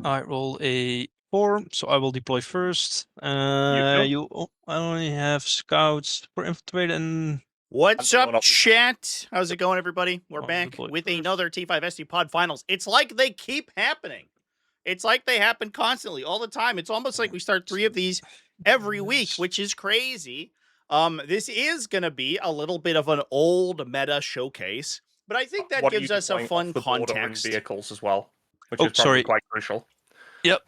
I roll a 4, so I will deploy first. I only have scouts for infiltrate and... What's up, chat? How's it going, everybody? We're back with first. another T5S2 pod finals. It's like they keep happening. It's like they happen constantly, all the time. It's almost like we start 3 of these every week, which is crazy. This is going to be a little bit of an old meta showcase, but I think that gives us a fun context. Vehicles as well, which Oh, is probably quite crucial. Yep.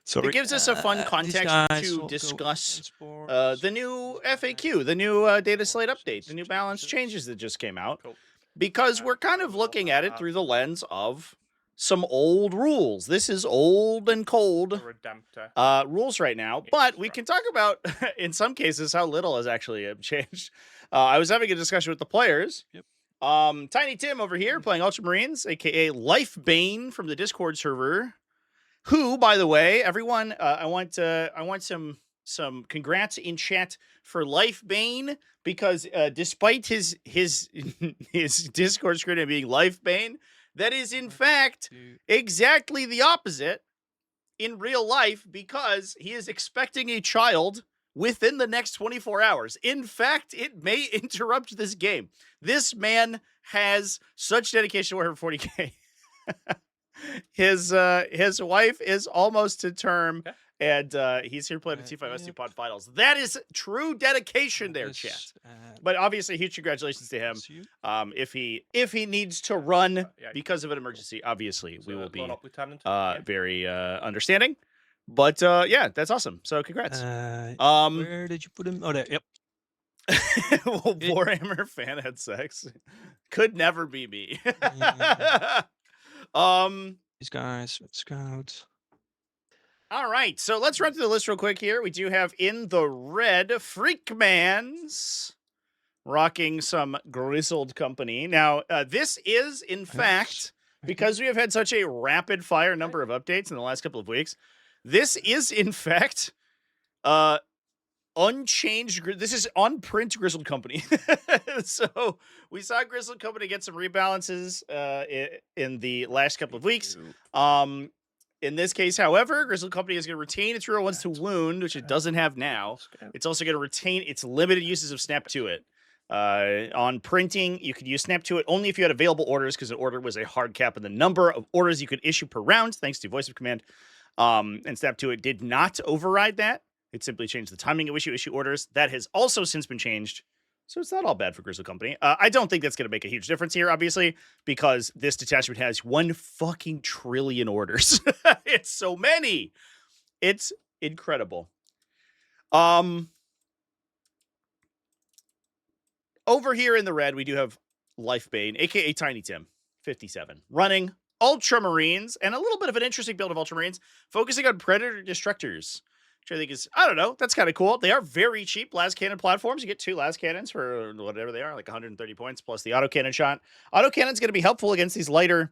Sorry. It gives us a fun context to discuss the new FAQ, the new data slate update, the new balance changes that just came out, because we're kind of looking at it through the lens of some old rules. This is old and cold rules right now, but we can talk about, in some cases, how little has actually changed. I was having a discussion with the players. Yep. Tiny Tim over here playing Ultramarines, aka Lifebane from the Discord server. Who, by the way, everyone, I want some congrats in chat for Lifebane, because despite his Discord screen being Lifebane, that is in fact exactly the opposite in real life, because he is expecting a child within the next 24 hours. In fact, it may interrupt this game. This man has such dedication to Warhammer 40K. His wife is almost to term, and he's here playing the T5S2 pod finals. That is true dedication there, chat. But obviously, huge congratulations to him. If he needs to run because of an emergency, obviously we will be very understanding. But yeah, that's awesome. So congrats. Where did you put him? Oh, there. Yep. Warhammer fan had sex. Could never be me. These guys, scouts. All right, so let's run through the list real quick here. We do have in the red Freakmans rocking some Grizzled Company. Now, this is, in fact, because we have had such a rapid fire number of updates in the last couple of weeks, this is, in fact, unchanged. This is on print Grizzled Company. So we saw Grizzled Company get some rebalances in the last couple of weeks. In this case, however, Grizzled Company is going to retain its real ones to wound, which it doesn't have now. It's also going to retain its limited uses of Snap to It. On printing, you could use Snap to It only if you had available orders, because an order was a hard cap in the number of orders you could issue per round, thanks to Voice of Command. And Snap to It did not override that. It simply changed the timing at which you issue orders. That has also since been changed. So it's not all bad for Grizzled Company. I don't think that's going to make a huge difference here, obviously, because this detachment has 1 fucking trillion orders. It's so many. It's incredible. Over here in the red, we do have Lifebane, aka Tiny Tim, 57, running Ultramarines, and a little bit of an interesting build of Ultramarines, focusing on Predator Destructors. Which I think is, I don't know, that's kind of cool. They are very cheap las cannon platforms. You get 2 las cannons for whatever they are, like 130 points, plus the autocannon shot. Autocannon's going to be helpful against these lighter,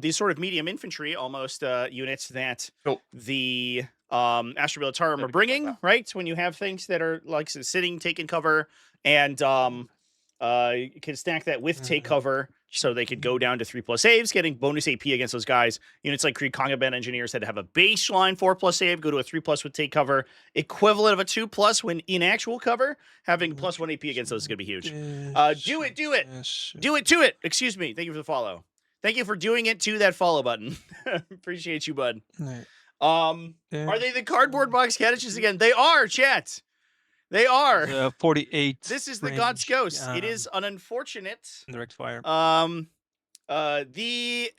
these sort of medium infantry, almost, units that the Astra Militarum are bringing, right? When you have things that are, like, sitting, taking cover, and you can stack that with take cover, so they could go down to 3+ saves, getting bonus AP against those guys. Units like Creed Kongaben Engineers had to have a baseline 4+ save, go to a 3+ with take cover, equivalent of a 2+ when in actual cover. Having +1 AP against those is going to be huge. Do it. Do it to it. Excuse me. Thank you for the follow. Thank you for doing it to that follow button. Appreciate you, bud. Are they the cardboard box canisters again? They are, chat. They are. 48. This is the God's Ghost. It is an unfortunate direct fire. The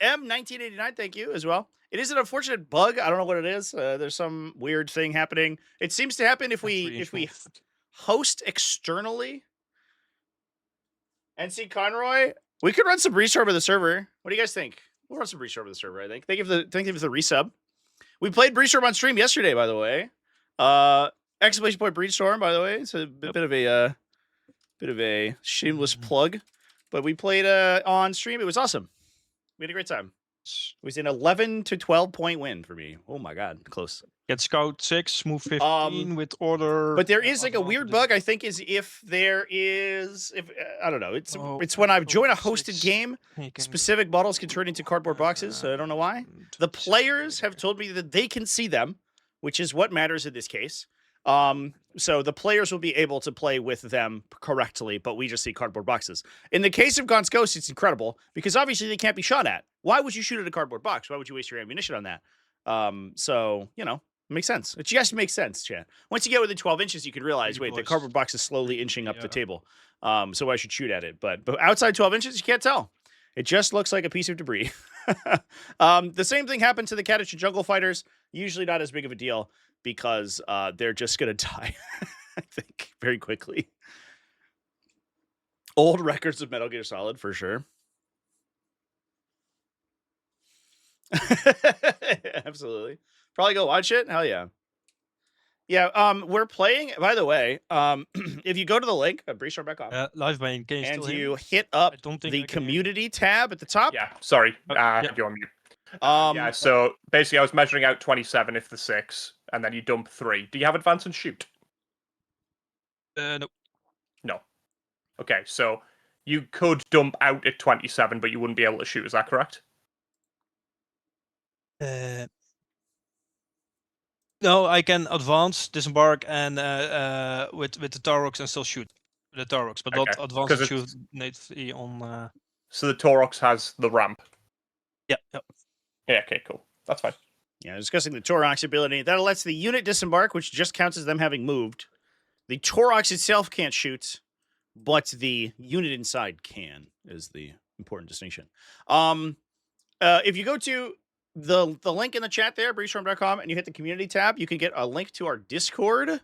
M1989, thank you as well. It is an unfortunate bug. I don't know what it is. There's some weird thing happening. It seems to happen if we host externally. NC Conroy, we could run some Restorm of the server. What do you guys think? We'll run some Restorm of the server, I think. Thank you for the resub. We played Breestorm on stream yesterday, by the way. Exclamation point Breestorm, by the way. It's a bit of a shameless plug, but we played on stream. It was awesome. We had a great time. It was an 11 to 12 point win for me. Oh my god, close. Get Scout 6, move 15 with order. But there is like a weird advantage. bug, I think, is if there is, if I don't know, it's Oh, when I join a oh, hosted 6. game, He can- specific models can turn into cardboard boxes. So I don't know why. The players have told me that they can see them, which is what matters in this case. So the players will be able to play with them correctly, but we just see cardboard boxes. In the case of Gaunt's Ghost, it's incredible because obviously they can't be shot at. Why would you shoot at a cardboard box? Why would you waste your ammunition on that? So, you know, it makes sense. It just makes sense, Chad. Once you get within 12 inches, you can realize, wait, the cardboard box is slowly inching up the table. So I should shoot at it. But outside 12 inches, you can't tell. It just looks like a piece of debris. The same thing happened to the Catachan Jungle Fighters. Usually not as big of a deal because they're just going to die, I think, very quickly. Old records of Metal Gear Solid, for sure. Absolutely. Probably go watch it. Hell yeah. Yeah, we're playing, by the way, if you go to the link at breachstorm.com Live bane, can you and still hear you me? hit up I don't think the I can hear you. community tab at the top. Yeah, sorry. yeah. You're on mute. Yeah, so basically I was measuring out 27 if the 6, and then you dump 3. Do you have advance and shoot? No. No. Okay, so you could dump out at 27, but you wouldn't be able to shoot, is that correct? No, I can advance, disembark, and with the Taurox and still shoot the Taurox, but not Okay, advance 'cause and it's- shoot natively on. So the Taurox has the ramp. Yeah. Yeah, okay, cool. That's fine. Yeah, discussing the Torox ability. That lets the unit disembark, which just counts as them having moved. The Torox itself can't shoot, but the unit inside can, is the important distinction. If you go to the link in the chat there, breachstorm.com, and you hit the community tab, you can get a link to our Discord.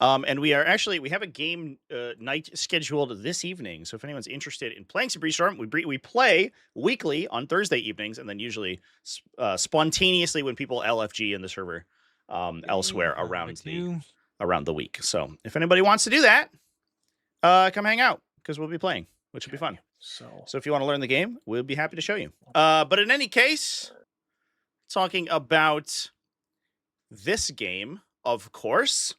And we have a game night scheduled this evening. So if anyone's interested in playing some Breachstorm, we play weekly on Thursday evenings, and then usually spontaneously when people LFG in the server elsewhere around the week. So if anybody wants to do that, come hang out because we'll be playing, which will be fun. So if you want to learn the game, we'll be happy to show you. But in any case, talking about this game, of course.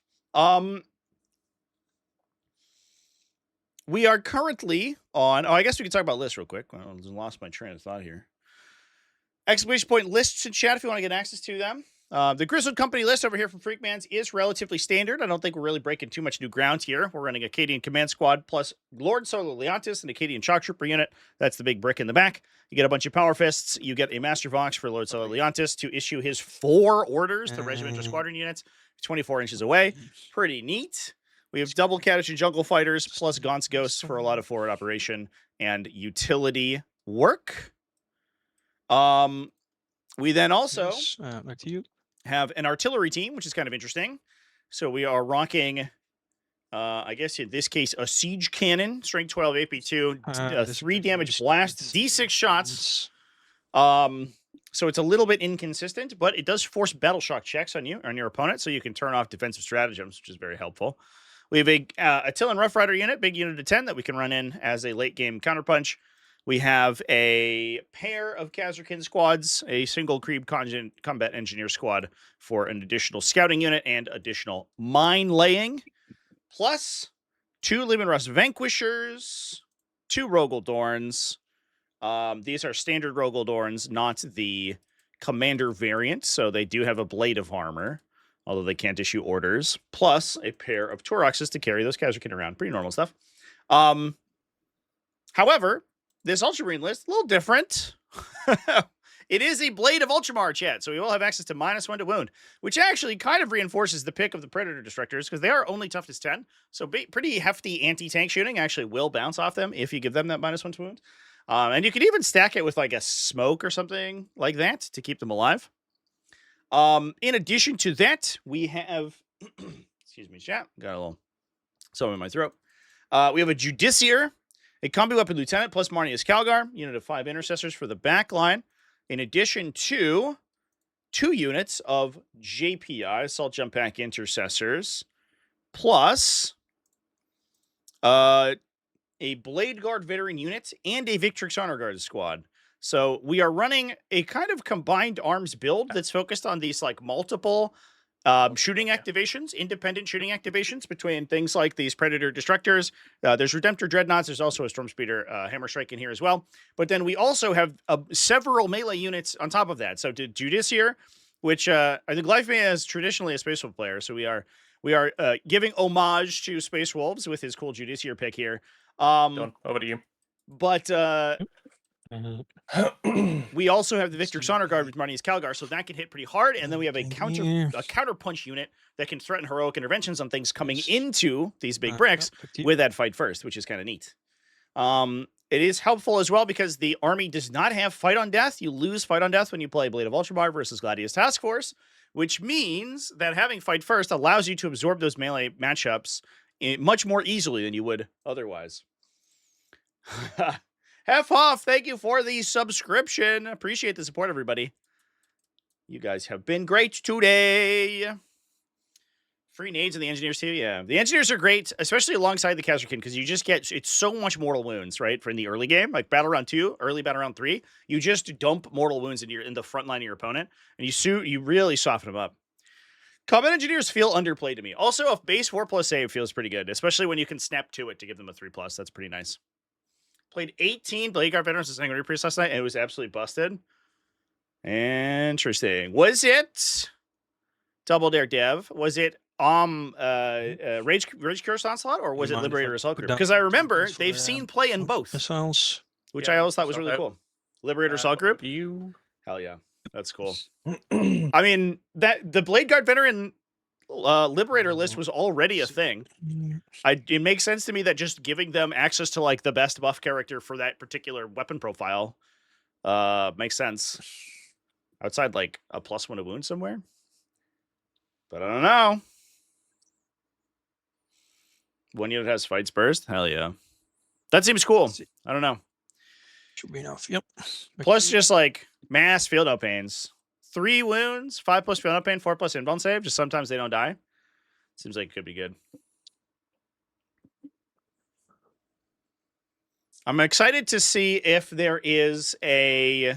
We are currently on. I guess we can talk about lists real quick. I lost my train of thought here. Exclamation point lists in chat if you want to get access to them. The Grizzled Company list over here from Freakmans is relatively standard. I don't think we're really breaking too much new ground here. We're running Acadian Command Squad plus Lord Solar Leontis and Acadian Shock Trooper unit. That's the big brick in the back. You get a bunch of Power Fists. You get a Master Vox for Lord Solar Leontis to issue his 4 orders to regimental squadron units 24 inches away. Pretty neat. We have double Catachan Jungle Fighters plus Gaunt's Ghosts for a lot of forward operation and utility work. We then also back to you. Have an artillery team, which is kind of interesting. So we are rocking, I guess in this case, a siege cannon, strength 12, AP2, 3 damage blast, D6 shots. So it's a little bit inconsistent, but it does force battle shock checks on you, on your opponent, so you can turn off defensive stratagems, which is very helpful. We have a Attilan Rough Rider unit, big unit of 10 that we can run in as a late game counterpunch. We have a pair of Kazarkin squads, a single Creed Combat Engineer squad for an additional scouting unit and additional mine laying, plus 2 Leman Russ Vanquishers, 2 Rogaldorns. These are standard Rogaldorns, not the Commander variant, so they do have a blade of armor, although they can't issue orders, plus a pair of Toroxes to carry those Kazarkin around. Pretty normal stuff. However, this Ultramarine list, a little different. It is a Blade of Ultramar, chat, so we will have access to -1 to wound, which actually kind of reinforces the pick of the Predator Destructors, because they are only toughness 10, so pretty hefty anti-tank shooting actually will bounce off them if you give them that -1 to wound. And you could even stack it with like a smoke or something like that to keep them alive. In addition to that, we have, excuse me, chat, got a little something in my throat. We have a Judiciar, a combi weapon lieutenant plus Marnius Calgar, unit of 5 intercessors for the back line, in addition to 2 units of JPI, assault jump pack intercessors, plus a Blade Guard veteran unit and a Victrix Honor Guard squad. So we are running a kind of combined arms build that's focused on these like multiple shooting activations, independent shooting activations between things like these Predator Destructors. There's Redemptor Dreadnoughts. There's also a Stormspeeder Hammer Strike in here as well. But then we also have several melee units on top of that. So Judiciar, which I think Lifebane is traditionally a Space Wolf player. So we are giving homage to Space Wolves with his cool Judiciar pick here. Done. Over to you. But we also have the Victor Sonor Guard with Marni's Calgar, so that can hit pretty hard. And then we have a counter punch unit that can threaten heroic interventions on things coming into these big bricks with that fight first, which is kind of neat. It is helpful as well because the army does not have fight on death. You lose fight on death when you play Blade of Ultramar versus Gladius Task Force, which means that having fight first allows you to absorb those melee matchups much more easily than you would otherwise. Half off, thank you for the subscription. Appreciate the support, everybody. You guys have been great today. Free nades and the engineers too. Yeah, the engineers are great, especially alongside the Kazrakin, because you just get it's so much mortal wounds, right? For in the early game, like battle round 2, early battle round 3, you just dump mortal wounds in the front line of your opponent, and you really soften them up. Combat engineers feel underplayed to me. Also, a base 4+ save feels pretty good, especially when you can snap to it to give them a 3+. That's pretty nice. Played 18 Blade Guard Veterans and Sanguinary Priest last night, and it was absolutely busted. Interesting. Was it Double Dare Dev? Was it Rage Curse Onslaught, or was it Liberator Assault Group? Because I remember they've seen play in both, which I always thought was really cool. Liberator Assault Group? Hell yeah. That's cool. I mean, the Blade Guard Veteran Liberator list was already a thing. It makes sense to me that just giving them access to like the best buff character for that particular weapon profile makes sense. Outside like a +1 to wound somewhere. But I don't know. One unit has fights burst? Hell yeah. That seems cool. I don't know. Should be enough. Yep. Plus just like mass field no pains. 3 wounds, 5+ field no pain, 4+ inbound save. Just sometimes they don't die. Seems like it could be good. I'm excited to see if there is a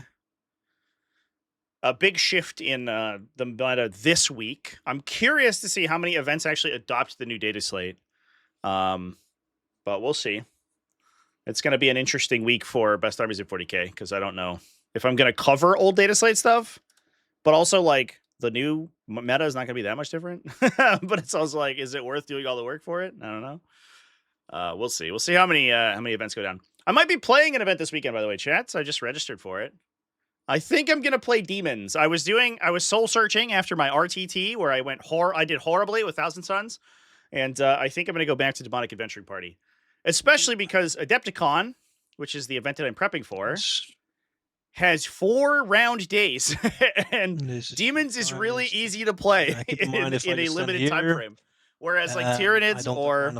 big shift in the meta this week. I'm curious to see how many events actually adopt the new data slate. But we'll see. It's going to be an interesting week for Best Armies at 40K because I don't know if I'm going to cover old data slate stuff, but also like the new meta is not going to be that much different. But it's also like, is it worth doing all the work for it? I don't know. We'll see. We'll see how many events go down. I might be playing an event this weekend, by the way, chat. So I just registered for it. I think I'm gonna play Demons. I was soul searching after my RTT where I did horribly with Thousand Suns, and I think I'm gonna go back to Demonic Adventuring Party, especially because Adepticon, which is the event that I'm prepping for, has 4 round days, and Demons is really easy to play in a limited time frame. Whereas like Tyranids or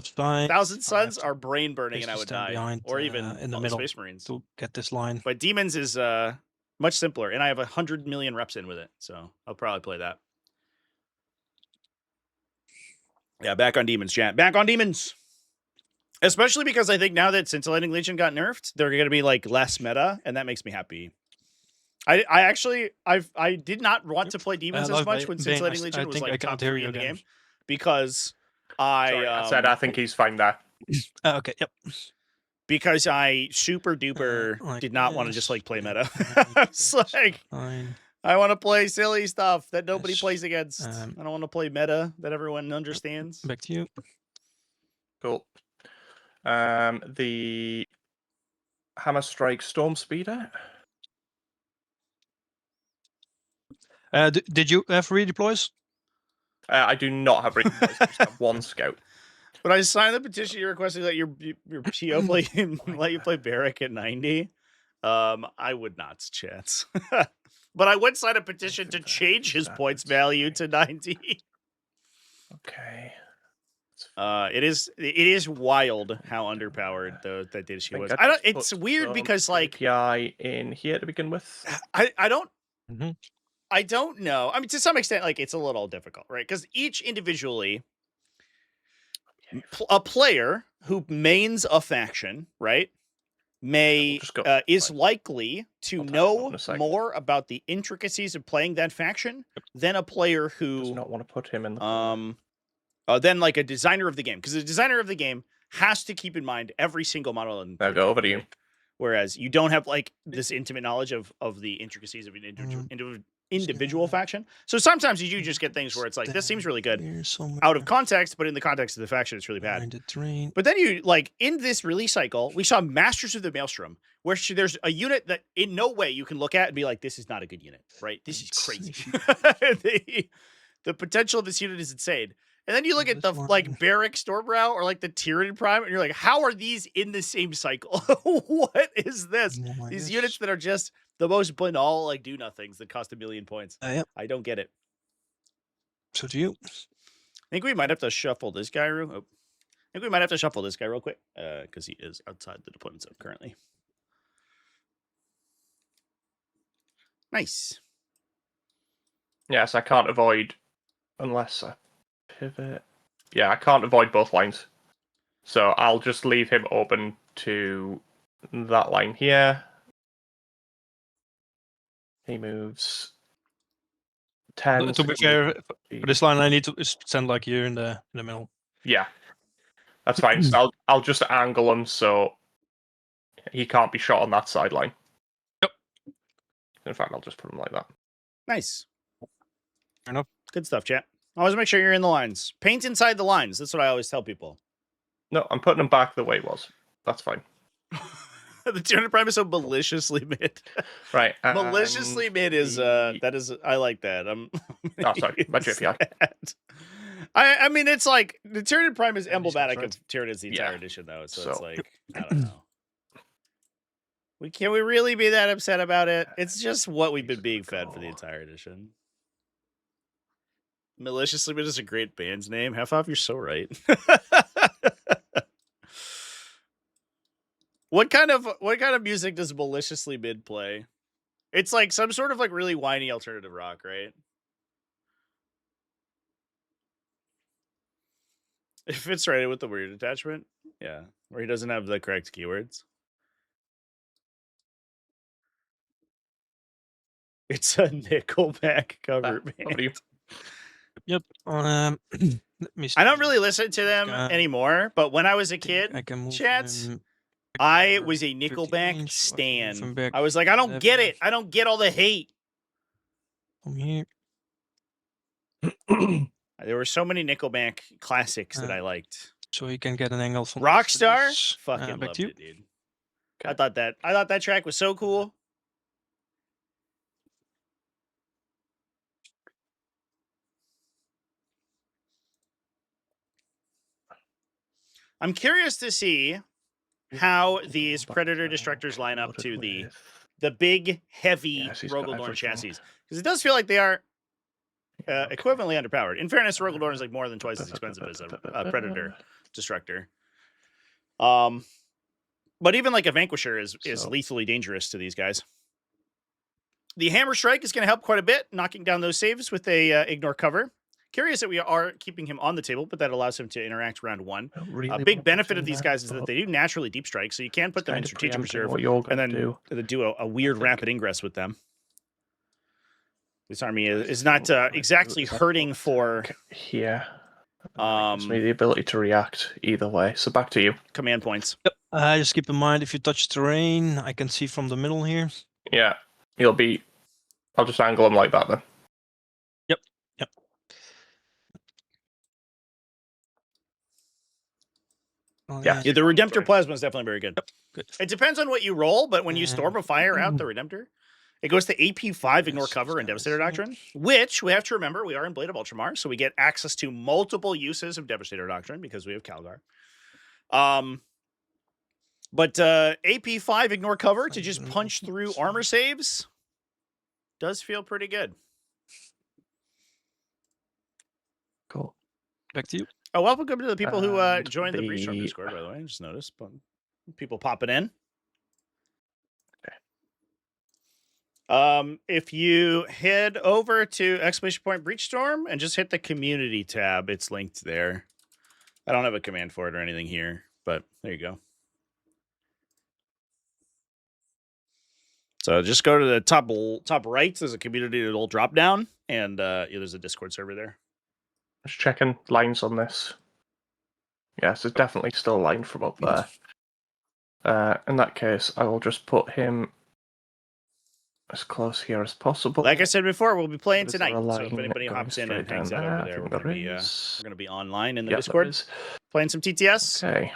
Thousand Suns are brain burning, and I would die, behind, or even in the middle Space Marines to get this line. But Demons is much simpler, and I have 100 million reps in with it, so I'll probably play that. Yeah, back on Demons, chat. Back on Demons. Especially because I think now that Scintillating Legion got nerfed, they're going to be like less meta, and that makes me happy. I did not want to play Demons as much when Scintillating Legion was like top 3 in the game, because I said I think he's fine there. Okay, yep. Because I super duper did not want to just like play meta. It's like I want to play silly stuff that nobody plays against. I don't want to play meta that everyone understands. Back to you. Cool. The Hammer Strike Stormspeeder. Did you have redeploys? I do not have redeploys. I just have 1 scout. But I signed the petition you requesting that your PO play let you play Barrack at 90. I would not, chance. But I would sign a petition to change his points value to 90. Okay. It is wild how underpowered that data sheet was. It's weird because like API in here to begin with. I don't I don't know. I mean, to some extent, like it's a little difficult, right? Because each individually, a player who mains a faction, right, is likely to know more about the intricacies of playing that faction than a player who does not want to put him in the than like a designer of the game, because the designer of the game has to keep in mind every single model. I'll go over to you. Whereas you don't have like this intimate knowledge of the intricacies of an individual faction. So sometimes you do just get things where it's like, this seems really good out of context, but in the context of the faction, it's really bad. But then you like in this release cycle, we saw Masters of the Maelstrom, where there's a unit that in no way you can look at and be like, this is not a good unit, right? This is crazy. The potential of this unit is insane. And then you look at the like Barrack Stormbrow or like the Tyranid Prime, and you're like, how are these in the same cycle? What is this? These units that are just the most banal, like do nothings that cost 1 million points. Yep. I don't get it. So do you? I think we might have to shuffle this guy real. I think we might have to shuffle this guy real quick because he is outside the deployment zone currently. Nice. Yes, I can't avoid unless I pivot. Yeah, I can't avoid both lines. So I'll just leave him open to that line here. He moves 10. To be fair, for this line, I need to stand like here in the middle. Yeah, that's fine. So I'll just angle him so he can't be shot on that sideline. Yep. In fact, I'll just put him like that. Nice. Fair enough. Good stuff, chat. Always make sure you're in the lines. Paint inside the lines. That's what I always tell people. No, I'm putting him back the way it was. That's fine. The Tyranid Prime is so maliciously mid. Right. Maliciously mid is that is I like that. Oh, sorry, my JPI. I mean, it's like the Tyranid Prime is emblematic of Tyranids the entire edition, though. So it's like I don't know. Can we really be that upset about it? It's just what we've been being fed for the entire edition. Maliciously mid is a great band's name. Half off, you're so right. What kind of music does Maliciously Mid play? It's like some sort of like really whiny alternative rock, right? It fits right in with the weird attachment. Yeah, where he doesn't have the correct keywords. It's a Nickelback cover band. Yep. Let me see. I don't really listen to them anymore, but when I was a kid, chats, I was a Nickelback stan. I was like, I don't get it. I don't get all the hate. From here. There were so many Nickelback classics that I liked. So you can get an angle from Rockstar. Fucking loved it, dude. Okay. I thought that track was so cool. I'm curious to see how these Predator Destructors line up to the big, heavy Rogaldorn chassis. Because it does feel like they are equivalently underpowered. In fairness, Rogaldorn is like more than twice as expensive as a Predator Destructor. But even like a Vanquisher is lethally dangerous to these guys. The Hammer Strike is going to help quite a bit, knocking down those saves with a ignore cover. Curious that we are keeping him on the table, but that allows him to interact round one. A big benefit of these guys is that they do naturally deep strike, so you can put them in strategic reserve and then do a weird rapid ingress with them. This army is not exactly hurting for here. Gives me the ability to react either way. So back to you. Command points. Yep. Just keep in mind if you touch terrain, I can see from the middle here. Yeah, I'll just angle him like that then. Yep. Yeah, the Redemptor Plasma is definitely very good. Yep. Good. It depends on what you roll, but when you storm a fire out the Redemptor, it goes to AP5, Ignore Cover, and Devastator Doctrine, which we have to remember, we are in Blade of Ultramar, so we get access to multiple uses of Devastator Doctrine because we have Calgar. But AP5, Ignore Cover to just punch through armor saves does feel pretty good. Cool. Back to you. Oh, welcome to the people who joined the Breachstorm Discord, by the way. I just noticed people popping in. Okay. If you head over to !Breachstorm and just hit the community tab, it's linked there. I don't have a command for it or anything here, but there you go. So just go to the top right. There's a community little drop down, and there's a Discord server there. Just checking lines on this. Yes, there's definitely still a line from up there. In that case, I will just put him as close here as possible. Like I said before, we'll be playing But is there tonight. a So if line anybody going hops in and straight hangs down out over there? I there, think we're there is. gonna be online in the Yeah, there Discord is. playing some TTS. Okay.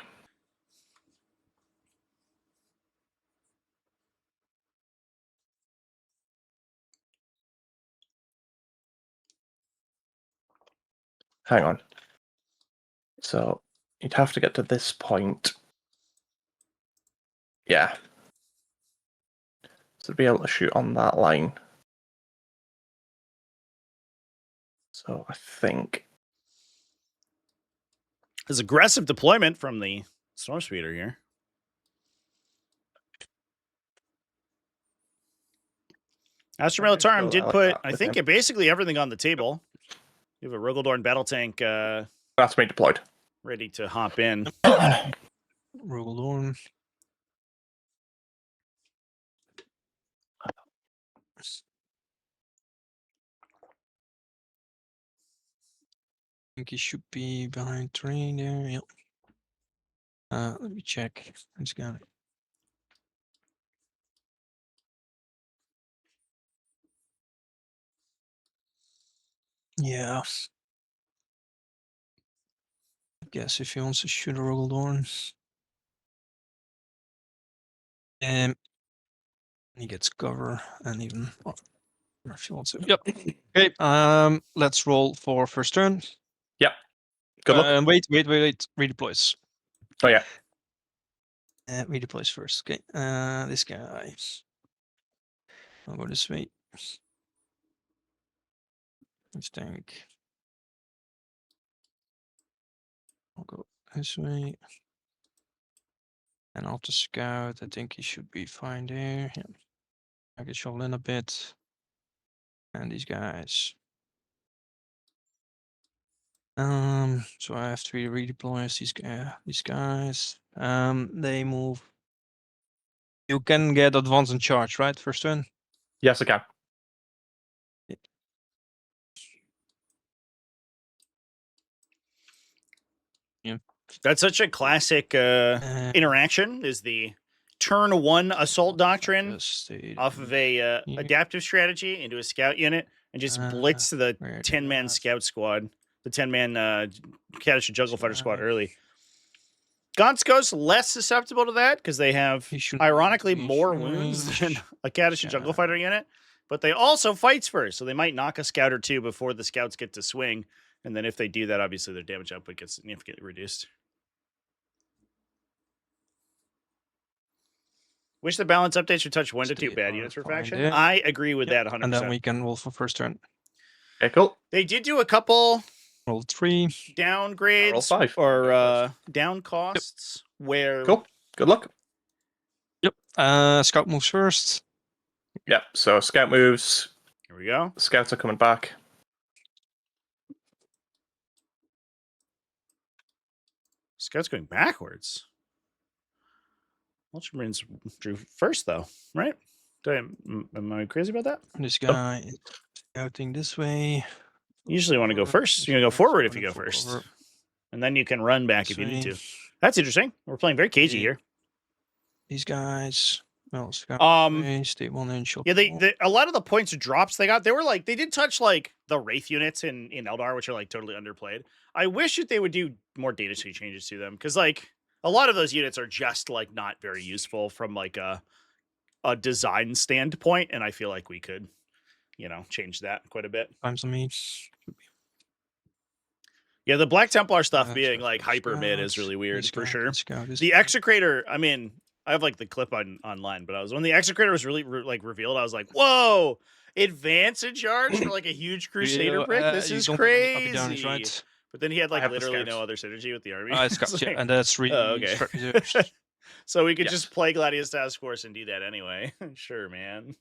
Hang on. So you'd have to get to this point. Yeah. So to be able to shoot on that line. So I think There's aggressive deployment from the Storm Speeder here. Astra Militarum go did like put, that I with think, him. basically everything on the table. You have a Rogaldorn battle tank that's me deployed. ready to hop in. Rogaldorn. I think he should be behind train there. Yep. Let me check. He's got it. Yeah. I guess if he wants to shoot a Rogaldorn. He gets cover and even if he wants to. Yep. Okay. Let's roll for first turn. Yep. Good luck. Wait. Redeploys. Oh yeah. Redeploys first. Okay. This guy. I'll go this way. This tank. I'll go this way. And I'll just scout. I think he should be fine there. Yeah. I can shovel in a bit. And these guys. So I have 3 redeploys. These guys. They move. You can get advance and charge, right? First turn. Yes, I can. Yeah. That's such a classic interaction. Is the turn 1 assault doctrine off of a adaptive strategy into a scout unit and just blitz the 10-man scout squad, the 10-man Kadisha Jungle Fighter squad early. Gonsko's less susceptible to that because they have, ironically, more wounds than a Kadisha Jungle Fighter unit, but they also fights first, so they might knock a scout or two before the scouts get to swing, and then if they do that, obviously their damage output gets significantly reduced. Wish the balance updates would touch 1 to 2 bad units per faction. I agree with that 100%. And then we can roll for first turn. Okay, cool. They did do a couple Roll 3. downgrades roll 5. or down costs where Cool. Good luck. Yep. Scout moves first. Yep. So scout moves. Here we go. Scouts are coming back. Scouts going backwards. Ultramarines drew first, though, right? Am I crazy about that? This guy is scouting this way. You usually want to go first. You're going to go forward if you go first. And then you can run back if you need to. That's interesting. We're playing very cagey here. These guys. Well, scout stay 1 inch. Yeah, a lot of the points of drops they got, they did touch like the Wraith units in Eldar, which are like totally underplayed. I wish that they would do more data sheet changes to them because like a lot of those units are just like not very useful from like a design standpoint, and I feel like we could, change that quite a bit. Times on me. Yeah, the Black Templar stuff being like hyper mid is really weird for sure. The Execrator, I mean, I have like the clip online, but when the Execrator was really revealed, I was like, whoa, advance in charge for like a huge Crusader brick. This is crazy. Right? But then he had like literally no other synergy with the army. And that's really okay. So we could just play Gladius Task Force and do that anyway. Sure, man.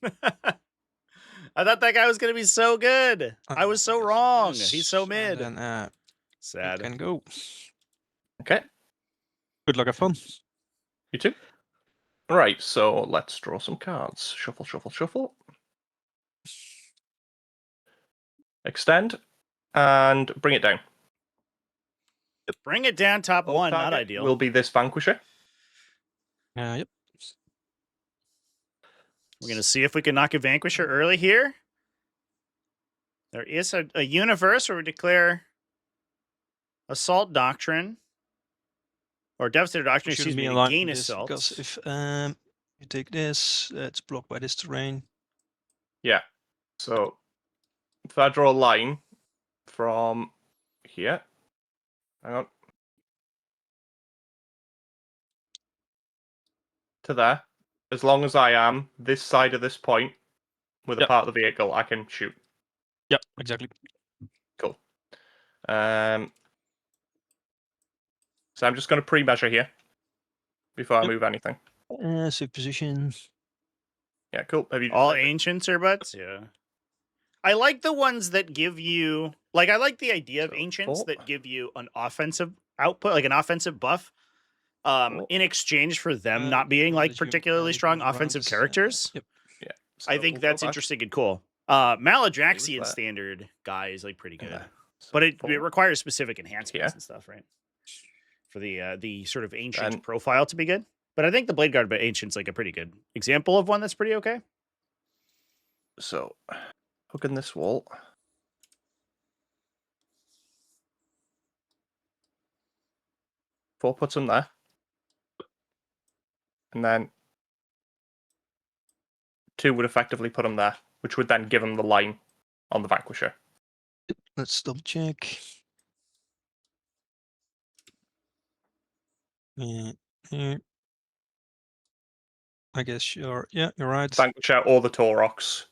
I thought that guy was gonna be so good. I was so wrong. He's so mid. Then, sad. Can go. Okay. Good luck, have fun. You too. Right, so let's draw some cards. Shuffle, shuffle, shuffle. Extend, and bring it down. Bring it down top Both one, not target ideal. will be this Vanquisher. Yep. We're going to see if we can knock a Vanquisher early here. There is a universe where we declare Assault Doctrine. Or Devastator Doctrine, excuse Shouldn't be me, in to line gain with this, assault. because if you take this, it's blocked by this terrain. Yeah. So if I draw a line from here, hang on, to there, as long as I am this side of this point with a Yep. part of the vehicle, I can shoot. Yep, exactly. Cool. So I'm just going to pre-measure here before I Yep. move anything. Safe position. Yeah, cool. Have you All decided? ancients are butts? Yeah. I like the ones that give you... Like, I like the idea of So, ancients 4. that give you an offensive output, like an offensive buff, 4. in exchange for them not being, like, particularly strong offensive characters. Yep. Yeah. I So think we'll go that's back. interesting and cool. Maladraxian that. standard guy is, like, pretty good. Yeah. So But it 4. requires specific enhancements Yeah. and stuff, right? For the sort of ancient And- profile to be good. But I think the Blade Guard by Ancient's like a pretty good example of one that's pretty okay. So hook in this wall. Four puts them there. And then 2 would effectively put them there, which would then give them the line on the Vanquisher. Let's double check. Yeah. I guess you're right. Vanquisher or the Taurox.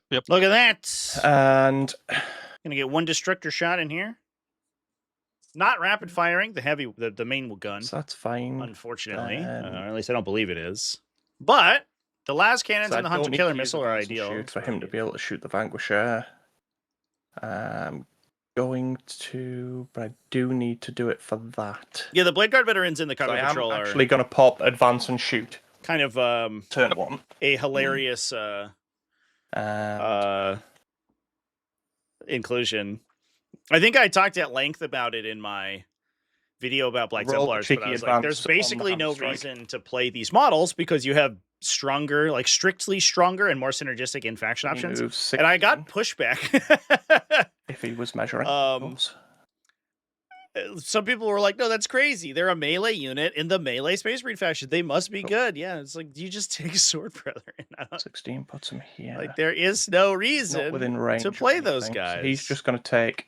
Yep. Look at that. And Gonna get one destructor shot in here. Not rapid firing, the main gun. so that's fine. Unfortunately. Then- Or at least I don't believe it is. But the las cannons So I and the don't Hunter need Killer to use Missile are advance and ideal. shoot for him to be able to shoot the Vanquisher. Going to, but I do need to do it for that. Yeah, the Blade Guard veterans in the So Combat I am Patrol are actually going to pop advance and shoot kind of turn 1. a hilarious inclusion. I think I talked at length about it in my video about Black Roll Templars, cheeky but I was like, there's advance on the basically no hammer strike. reason to play these models because you have stronger, like strictly stronger and more synergistic in faction He options. moves And I got 16 pushback. if he was measuring. of Um, course. Some people were like, no, that's crazy. They're a melee unit in the melee Space Marine faction. They must be Cool. good. Yeah, it's like, you just take a sword, brother. I don't, 16 puts him here. like, there is no Not reason within range to of play those anything. So guys. he's just going to take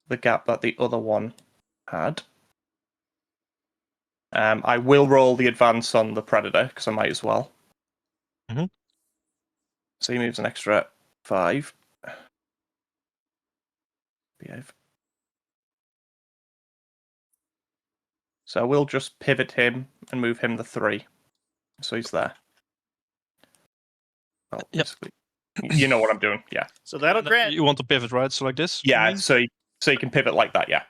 the gap that the other one had. I will roll the advance on the Predator because I might as well. Mhm. So he moves an extra 5. Behave. So I will just pivot him and move him the 3. So he's there. Well, Yep. basically, you know what I'm doing. Yeah. So that'll grant You want to pivot, right? So like this? you Yeah. mean? So you can pivot like that. Yeah.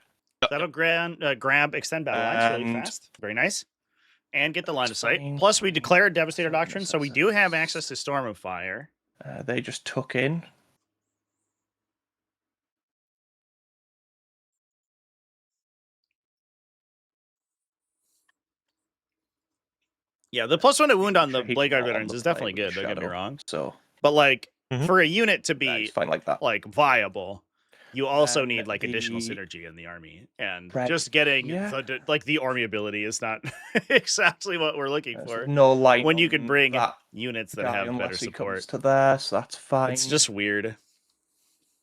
grab extend battle lines really And- fast. Very nice. And get the line of That's sight. fine. Plus, we declared Devastator Doctrine, Makes so we sense. do have access to Storm of Fire. They just took in. Yeah, the plus 1 to wound on the Sure he Blade Guard can veterans on is the play definitely with the good. Don't get me shadow. wrong. So But like Mhm. for a unit to yeah, be he's fine like that. like viable, you also Then need like additional the synergy in the army, and Pred- just getting yeah. the army ability is not exactly what we're looking There's for. no light When you can on bring that units that guy have better unless he comes support, to there, so that's fine. it's just weird.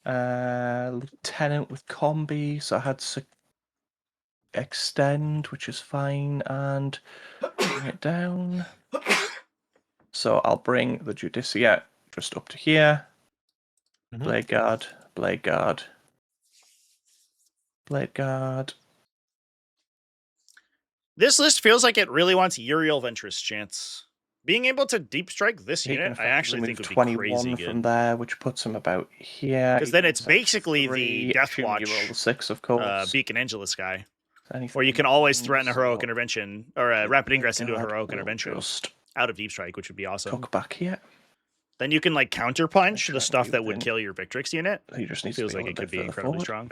Lieutenant with combi, so I had extend, which is fine, and bring it down. So I'll bring the Judicia just up to here. Mhm. Blade guard, blade guard, blade guard. This list feels like it really wants Uriel Ventress chance. Being able to deep strike this He can unit, I actually effectively think move would be crazy 21 good. from there, which puts him about here. Because He then can it's set basically 3, the Death assuming Watch you roll the 6, of course. Beacon Angelus guy. anything. Or you can always threaten a heroic so intervention or a rapid ingress into a guard heroic will intervention Just out of deep strike, which would be awesome. tuck back here. Then you can like counterpunch Try the to stuff be that would within- kill your Victrix unit. He just needs Feels to be like a it little could bit be further incredibly forward. strong.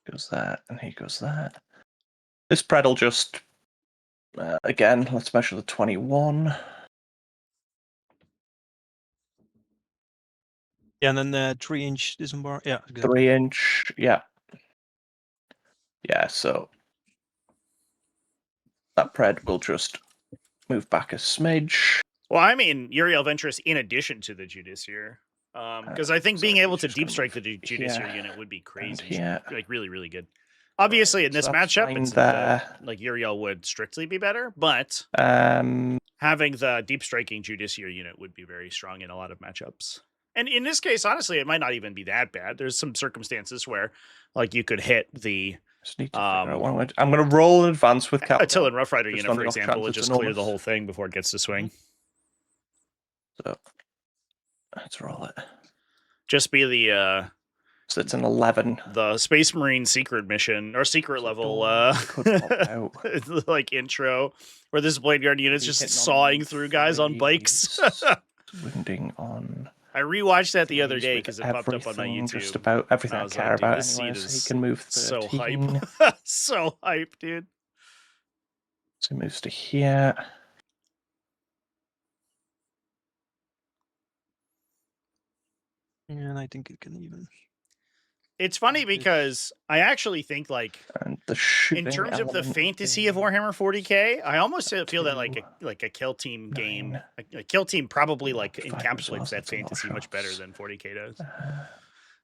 Goes that, and he goes that. This pred will just again. Let's measure the 21. Yeah, and then the 3-inch disembar. Yeah, exactly. 3-inch. Yeah. Yeah. So that pred will just move back a smidge. Well, I mean, Uriel Ventress in addition to the Judiciary. Because I think so being he's able to just gonna deep strike the move Judiciary here unit would be and crazy. here. Like, really, really good. Obviously, in So this that's matchup, fine it's there. like Uriel would strictly be better, but Um, having the deep striking Judiciary unit would be very strong in a lot of matchups. And in this case, honestly, it might not even be that bad. There's some circumstances where, like, you could hit the just need to figure out what I'm going to roll in advance with Cal. Attila and Rough Rider just unit, on for the off example, chance would it's just clear the enormous. whole thing before it gets to swing. So let's roll it. Just be the So it's an 11. the Space Marine secret mission or secret So level could pop out. like intro where this Blade Guard unit's Be just hitting on sawing through guys on bikes. Wounding on. I rewatched that the other these day with because it popped up on my everything, YouTube. Just about everything I was care like, dude, about this anyway. seed So he is can move 13. so hype. So hype, dude. So he moves to here. Yeah, and I think it can even. It's funny because I actually think like And the shooting in terms of the element fantasy of is Warhammer 40k, I almost feel that like a kill team game, 9. a kill team probably Yeah, like 5 encapsulates results, that that's a lot of fantasy much better shots. than 40k does.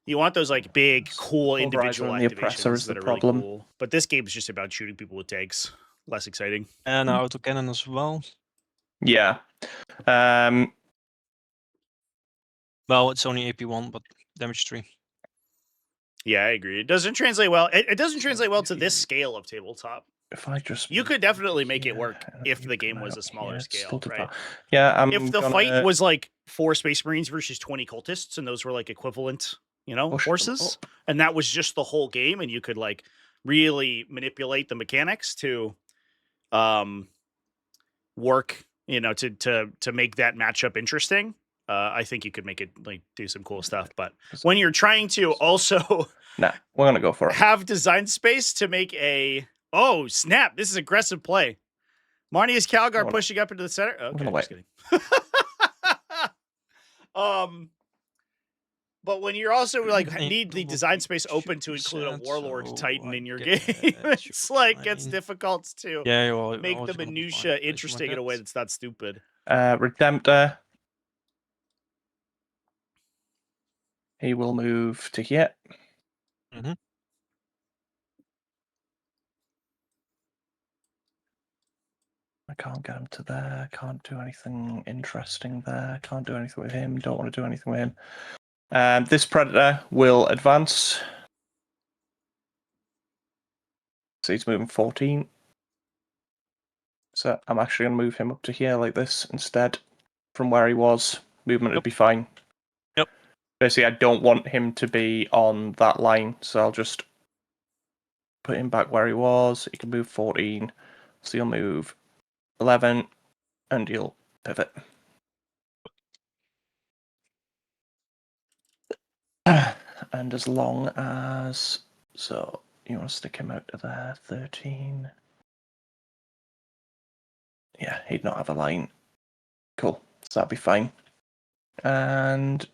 You want those like big, cool Pulverizer individual and the Oppressor activations is the that are problem. really cool. But this game is just about shooting people with tanks. Less exciting. And autocannon as well. Yeah. Well, it's only AP1, but damage 3. Yeah, I agree. It doesn't translate well. It doesn't translate well to this scale of tabletop. If I just You could definitely make it work and if you the come game was out a smaller here, it's scale, still too right? far. Yeah, I'm If the gonna fight was like 4 Space Marines versus 20 cultists, and those were like equivalent, push them forces, up. and that was just the whole game, and you could like really manipulate the mechanics to work, to make that matchup interesting. I think you could make it like do some cool stuff. But when you're trying to also Nah, we're gonna go for it. have design space to make a snap, this is aggressive play. Marnius Calgar pushing up into the center. Okay, gonna just kidding. But when you're also like need the design space open to include a Warlord Titan in your game, it's like gets difficult to make the minutia interesting in a way that's not stupid. Redemptor. He will move to here. Mm-hmm. I can't get him to there. Can't do anything interesting there. Can't do anything with him. Don't want to do anything with him. This Predator will advance. So he's moving 14. So I'm actually going to move him up to here like this instead from where he was. Movement would be fine. Yep. Basically, I don't want him to be on that line, so I'll just put him back where he was. He can move 14. So he'll move 11 and he'll pivot. And as long as... So you want to stick him out to there, 13. Yeah, he'd not have a line. Cool. So that'd be fine. And...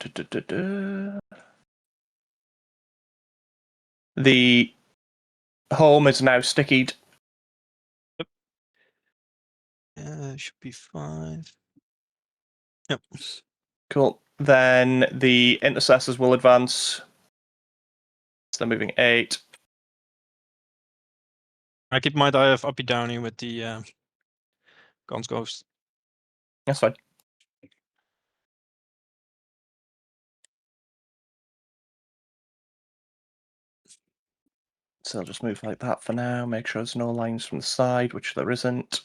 The home is now stickied. Should be 5. Yep. Cool. Then the intercessors will advance. So they're moving 8. I keep my die of uppy downy with the Guns Ghost. That's fine. So I'll just move like that for now. Make sure there's no lines from the side, which there isn't.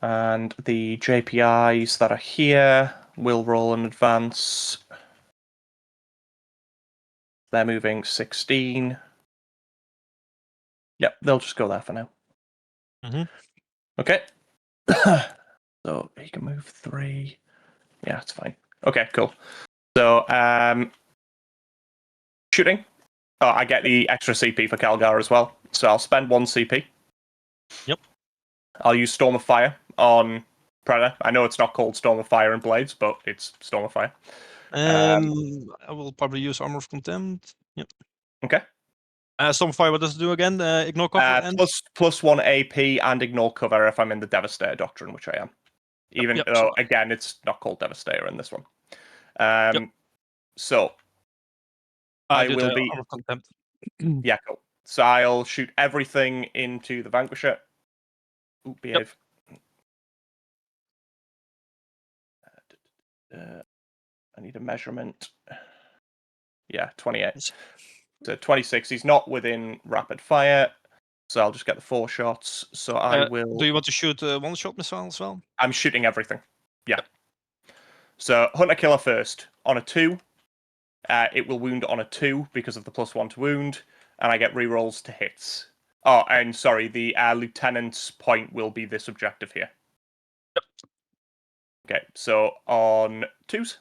And the JPIs that are here will roll in advance. They're moving 16. Yep, they'll just go there for now. Mhm. Okay. So he can move 3. Yeah, it's fine. Okay, cool. So, shooting. Oh, I get the extra CP for Calgar as well. So I'll spend 1 CP. Yep. I'll use Storm of Fire on Predator. I know it's not called Storm of Fire and Blades, but it's Storm of Fire. I will probably use Armor of Contempt. Yep. Okay. Stormfire, what does it do again? Ignore cover and... plus 1 AP and ignore cover if I'm in the Devastator Doctrine, which I am. Even Yep, though, so- again, it's not called Devastator in this one. Yep. So, I I do will the be... Armor of Contempt. Yeah, cool. So I'll shoot everything into the Vanquisher. Ooh, behave. I need a measurement. Yeah, 28. Yes. So 26. He's not within rapid fire. So I'll just get the 4 shots. So I will... Do you want to shoot one-shot missile as well? I'm shooting everything. Yeah. So Hunter Killer first. On a 2, it will wound on a 2 because of the +1 to wound. And I get rerolls to hits. Oh, and sorry, the Lieutenant's point will be this objective here. Yep. Okay, so on 2s.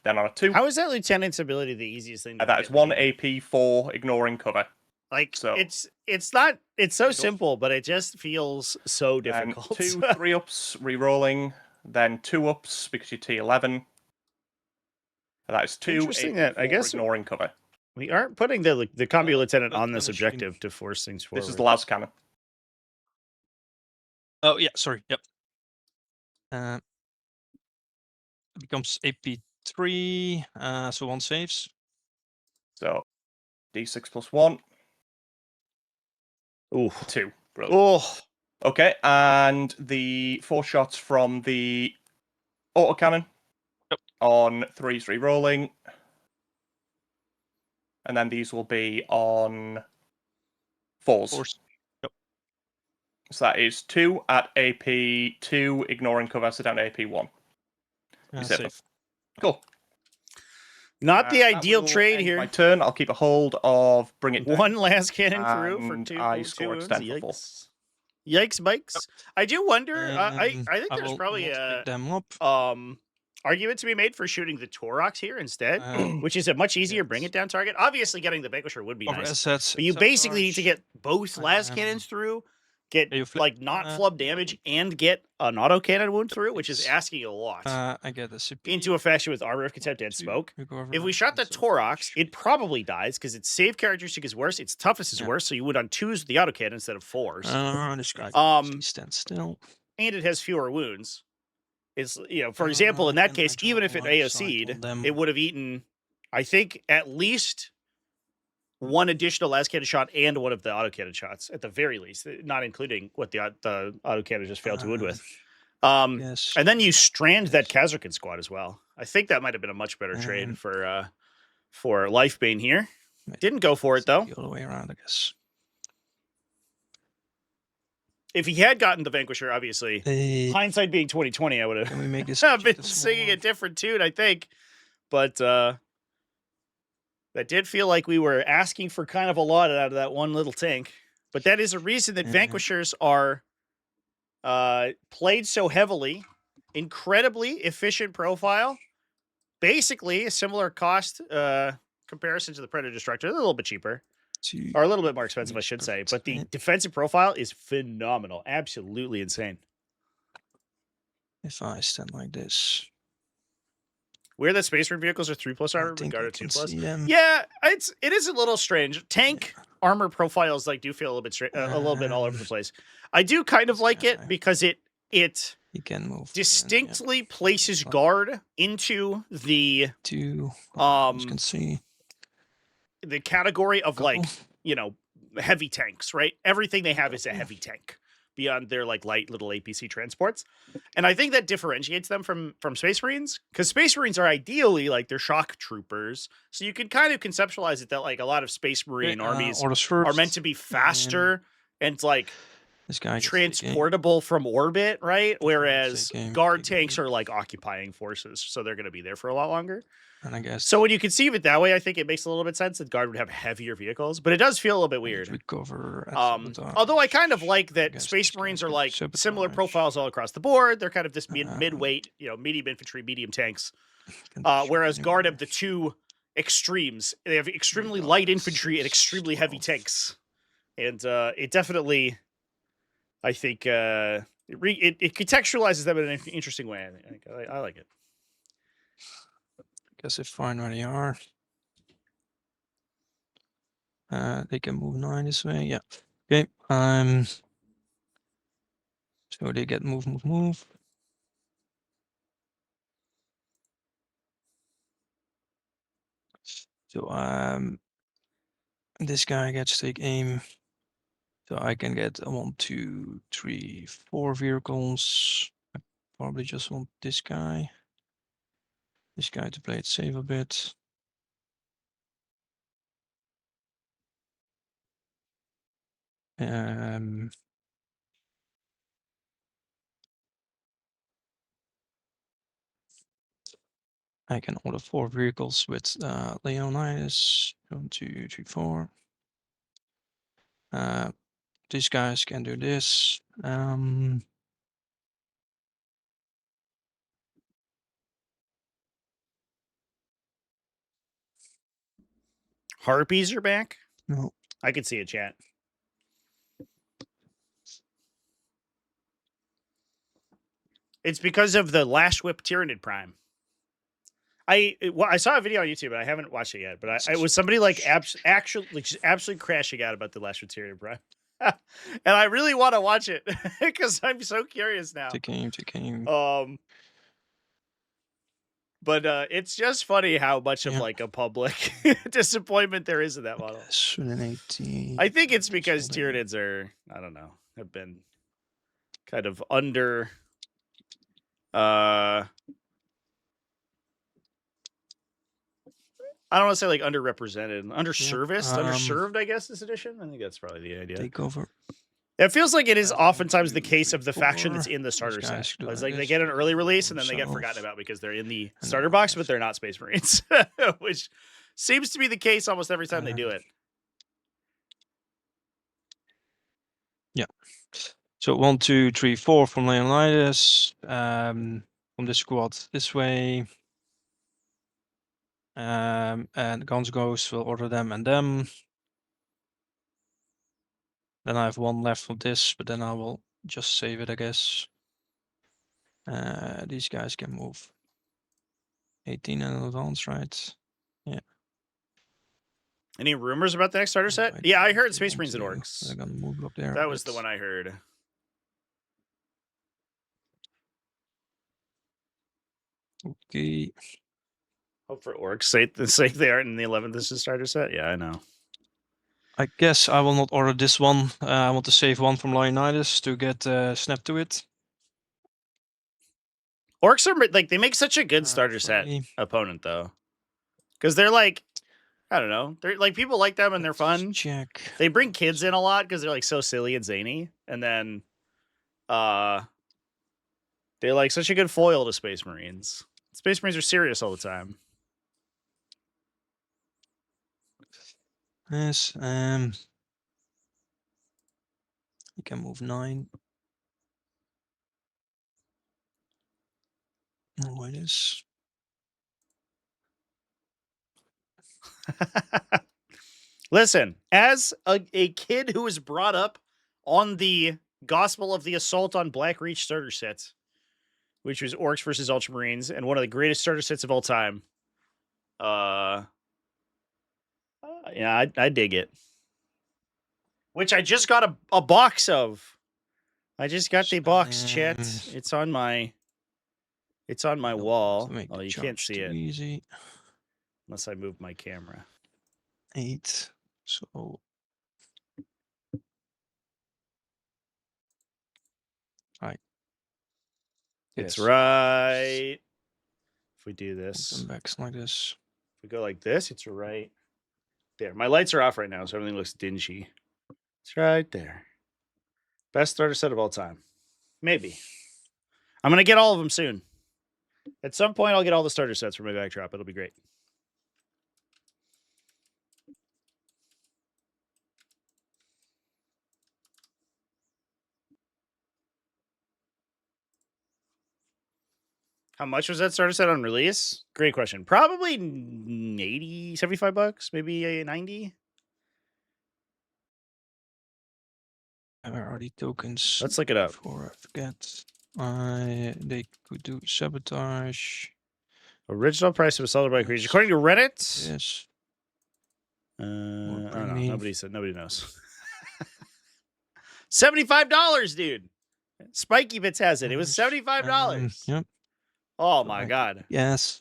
Then on a 2. How is that lieutenant's ability the easiest thing to That get is 1 leading? AP for ignoring cover. Like, So- it's so simple, but it just feels so difficult. 2 3-ups, re-rolling. Then 2-ups because you're T11. That is 2 Interesting AP that, I for guess- ignoring cover. We aren't putting the combi lieutenant but on this damage being- objective to force things forward. This is the las cannon. Oh, yeah, sorry. Yep. It becomes AP3, so 1 saves. So D6 plus 1, Ooh. 2. Brilliant. Oh, Okay, and the 4 shots from the autocannon Yep. on 3s re-rolling. And then these will be on 4s. Force. So that is 2 at AP2, ignoring cover, so down to AP1. You said Save. Cool. not the That ideal will trade end here. My turn. I'll keep a hold of Bring It Down. One last cannon through for And 2 I 2 score wounds. extend for 4. Yikes. Yikes, bikes. I do wonder. I think I there's will probably multiply them up. argument to be made for shooting the Torox here instead, Uh, which is a much easier yes. bring it down target. Obviously, getting the Vanquisher would be Cover nice, assets. but you set basically need to charge. get both las cannons through, get you flip, like not flub damage, and get an auto cannon wound through, which is it's, asking a lot I get the CP. into a fashion with Armor of Contempt and to Smoke. recover If we shot the and so Torox, much. it probably dies because its save characteristic is worse, its toughness is Yeah. worse, so you would on 2s with the autocannon instead of 4s. This guy stands still. And it has fewer wounds. It's, for example, in that and case, I even draw if it life AOC'd, cycle them. it would have eaten, I think, at least one additional last cannon shot and one of the autocannon shots, at the very least, not including what the autocannon just failed to wound with. Yes. And then you strand that Kazarkin squad as well. I think that might have been a much better trade for Lifebane here. Didn't go for it, though. The other way around, I guess. If he had gotten the Vanquisher, obviously, hindsight being 2020, I would Can we make this have been just singing smaller? a different tune, I think. But that did feel like we were asking for kind of a lot out of that one little tank. But that is a reason that Yeah. Vanquishers are played so heavily. Incredibly efficient profile. Basically, a similar cost comparison to the Predator Destructor. A little bit cheaper. Or a little bit more expensive, I should say. Perfect. But the Yeah. defensive profile is phenomenal. Absolutely insane. If I stand like this, Weird that Space Marine vehicles are 3+ I armor, but think I Guard are can 2+. see them. Yeah, it is a little strange. Tank armor profiles do feel a little bit a little bit all over the place. I do kind of like it because it You can move. distinctly places guard into the You um can see. the category of Go. heavy tanks, right? Everything they have is a heavy tank beyond their light little APC transports. And I think that differentiates them from Space Marines, because Space Marines are ideally they're shock troopers. So you can kind of conceptualize it that a lot of Space Marine armies orders first. are meant to be faster and This guy gets transportable from orbit, right? Whereas take aim, guard take tanks aim. are like occupying forces, so they're going to be there for a lot longer. And I guess So when you conceive it that way, I think it makes a little bit sense that guard would have heavier vehicles, but it does feel a little bit weird. Recover at Although I kind of like that guess Space this guy Marines are can like sabotage. similar profiles all across the board. They're kind of this mid-weight, medium infantry, medium tanks. Whereas guard have the two extremes. They have extremely light infantry and extremely heavy tanks. And it definitely, I think, it contextualizes them in an interesting way. I like it. Guess they find where they are. They can move 9 this way. Yeah. Okay. So they get move. So this guy gets to take aim. So I can get 1, 2, 3, 4 vehicles. I probably just want this guy. This guy to play it safe a bit. I can order 4 vehicles with Leonidas. 1, 2, 3, 4. These guys can do this. Harpies are back? No. I could see a chat. It's because of the Lash Whip Tyrannid Prime. I saw a video on YouTube, but I haven't watched it yet. But it was somebody like actually just absolutely crashing out about the Lash Whip Tyrannid Prime. And I really want to watch it because I'm so curious now. Take aim. But it's just funny how much of like a public disappointment there is in that model. I think it's because Tyranids are, I don't know, have been kind of under I don't want to say like underrepresented, underserved, I guess, this edition. I think that's probably the idea. Take over. It feels like it is oftentimes the case of the faction that's in the starter set. It's like they get an early release and then they get forgotten about because they're in the starter box, but they're not Space Marines, which seems to be the case almost every time they do it. Yeah. So 1, 2, 3, 4 from Leonidas. From the squad this way. And Guns Ghost will order them and them. Then I have 1 left for this, but then I will just save it, I guess. These guys can move 18 in advance, right? Yeah. Any rumors about the next starter set? Yeah, I heard Space Marines and Orcs. They're gonna move up there. That was the one I heard. Okay. Hope for Orcs say they aren't in the 11th. This is starter set. Yeah, I know. I guess I will not order this one. I want to save 1 from Leonidas to get Snap to it. Orcs are like, they make such a good starter set opponent though, because they're like, I don't know, they're like, people like them and they're fun. Check. They bring kids in a lot because they're like so silly and zany, and then they're like such a good foil to Space Marines. Space Marines are serious all the time. Yes. You can move 9. Oh, it is. Listen, as a kid who was brought up on the Gospel of the Assault on Black Reach starter set, which was Orcs versus Ultramarines, and one of the greatest starter sets of all time. Yeah, I dig it. Which I just got a box of. I just got the box, chat. It's on my wall. Oh, you can't see it. Easy. Unless I move my camera. 8. So right. It's right. If we do this. Come back like this. If we go like this, it's right there. My lights are off right now, so everything looks dingy. It's right there. Best starter set of all time. Maybe. I'm going to get all of them soon. At some point, I'll get all the starter sets for my Batrep. It'll be great. How much was that starter set on release? Great question. Probably 80, 75 bucks, maybe 90. Where are the tokens? Let's look it up. Before I forget. They could do sabotage. Original price of a solid bike creature. According to Reddit. Yes. I don't know. premium. Nobody knows. $75, dude. Spiky Bits has it. It was $75. Yep. Oh my god. Yes.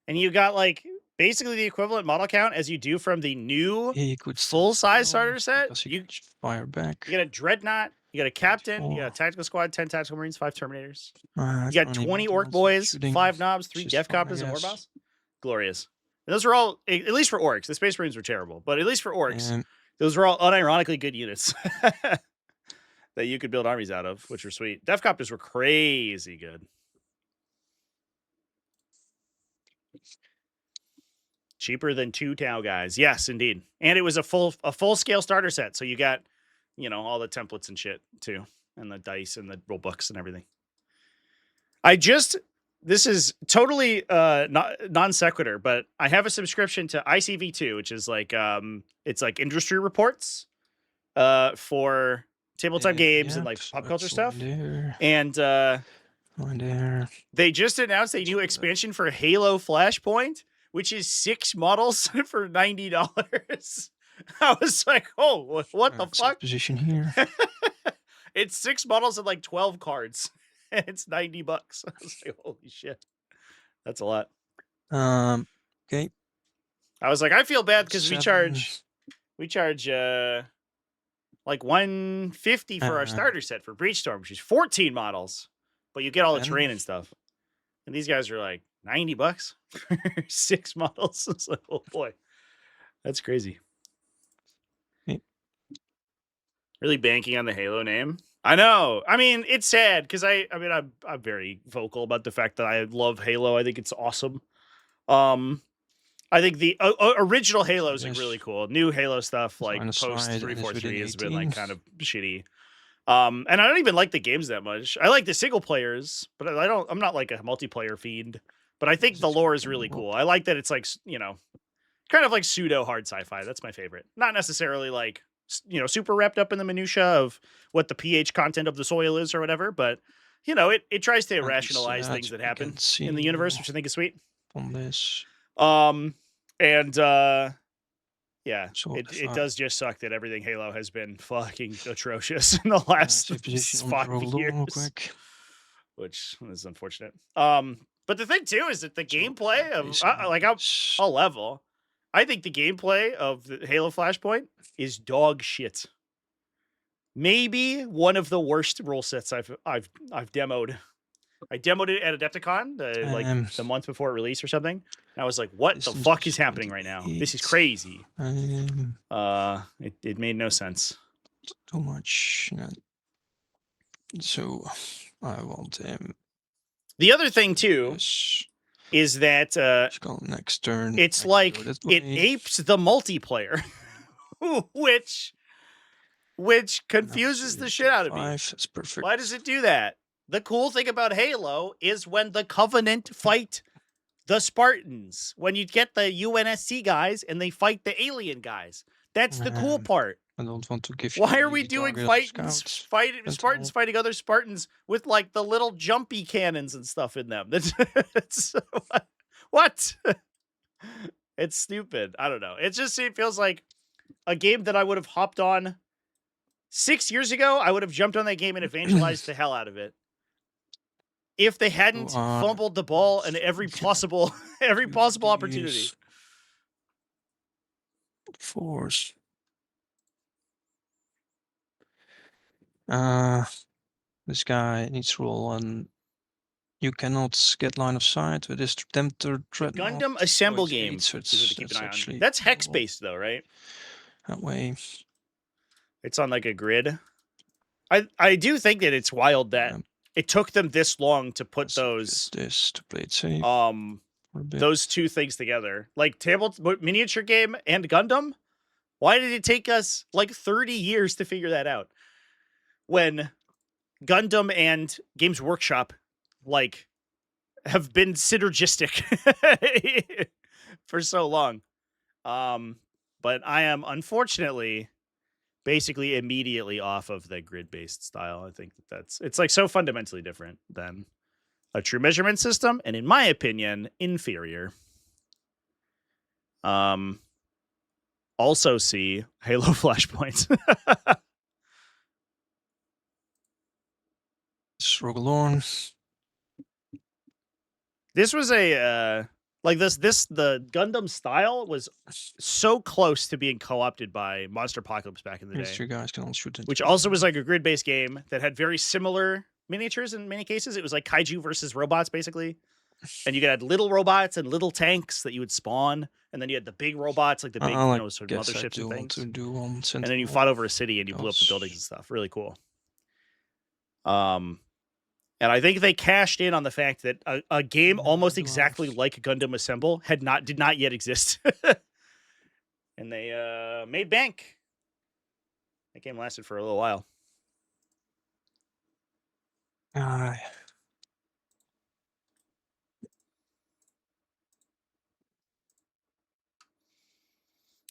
And you got like basically the equivalent model count as you do from the new He could full size starter set. because he could fire back. You got a Dreadnought, you got a Captain, you got a 24. Tactical Squad, 10 Tactical Marines, 5 Terminators. You You got 20 Orc Boys, 5 Knobs, 3 which is Death fine, I Copters, and War guess. Boss. Glorious. And those are all, at least for Orcs. The Space Marines were terrible, but at least for Orcs, And those were all unironically good units that you could build armies out of, which were sweet. Death Copters were crazy good. Cheaper than 2 Tau guys. Yes, indeed. And it was a full scale starter set. So you got, you know, all the templates and shit too. And the dice and the rule books and everything. This is totally non sequitur, but I have a subscription to ICV2, which is like it's like industry reports for tabletop games and like pop culture stuff. And there. they just announced a new expansion for Halo Flashpoint, which is 6 models for $90. I was like, oh, what the fuck? Position here. It's 6 models and like 12 cards. And it's $90. I was like, holy shit. That's a lot. Okay. I was like, I feel bad because we 7. charge like $150 for our starter set for Breachstorm, which is 14 models. But you get all the 10. terrain and stuff. And these guys are like $90 for 6 models. It's like, oh boy. That's crazy. Okay. Really banking on the Halo name. I know. I mean, it's sad because I'm very vocal about the fact that I love Halo. I think it's awesome. I think the original Halo is like really cool. New Halo stuff like post 343 has been like kind of shitty. And I don't even like the games that much. I like the single players, but I'm not like a multiplayer fiend. But I think the lore is really cool. I like that it's like, you know, kind of like pseudo hard sci-fi. That's my favorite. Not necessarily like, you know, super wrapped up in the minutia of what the pH content of the soil is or whatever, but you know, it tries to rationalize things that happen in the universe, which I think is sweet. On this. Yeah, So it does just suck that everything Halo has been fucking atrocious in the last 5 years, which is unfortunate. But the thing too is that the gameplay of I'll level. I think the gameplay of the Halo Flashpoint is dog shit. Maybe one of the worst rule sets I've demoed. I demoed it at Adepticon like the month before it released or something. And I was like, what the fuck is happening right now? This is crazy. It made no sense. Too much. So I want him. The other thing too is that next turn. It's like it apes the multiplayer, which confuses the shit out of me. That's perfect. Why does it do that? The cool thing about Halo is when the Covenant fight the Spartans, when you get the UNSC guys and they fight the alien guys. That's the cool part. I don't want to give you. Why are we doing Spartans fighting other Spartans with like the little jumpy cannons and stuff in them? That's what? It's stupid. I don't know. It feels like a game that I would have hopped on 6 years ago. I would have jumped on that game and evangelized the hell out of it. If they hadn't fumbled the ball in every possible opportunity. Force. This guy needs to roll on. You cannot get line of sight with this Tempter Dreadnought. Gundam Assemble game. So to keep an eye on. That's hex based though, right? That way. It's on like a grid. I do think that it's wild that Um, it took them this long to put let's those use this to play it safe for a bit. those two things together, like miniature game and Gundam. Why did it take us like 30 years to figure that out? When Gundam and Games Workshop like have been synergistic for so long. But I am unfortunately basically immediately off of the grid-based style. I think it's like so fundamentally different than a true measurement system, and in my opinion, inferior. Also see Halo Flashpoints. Rogalorn. This was a the Gundam style was so close to being co-opted by Monster Apocalypse back in the These day, three guys can all shoot it. which also was like a grid-based game that had very similar miniatures in many cases. It was like kaiju versus robots, basically. And you had little robots and little tanks that you would spawn, and then you had the big robots, like the big, sort of motherships and things. To do one And then you fought over a city and you blew up the buildings and stuff. Really cool. And I think they cashed in on the fact that a game almost exactly like Gundam Assemble did not yet exist. And they made bank. That game lasted for a little while.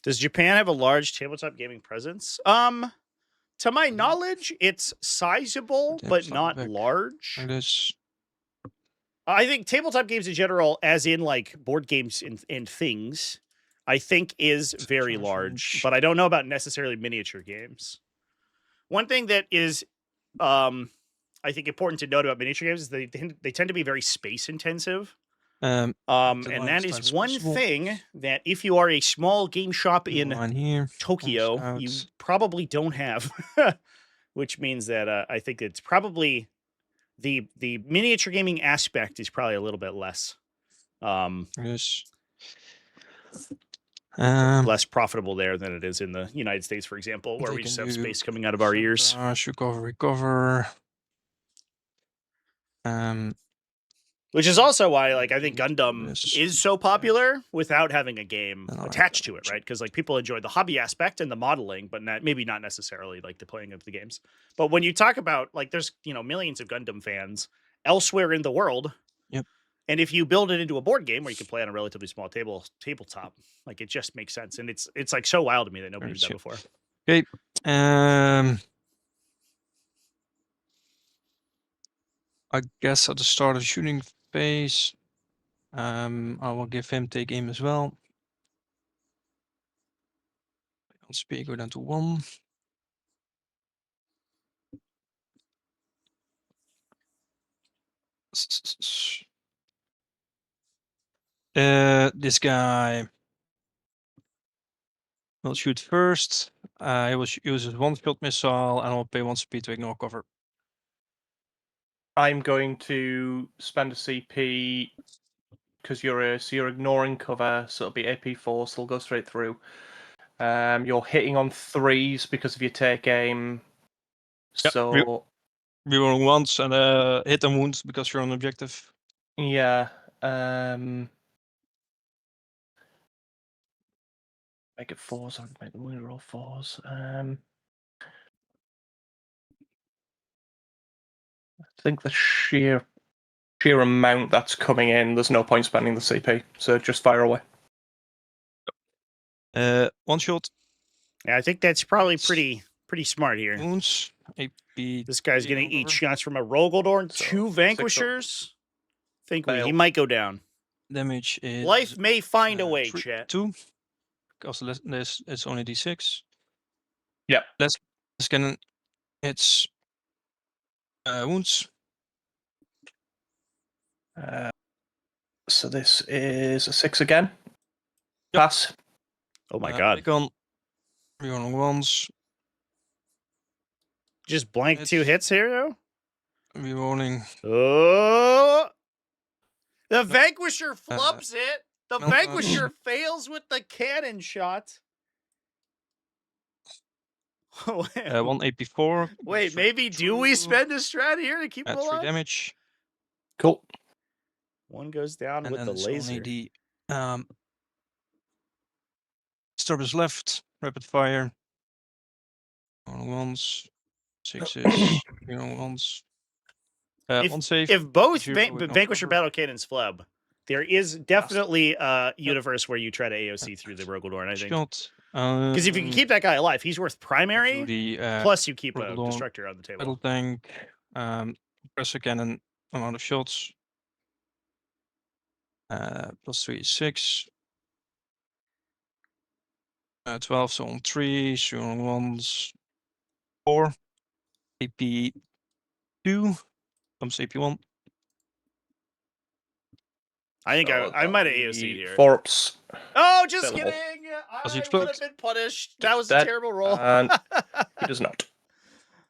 Does Japan have a large tabletop gaming presence? To my knowledge, it's sizable, but not large. Like this. I think tabletop games in general, as in like board games and things, I think is very large, but I don't know about necessarily miniature games. One thing that is, I think important to note about miniature games is they tend to be very space intensive. And that is one thing that if you are a small game shop in Tokyo, you probably don't have, which means that I think it's probably the miniature gaming aspect is probably a little bit less, less profitable there than it is in the United States, for example, where we just have space coming out of our ears. Recover. Which is also why, like, I think Gundam is so popular without having a game attached to it, right? Because like people enjoy the hobby aspect and the modeling, but maybe not necessarily like the playing of the games. But when you talk about like, there's millions of Gundam fans elsewhere in the world. Yep. And if you build it into a board game where you can play on a relatively small tabletop, like it just makes sense. And it's like so wild to me that nobody did that before. Okay. I guess at the start of shooting phase, I will give him take aim as well. On speed, go down to 1. This guy will shoot first. He will use his 1-shot missile and will pay 1 speed to ignore cover. I'm going to spend a CP because you're ignoring cover, so it'll be AP4, so it'll go straight through. You're hitting on 3s because of your take aim. Yep. So rerolling once and hit and wound because you're on objective. Yeah. Make it 4s. I'd make the reroll 4s. I think the sheer amount that's coming in, there's no point spending the CP, so just fire away. 1 shot. Yeah, I think that's probably pretty smart here. Wounds. AP. This guy's going to eat shots from a Rogaldorn, So, 2 Vanquishers. Think Fail. he might go down. Damage is Life may find a way, chat. 2. Because it's only D6. Yep. Let's scan. It's wounds. So this is a 6 again. Yep. Pass. Oh my god. Rerolling ones. Just blank 2 hits here, though? Rerolling. Oh! The Vanquisher flubs it. The Vanquisher fails with the cannon shot. 1 AP4. Wait, maybe do we spend a strat here to keep him 3 alive? damage. Cool. One goes down And with then the it's laser. only the Disturbers left. Rapid fire. On ones. 6s. 3 on ones. One save. If both 0 with no Vanquisher cover. Battle Cannons flub, there is definitely a universe where you try to AOC through the Rogaldorn, I think. Shot. Because if you can keep that guy alive, he's worth primary, the plus you keep a Rogaldorn Destructor on the table. battle tank. Compressor cannon. Amount of shots. +3 is 6. 12, so on 3, so on 1s, 4. AP 2, comes AP 1. I think So I might have that'll AOC'd be here. 4 ups. Oh, just Available. kidding! Does he I explode? would have been punished. That was a Dead. terrible roll. And he does not.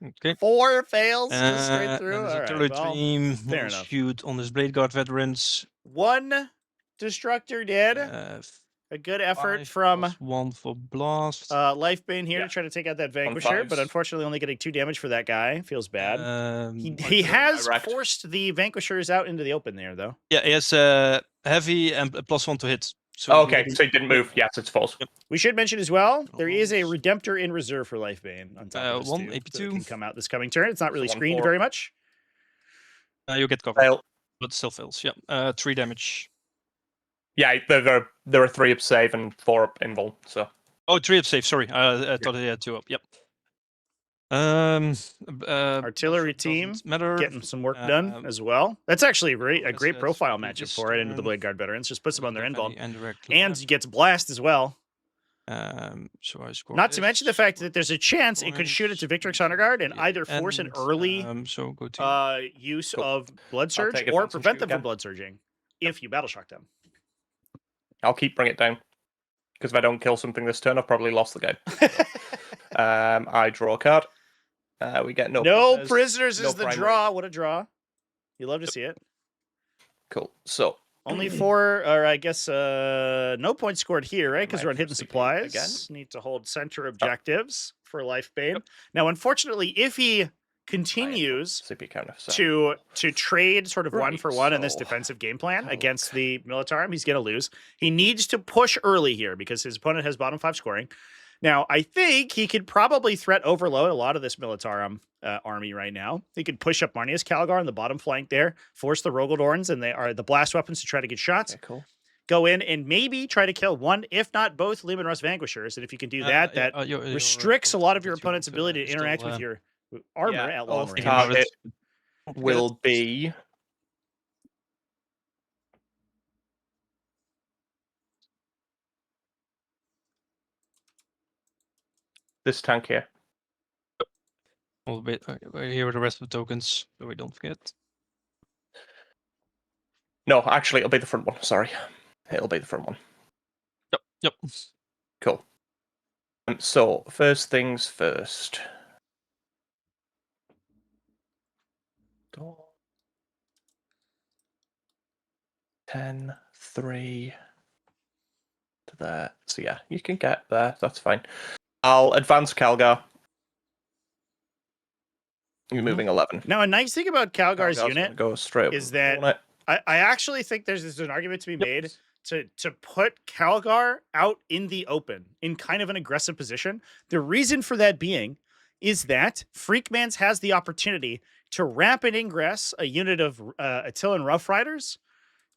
Okay. 4 fails just straight through. And there's All a right, turret well, dream. fair One enough. shoot on his Blade Guard veterans. 1 Destructor dead. A good effort 5 from plus 1 for blast. Lifebane here Yeah. to try to take out that 1 Vanquisher, but 5s. unfortunately only getting 2 damage for that guy. Feels bad. He Artillery has direct. forced the Vanquishers out into the open there, though. Yeah, he has heavy and a +1 to hit. So Oh, he okay, already- so he didn't move. Yes, it's false. Yep. We should mention as well, there is a Almost. Redemptor in reserve for Lifebane on top of this 1 too, AP2. that can come out this coming turn. It's not really So 1 screened 4. very much. You get covered, Fail. but still fails. Yeah, 3 damage. Yeah, there are 3 up save and 4 up invul. So Oh, 3 up safe. Sorry, I thought he had 2 up. Yep. Artillery team matter. getting some work done as well. That's actually a great profile matchup for it into the Blade Guard veterans. Just puts them on their invul. And gets blast as well. So I scored Not to mention the this. fact that there's a chance it could shoot it to Victrix Honor Guard and either force an early so go to use Cool. of Blood Surge take or advantage and prevent shoot them from again. Blood Surging if you Battle Shock them. I'll keep bring it down. Because if I don't kill something this turn, I've probably lost the game. I draw a card. We get no prisoners no is the primary. draw. What a draw. You love to see it. Cool. So Only 4, or I guess no points scored here, right? Because might we're on hidden proceed supplies. again. Need to hold center objectives for Lifebane. Now, unfortunately, if he continues CP counter. So. to trade sort of Right, 1 for 1 in this so- defensive game plan Have a against the Militarum, he's going to lose. He needs to push early here because his opponent has bottom 5 scoring. Now, I think he could probably threat overload a lot of this Militarum army right now. He could push up Marnius Calgar on the bottom flank there, force the Rogaldorns and they are the blast weapons to try to get shots. Okay, cool. Go in and maybe try to kill 1, if not both, Leman Russ Vanquishers. And if you can do that, your restricts a lot of your opponent's ability to interact with your armor Yeah, at long off range. target will be this tank here. A little bit. Here are the rest of the tokens, so we don't forget. No, actually, it'll be the front one. Sorry, it'll be the front one. Yep. Cool. So first things first. 10, 3 to there. So yeah, you can get there. That's fine. I'll advance Calgar. You're moving 11. Now, a nice thing about Calgar's Calgar's unit gonna go straight is over the that corner. I actually think there's an argument to be made to put Calgar out in the open in kind of an aggressive position. The reason for that being is that Freakmans has the opportunity to rapid ingress a unit of Attilan Rough Riders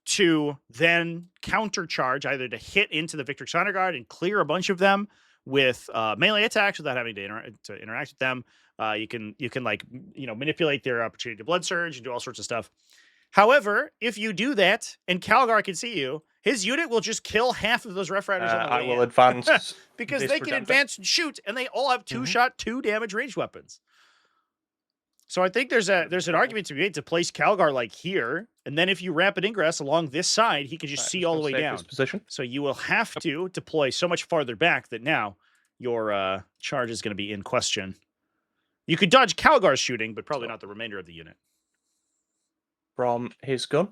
to then countercharge, either to hit into the Victrix Honor Guard and clear a bunch of them with melee attacks without having to interact with them. You can manipulate their opportunity to Blood Surge and do all sorts of stuff. However, if you do that and Calgar can see you, his unit will just kill half of those Rough Riders on the way I will in. advance because this they can Redemptor. advance and shoot, and they all have 2-shot, 2 damage ranged weapons. So I think there's an argument to be made to place Calgar like here, and then if you rapid ingress along this side, he can just see all the way down. Position. So you will have to deploy so much farther back that now your charge is going to be in question. You could dodge Calgar's shooting, but probably not the remainder of the unit. From his gun.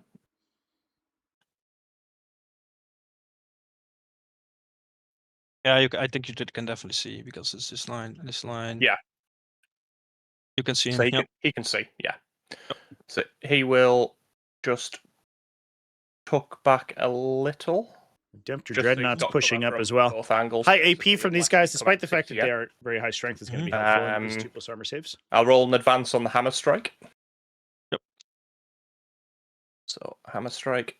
Yeah, I think you can definitely see because it's this line. This line. Yeah. You can see him. So he can see. Yeah. So he will just tuck back a little. Redemptor Just so he's Dreadnought's got pushing cover up from as well. both angles, High basically, AP from these unless guys, he's coming despite the fact that 60, they are very high strength, is going to be helpful in these 2 plus armor saves. I'll roll an advance on the hammer strike. Yep. So hammer strike.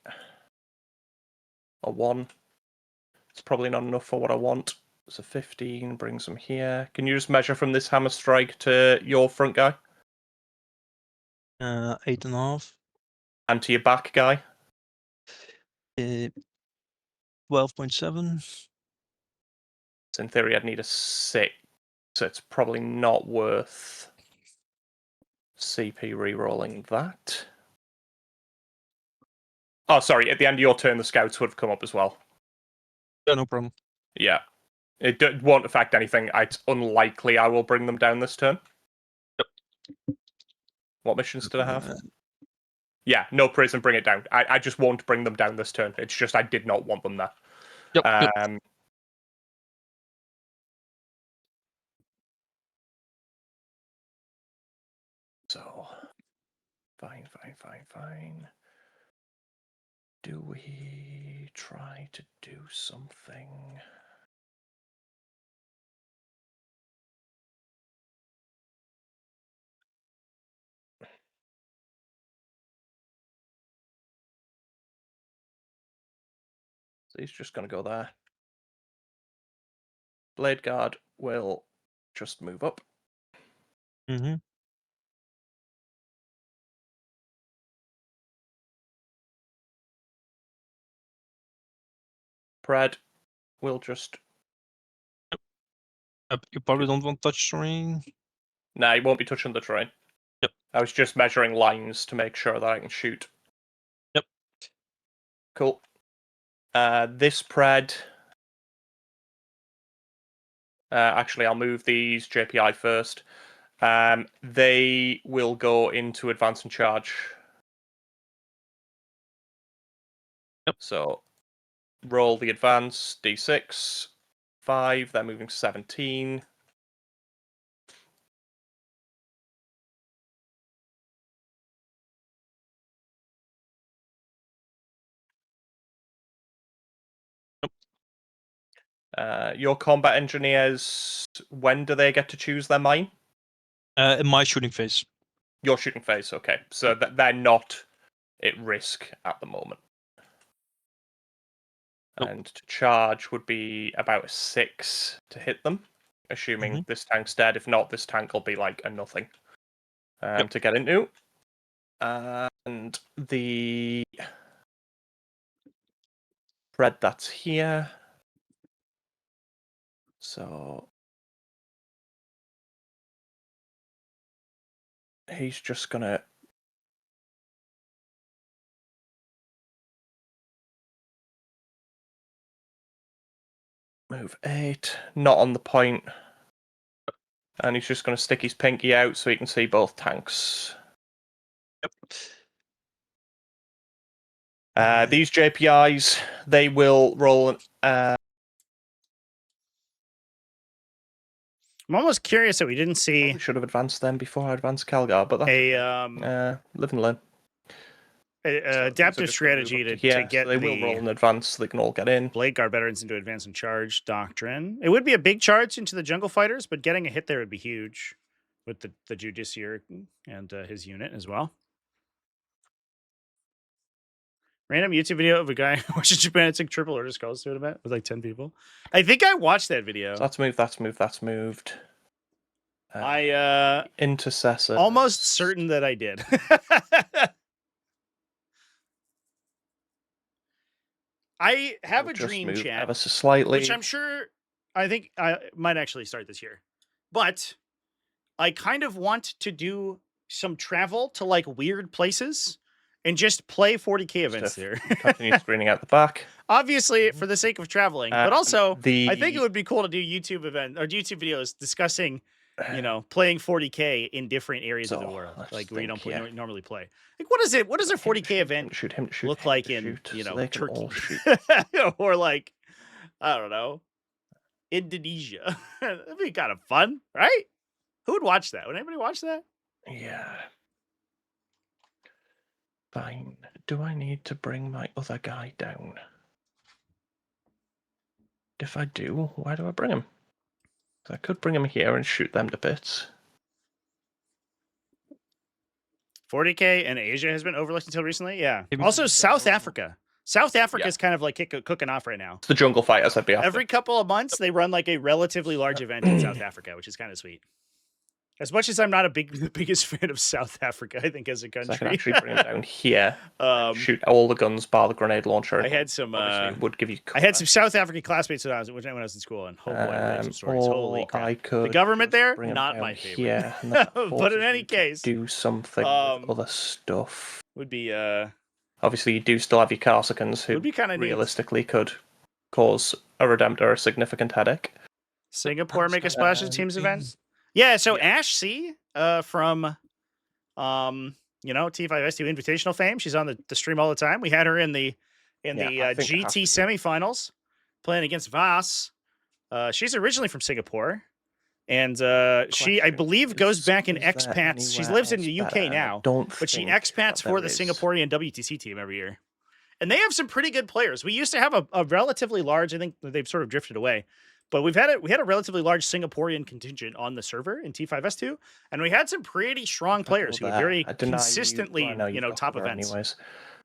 A 1. It's probably not enough for what I want. So 15 brings him here. Can you just measure from this hammer strike to your front guy? 8.5. And to your back guy? 12.7. So in theory, I'd need a 6. So it's probably not worth CP re-rolling that. Oh, sorry. At the end of your turn, the scouts would have come up as well. Yeah, no problem. Yeah. It won't affect anything. It's unlikely I will bring them down this turn. Yep. What missions did I have? Yeah, no prison, bring it down. I just won't bring them down this turn. It's just I did not want them there. Yep. So, fine. Do we try to do something? So he's just going to go there. Blade Guard will just move up. Mm-hmm. Pred will just... You probably don't want touch terrain. Nah, he won't be touching the terrain. Yep. I was just measuring lines to make sure that I can shoot. Yep. Cool. This Pred... actually, I'll move these JPI first. They will go into advance and charge. Yep. So, roll the advance, D6, 5, they're moving 17. Your combat engineers, when do they get to choose their mine? In my shooting phase. Your shooting phase, okay. So they're not at risk at the moment. Nope. And to charge would be about a 6 to hit them, assuming this tank's dead. If not, this tank will be like a nothing to get into. And the Red that's here. So he's just gonna move 8, not on the point. And he's just gonna stick his pinky out so he can see both tanks. Yep. These JPIs, they will roll. I'm almost curious that we didn't see. We should have advanced them before I advanced Calgar, but that's live and learn. Adaptive strategy to get so they will roll in advance so they can all get in. Blade Guard veterans into advance and charge doctrine. It would be a big charge into the jungle fighters, but getting a hit there would be huge with the Judiciary and his unit as well. Random YouTube video of a guy watching Japan take triple order skulls to an event with like 10 people. I think I watched that video. So that's moved. I Intercessor. Almost certain that I did. I have a dream chat, ever so slightly, which I think I might actually start this year. But I kind of want to do some travel to like weird places and just play 40k events there. Continue screening out the back. Obviously, for the sake of traveling, but also I think it would be cool to do YouTube YouTube videos discussing, playing 40k in different areas of the world, like where you don't normally play. Like, what is it? What does a 40k event look like in Turkey, or like I don't know. Indonesia. That'd be kind of fun, right? Who would watch that? Would anybody watch that? Yeah. Fine. Do I need to bring my other guy down? If I do, why do I bring him? I could bring him here and shoot them to bits. 40K and Asia has been overlooked until recently. Yeah. Maybe Also, it's South that Africa. South Africa Yeah. is kind of like cooking off right now. It's the jungle fighters I'd be after. Every couple of months, they run like a relatively large event in South Africa, which is kind of sweet. As much as I'm not the biggest fan of South Africa, I think as a So I country, can actually bring him down here. Shoot all the guns, bar the grenade launcher. I had some. Obviously, it would give you. I had some South African classmates when I was in school, and oh boy, I had some stories. Holy crap! I could The government there, bring him not down my favorite. here, and that But in forces any you to case, do something with other stuff. would be Obviously, you do still have your Corsicans, who would be kind of realistically could cause a Redemptor a significant headache. Singapore make a splash at the teams event. Yeah, so Ash C from T5S2 Invitational fame. She's on the stream all the time. We had her in the GT semifinals playing against Vas. She's originally from Singapore. And she, I believe, goes back in expats. She lives in the UK now, but she expats for the Singaporean WTC team every year. And they have some pretty good players. We used to have a relatively large, I think they've sort of drifted away, but we had a relatively large Singaporean contingent on the server in T5S2, and we had some pretty strong players who were very consistently, top events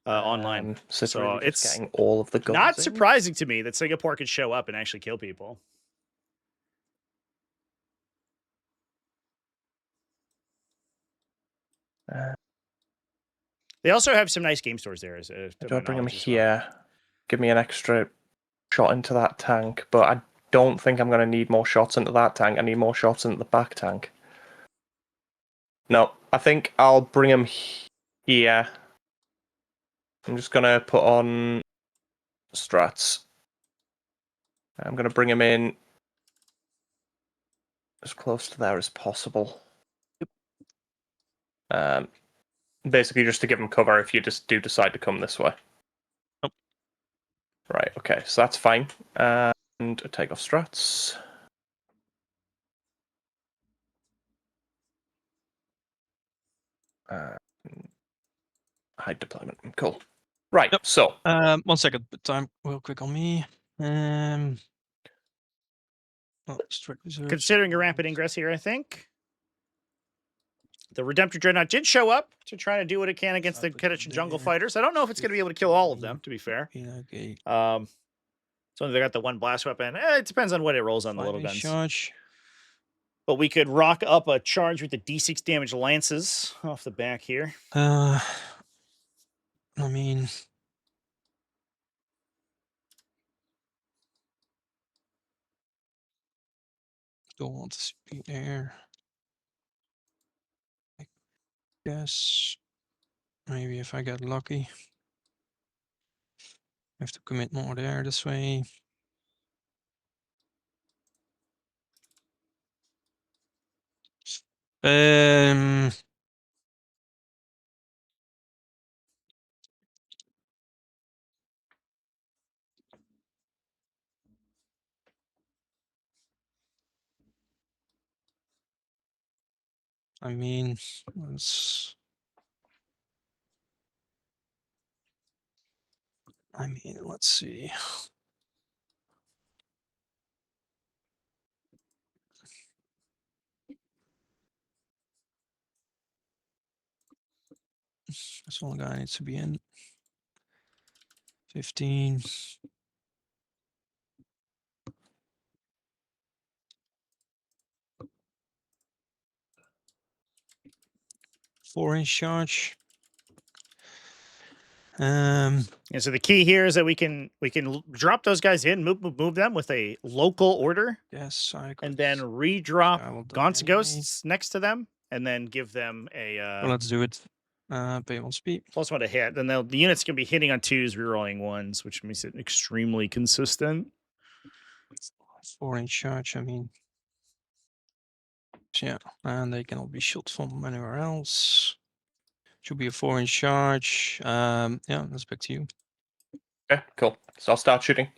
online. So really it's getting all of the guns not surprising to me that Singapore could show up and actually kill people. They also have some nice game stores there. Do I bring them here? Give me an extra shot into that tank, but I don't think I'm going to need more shots into that tank. I need more shots into the back tank. No, I think I'll bring them here. I'm just going to put on strats. I'm going to bring them in as close to there as possible. Basically just to give them cover if you just do decide to come this way. Nope. Right, okay, so that's fine. And take off strats. Hide deployment. Cool. Right, Yep. so 1 second, but time real quick on me. Strict reserve. Considering a rapid ingress here, I think. The Redemptor Dreadnought did show up to try to do what it can against the Kedich Jungle Fighters. I don't know if it's going to be able to kill all of them, to be fair. Okay. So they got the one blast weapon. It depends on what it rolls on the little guns. Charge. But we could rock up a charge with the D6 damage lances off the back here. I mean, don't want to speed there. I guess maybe if I get lucky, I have to commit more there this way. I mean, let's see. This one guy needs to be in. 15. Four-inch charge. And so the key here is that we can drop those guys in, move them with a local order. Yes, and then redrop Gaunt's Ghosts next to them, and then give them a. Well, let's do it. Pay 1 speed. +1 to hit. Then the units can be hitting on 2s, rerolling 1s, which makes it extremely consistent. 4-inch charge. I mean, yeah, and they can all be shot from anywhere else. Should be a 4-inch charge. Yeah, that's back to you. okay, cool. So I'll start shooting.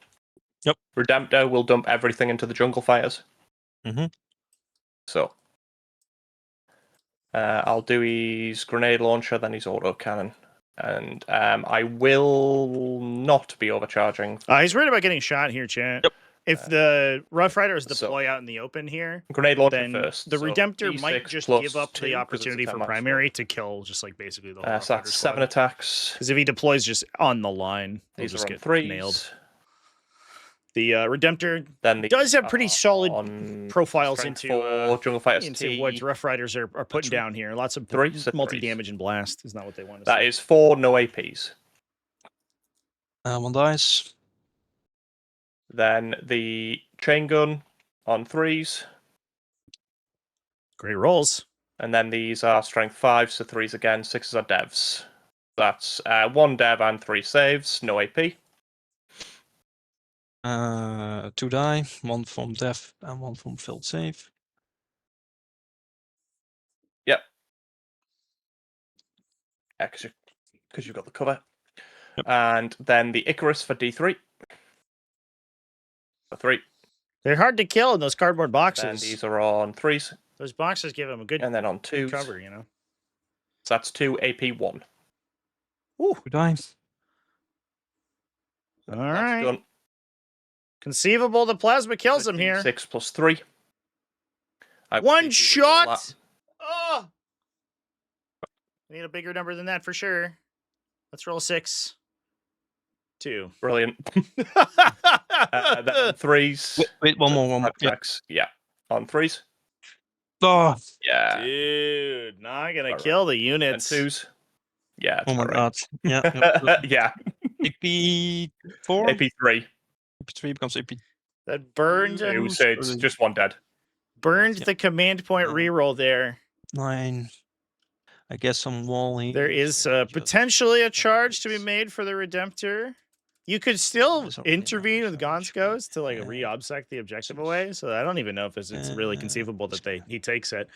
Yep. Redemptor will dump everything into the jungle fighters. Mhm. So I'll do his grenade launcher, then his auto cannon. And I will not be overcharging. He's worried about getting shot here, chat. Yep. If the Rough Riders so- deploy out in the open here, Grenade launcher then first. the so Redemptor might D6 just plus give up 2, the 'cause it's a opportunity 10 for max primary roll. to kill just like basically the whole Rough So Rider that's 7 squad. attacks. Because if he deploys just on the line, he'll These just are on get 3s. nailed. The Redemptor Then does have pretty solid on profiles strength into 4, Jungle Fighters into what T. Rough Riders are putting down here. Lots of Threes? multi-damage and blast is not what they want to That see. is 4 no APs. 1 dice. Then the chain gun on 3s. Great rolls. And then these are strength 5, so 3s again, 6s are devs. That's 1 dev and 3 saves, no AP. 2 die, 1 from death and 1 from failed save. Yep. Yeah, because you've got the cover. Yep. And then the Icarus for D3. For 3. They're hard to kill in those cardboard And boxes. these are on 3s. Those boxes give them a good And then on 2s. cover, you know. So that's 2 AP1. Ooh. 2 die. All That's right. done. Conceivable the plasma kills him here. 6 plus 3. I will One CP reroll shot. that. Oh. I need a bigger number than that for sure. Let's roll 6. 2. Brilliant. Then on 3s. Wait, one more. Yep. Attacks. Yeah. On 3s. Oh, Yeah. Dude, not gonna Alright. kill the And units. 2s. Yeah. oh my right. god. Yeah. Yeah. AP4? AP3. AP3 becomes AP2. That burned So it's just 1 dead. burned Yep. the command point reroll there. 9. I guess some walling. There is potentially a charge to be made for the Redemptor. You could still There's not really intervene enough with charge. Gonskos to like Yeah. re-obsect the objective away. So I don't even know if it's really conceivable that let's he takes it.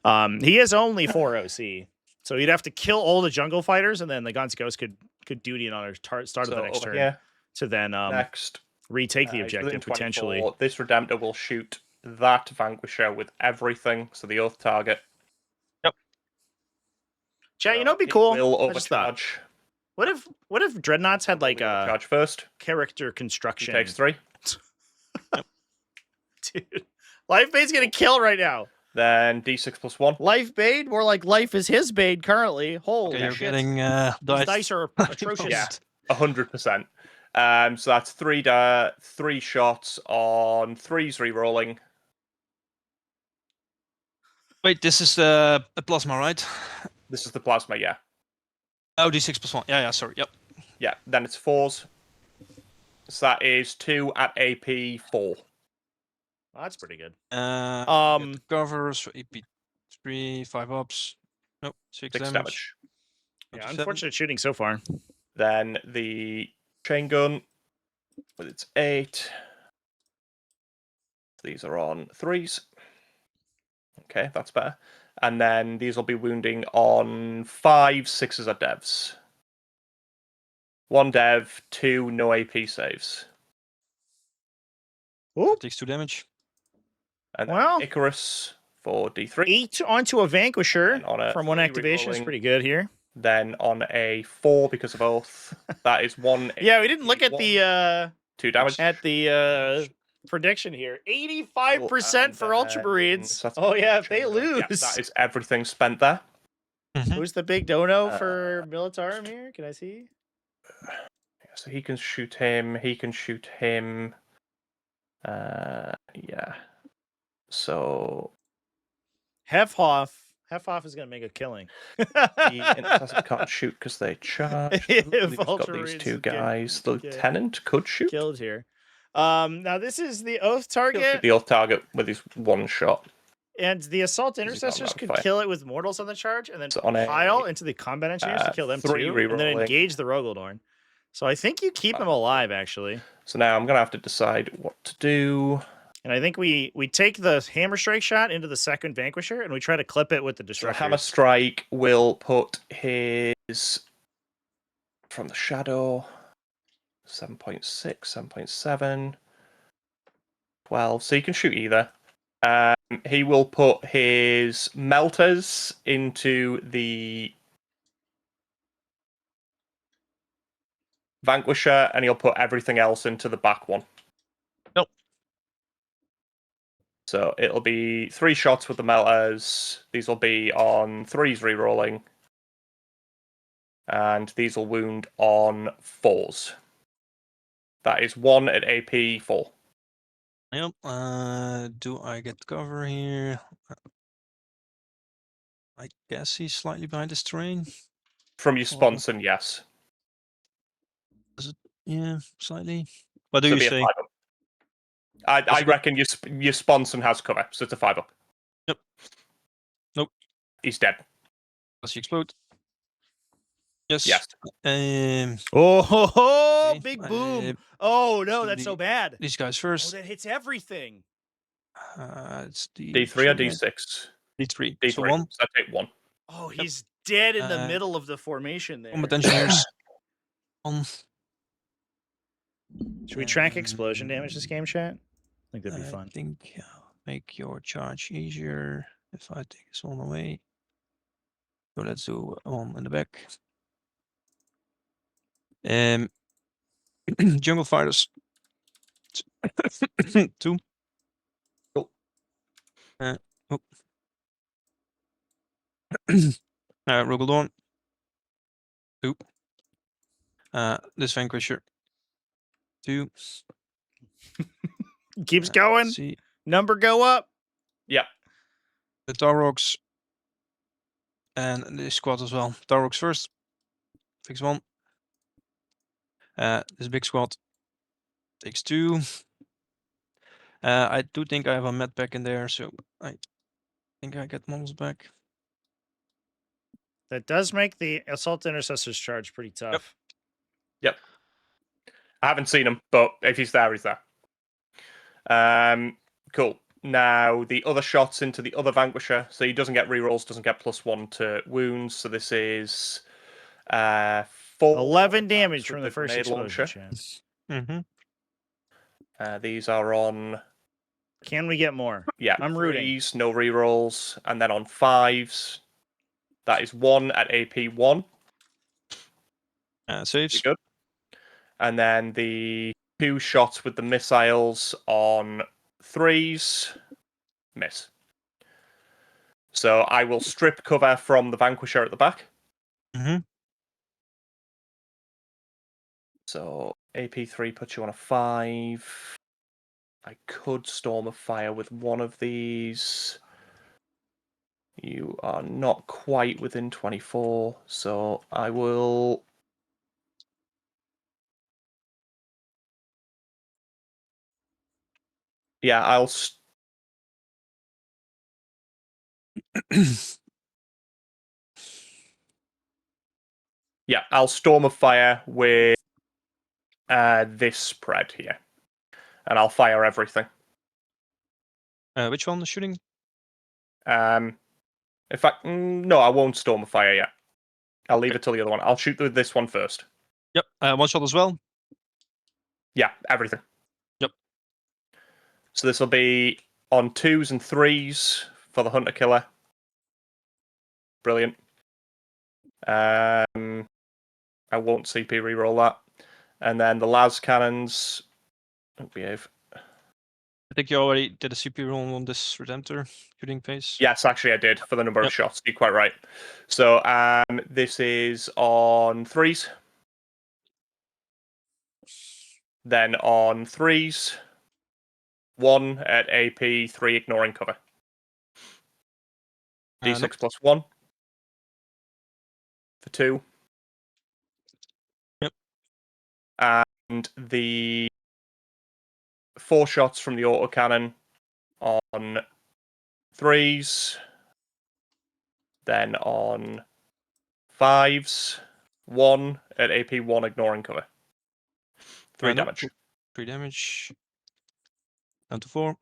He is only 4 OC, so you'd have to kill all the jungle fighters, and then the Gonskos could duty it on our start of the next over turn here, to then next. retake the He's within objective potentially. 24. This Redemptor will shoot that Vanquisher with everything, so the Oath target. Chat, you know, it'd be He cool. will I just thought, overcharge. what if Dreadnoughts had like a charge first. character He construction? takes 3. Dude, Life Bane's gonna kill right now. Then D6 plus 1. Life Bane, more like life is his Bane currently. Holy Okay, you're shit. getting These dice are atrocious. Yeah. 100%. So that's 3 shots on 3s rerolling. Wait, this is a plasma, right? This is the plasma, yeah. Oh, D6 plus 1. Yeah, sorry. Yep. Yeah, then it's 4s. So that is 2 at AP 4. Oh, that's pretty good. Covers for AP3, 5 ups. Nope, 6 damage. Yeah, 27. unfortunate shooting so far. Then the chain gun with its 8. These are on 3s. Okay, that's better. And then these will be wounding on 5, 6s are devs. 1 dev, 2 no AP saves. Oop. Takes 2 damage. And then Well. Icarus for D3. 8 onto a Vanquisher And on a from 1 3 activation is rerolling. pretty good here. Then on a 4 because of Oath. That is 1. Yeah, we didn't look at 1, the 2 damage. prediction here. 85% for And Ultramarines. that's Oh yeah, if they chain gun. lose. Yeah, that is everything spent there. Who's the big dono for Militarum here? Can I see? So he can shoot him. He can shoot him. Yeah. So Hefhoff is going to make a killing. the Intercessor can't shoot because they charge. If We've just got these Ultramarines 2 get- guys. The get Lieutenant could shoot. Killed here. Now this is the Oath He'll shoot target, the Oath target with his 1 shot. and the Assault he's not Intercessors could modified. kill it with Mortals on the charge, and then So on a, pile into the combat engineers to kill them 3 too, and then rerolling. engage the Rogaldorn. So I think you keep him alive, actually. So now I'm going to have to decide what to do. And I think we take the Hammer Strike shot into the second Vanquisher, and we try to clip it with the So Destructor. Hammer Strike will put his from the shadow 7.6, 7.7. 12, so he can shoot either. He will put his melters into the Vanquisher, and he'll put everything else into the back one. Nope. So it'll be 3 shots with the melters. These will be on 3s rerolling. And these will wound on 4s. That is 1 at AP 4. Yep. Do I get cover here? I guess he's slightly behind this terrain. From your Well, sponson, yes. yeah, slightly. What do So you it'll be a say? 5 up. I What's it? reckon your sponson has cover, so it's a 5 up. Yep. Nope. He's dead. Does he explode? Yes. Yes. Oh, ho, ho, Okay, big boom. Oh, no, that's so bad. These guys Oh, first. that hits everything. It's the D3 or D6? D3. D3. So 1. So I take 1. Oh, he's dead in the Uh, middle of the formation there. Combat engineers. 1. Should we track explosion damage this game, chat? I think that'd be I fun. think make your charge easier if I take this one away. So let's do one in the back. Jungle fighters. 2. Cool. Oh. Rugaldorn. 2. This Vanquisher. 2. Keeps going. See Number go up. Yeah. the Tarogs. And the squad as well. Tarogs first. Fix 1. This big squad takes 2. I do think I have a med pack in there, so I think I get models back. That does make the assault intercessor's charge pretty tough. Yep. I haven't seen him, but if he's there, he's there. Cool. Now, the other shots into the other Vanquisher. So he doesn't get rerolls, doesn't get +1 to wounds. So this is 4. 11 damage with from the first grenade explosion. launcher. Chat. These are on... Can we get more? Yeah, I'm rooting. 3s, no rerolls. And then on 5s, that is 1 at AP 1. Saves. Pretty good. And then the 2 shots with the missiles on 3s, miss. So I will strip cover from the Vanquisher at the back. So AP3 puts you on a 5. I could Storm of Fire with one of these. You are not quite within 24, so I will... Yeah, I'll... Yeah, I'll Storm of Fire with this spread here. And I'll fire everything. Which one is shooting? In fact, no, I won't Storm of Fire yet. I'll leave it till the other one. I'll shoot with this one first. Yep. 1 shot as well. Yeah, everything. Yep. So this will be on 2s and 3s for the Hunter Killer. Brilliant. I won't CP reroll that. And then the las cannons. Don't behave. I think you already did a CP roll on this Redemptor shooting phase. Yes, actually I did for the number of shots. You're quite right. So this is on 3s. Then on 3s. 1 at AP, 3 ignoring cover. D6 Nope. +1. For 2. Yep. And the 4 shots from the autocannon on 3s. Then on 5s. 1 at AP 1 ignoring cover. 3 Nope. damage. 3 damage. Down to 4.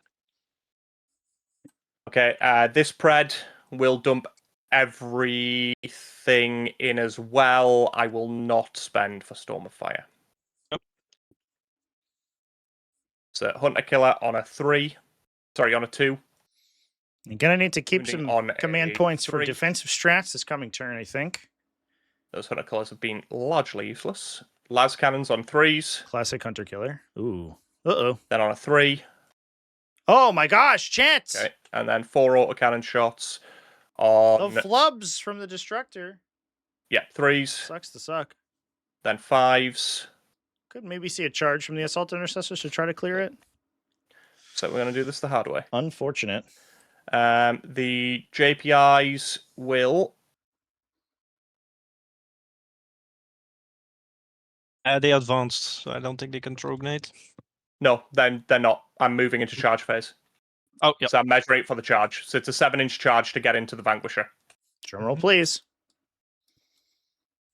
Okay, this pred will dump everything in as well. I will not spend for Storm of Fire. Yep. So Hunter Killer on a 3. Sorry, on a 2. You're gonna need to keep Wounding some on command a points for 3. defensive strats this coming turn, I think. Those Hunter Killers have been largely useless. Las Cannons on 3s. Classic Hunter Killer. Ooh. Uh-oh. Then on a 3. Oh my gosh, Chance! Okay. And then 4 autocannon shots The on... flubs from the Destructor. Yeah, 3s. Sucks to suck. Then 5s. Could maybe see a charge from the Assault Intercessors to try to clear it. So we're going to do this the hard way. Unfortunate. The JPIs will... They advanced, so I don't think they can throw grenade. No, then they're not. I'm moving into charge phase. Oh, yeah. So I'm measuring it for the charge. So it's a 7-inch charge to get into the Vanquisher. Drumroll, please.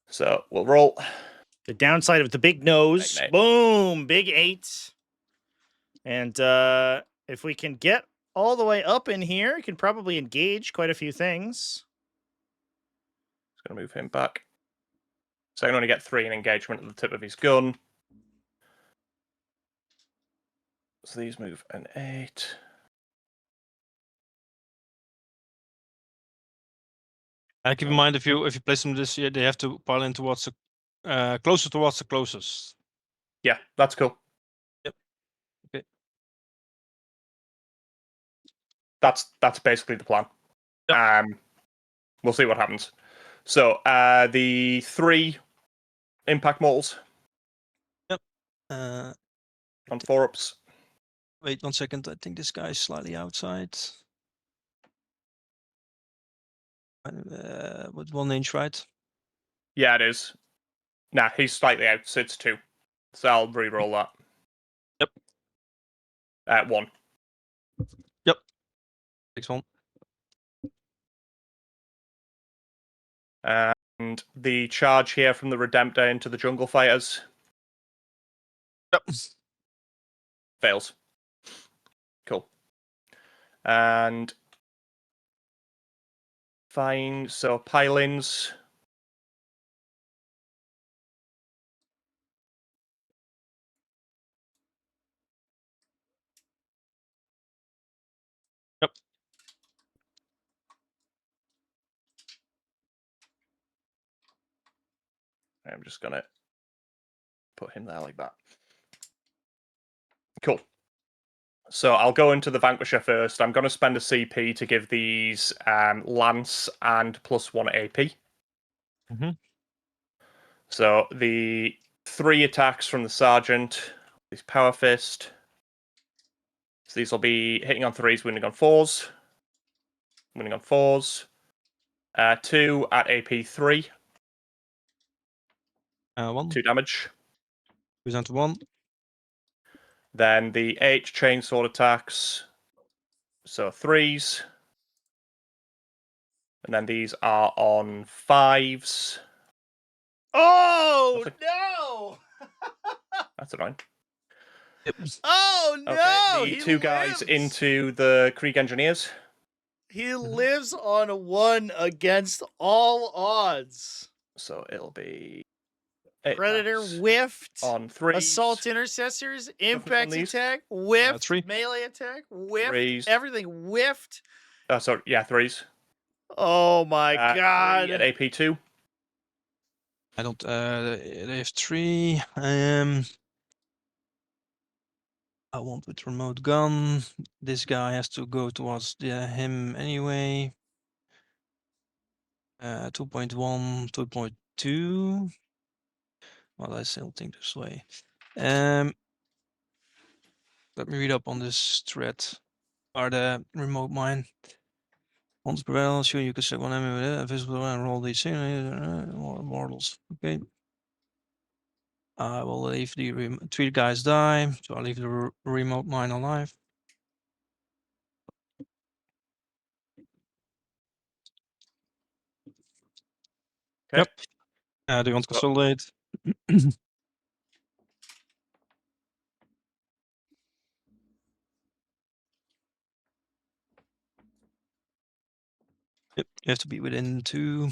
So we'll roll. The downside of the big nose. Big Boom! Big 8. And if we can get all the way up in here, we can probably engage quite a few things. Just going to move him back. So I can only get 3 in engagement at the tip of his gun. So these move an 8. Keep in mind if you place them this year, they have to pile in towards the closer towards the closest. Yeah, that's cool. Yep. Okay. That's basically the plan. Yep. We'll see what happens. So the 3 impact mortals. Yep. On 4-ups. Wait 1 second. I think this guy is slightly outside. With 1 inch, right? Yeah, it is. Nah, he's slightly out, so it's 2. So I'll re-roll that. Yep. 1. Yep. Takes 1. And the charge here from the Redemptor into the Jungle Fighters. Yep. Fails. Cool. And fine. So pile-ins. Yep. I'm just gonna put him there like that. Cool. So I'll go into the Vanquisher first. I'm going to spend a CP to give these Lance and +1 AP. Mm-hmm. So the 3 attacks from the Sergeant, his Power Fist. So these will be hitting on 3s, wounding on 4s. Wounding on 4s. 2 at AP 3. 1. 2 damage. Goes down to 1. Then the 8 chainsword attacks. So 3s. And then these are on 5s. Oh, That's no! That's annoying. Yep. Oh, no! Okay, the He 2 guys lives. into the Krieg Engineers. He lives on a 1 against all odds. So it'll be 8 Predator attacks whiffed. on 3s. Assault intercessors, from impact these. attack, whiffed, 3. melee attack, whiffed, 3s. everything whiffed. Sorry, yeah, 3s. Oh my 3 god. at AP 2. I don't. They have 3. I want with remote gun. This guy has to go towards him anyway. 2.1, 2.2. Well, I still think this way. Let me read up on this thread. Are the remote mine? Once per battle, sure you can set one enemy with it, visible and roll these mortals. Okay. I will leave the 3 guys die, so I'll leave the remote mine alive. Okay. Yep. Do you want to consolidate? Yep. You have to be within 2.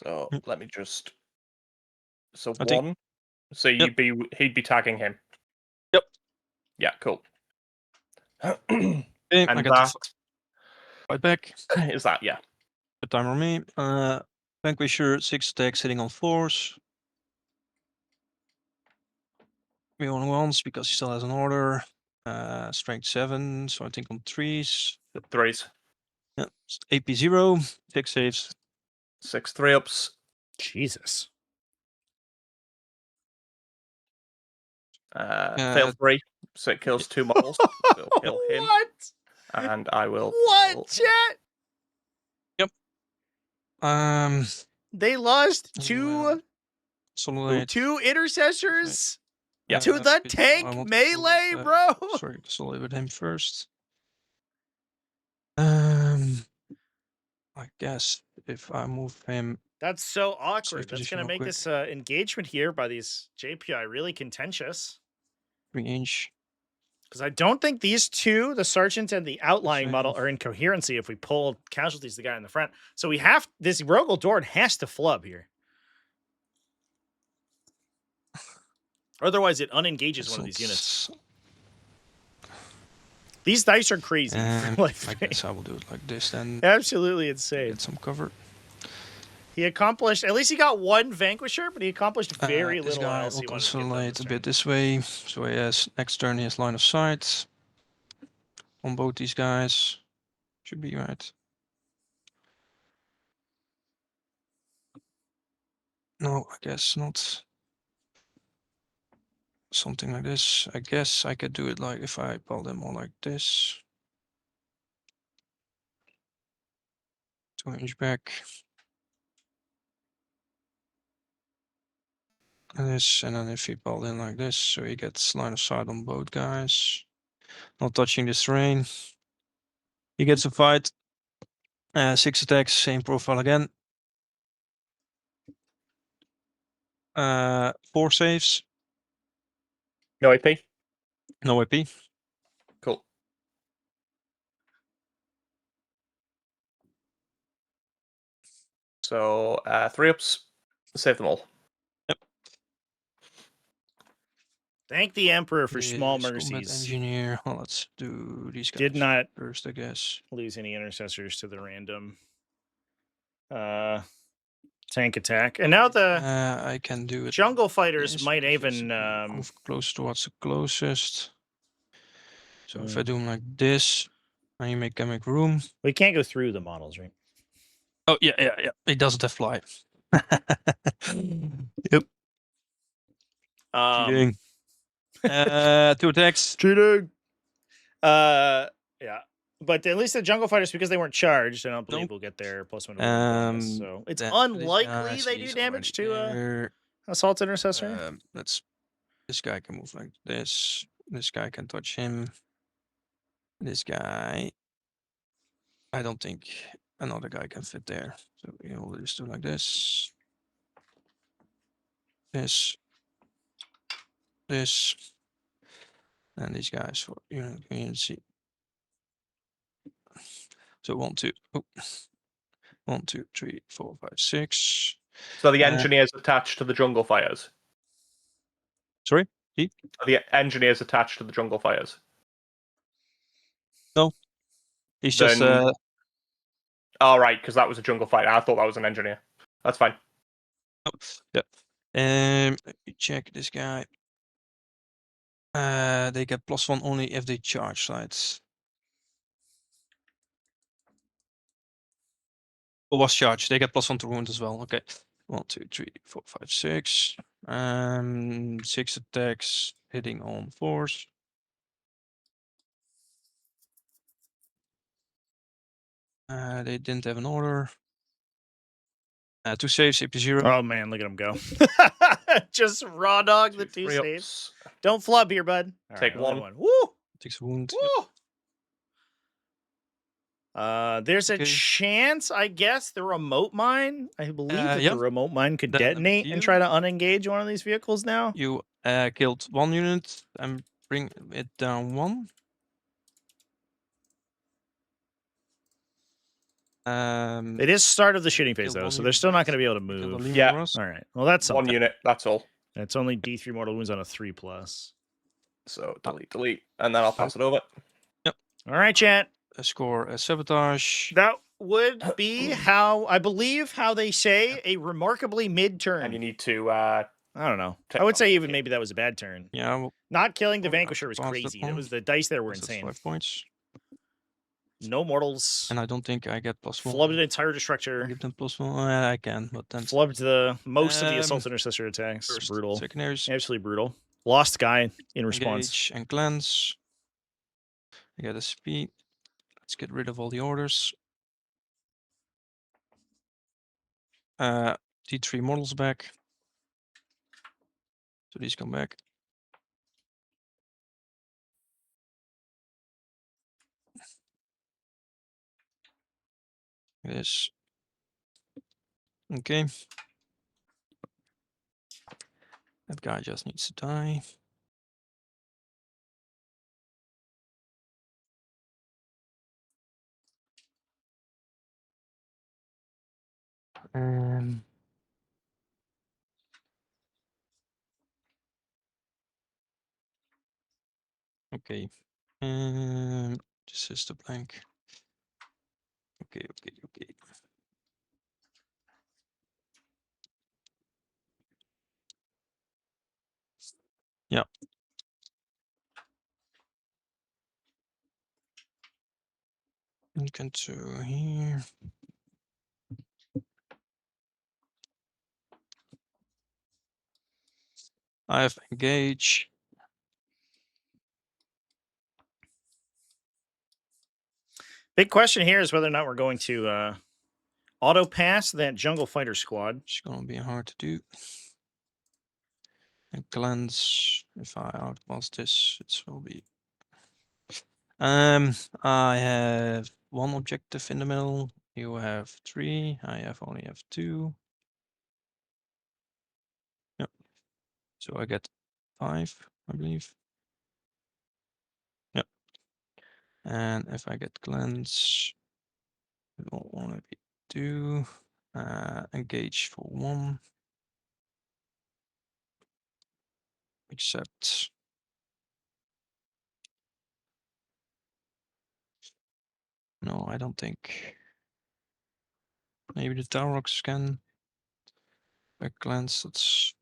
So let me just. So I think- 1. So he'd be tagging him. Yep. Yeah, cool. Okay, And I got that the fight back. is that, yeah. The time on me. Vanquisher, 6 attacks hitting on 4s. Me on 1s because he still has an order. Strength 7, so I think on 3s. 3s. Yeah, AP 0, 6 saves. 6 3-ups. Jesus. Fail 3, so it kills 2 models. So kill him. What? And I will What, kill chat? Yep. They lost Well, Solid. two intercessors Yeah. to the I tank want to melee, solid, bro. Sorry, solid with him first. I guess if I move him, That's so awkward. That's position going to real make quick. this engagement here by these JPI really contentious. 3-inch. Because I don't think these two, the sergeant and the outlying Same. model, are in coherency if we pull casualties, the guy in the front. So we have this Rogel Dorn has to flub here. Otherwise, it unengages one of these units. These dice are crazy. For life I guess I will do it like this then. Absolutely insane. Get some cover. He accomplished, at least he got one Vanquisher, but he accomplished very This little guy else. will He wanted to get done consolidate this a turn. bit this way. So he has next turn he has line of sight on both these guys. Should be right. No, I guess not. Something like this. I guess I could do it like if I pull them all like this. 2-inch back. And this, and then if he pulled in like this, so he gets line of sight on both guys. Not touching this terrain. He gets a fight. 6 attacks, same profile again. 4 saves, No AP. no AP. Cool. So 3-ups. Save them all. Thank the Emperor for This small combat mercies. engineer. Well, let's do these guys Did not first, I guess. lose any intercessors to the random tank attack. And now the I can do it. jungle fighters This, might because even move close towards the closest. So if I Mm. do them like this, now you make room. we can't go through the models, right? Oh yeah. It doesn't have fly. Yep. Cheating. 2 attacks. Cheating. Yeah. But at least the jungle fighters, because they weren't charged, I don't believe we'll get their +1 bonus. So it's unlikely they do damage to assault intercessor. This guy can move like this. This guy can touch him. This guy, I don't think another guy can fit there. So we'll just do like this. This. And these guys for unity. So 1, 2. Oh. 1, 2, 3, 4, 5, 6. So the engineer's attached to the jungle fires. Sorry? Are the engineers attached to the jungle fires? No. He's Then... just Oh, right, because that was a jungle fighter. I thought that was an engineer. That's fine. Oh, yeah. Let me check this guy. They get +1 only if they charge sites. Or was charged. They get +1 to wound as well. Okay. 1, 2, 3, 4, 5, 6. 6 attacks hitting on 4s. They didn't have an order. 2 saves, AP 0. Oh man, look at him go. Just raw dog the 2 saves. Don't flub here, bud. All Take right, one. Woo! Takes a wound. Woo! There's a Okay. chance, I guess, the remote mine. I believe that yeah. the remote mine could Then let me detonate and heal. try to unengage one of these vehicles now. You killed 1 unit and bring it down 1. It is start of the shooting phase killed though, 1 so they're unit, still not right? going to be able to You killed move. a Lima Yeah. Ross. All right. Well, that's One something. unit, that's all. And it's only D3 mortal wounds on a 3+. So delete, and then I'll pass it over. All right, chat. Score a sabotage. That would be how I believe how they say a remarkably mid turn. And you need to. I don't know. I would say even maybe that was a bad turn. Yeah. Well, Not killing the Well, I Vanquisher was paused that crazy. That one. was the dice there were that's insane. 5 points. No mortals. And I don't think I get +1. Flubbed an entire destructor. Give them +1. I can, but then Flubbed the most of the assault intercessor attacks. first, Brutal. secondaries. Absolutely brutal. Lost guy in response. Engage and cleanse. I get a speed. Let's get rid of all the orders. T3 models back. So these come back. This. Okay. That guy just needs to die. Okay. This is the blank. Okay. Yeah. You can do here. I have engage. Big question here is whether or not we're going to auto pass that jungle fighter squad. It's gonna be hard to do. And cleanse. If I outpass this, it will be. I have 1 objective in the middle. You have 3. I only have 2. Yep. So I get 5, I believe. Yep. And if I get cleanse, it will only be 2. Engage for 1. Except. No, I don't think. Maybe the Taurox can. Back glance, that's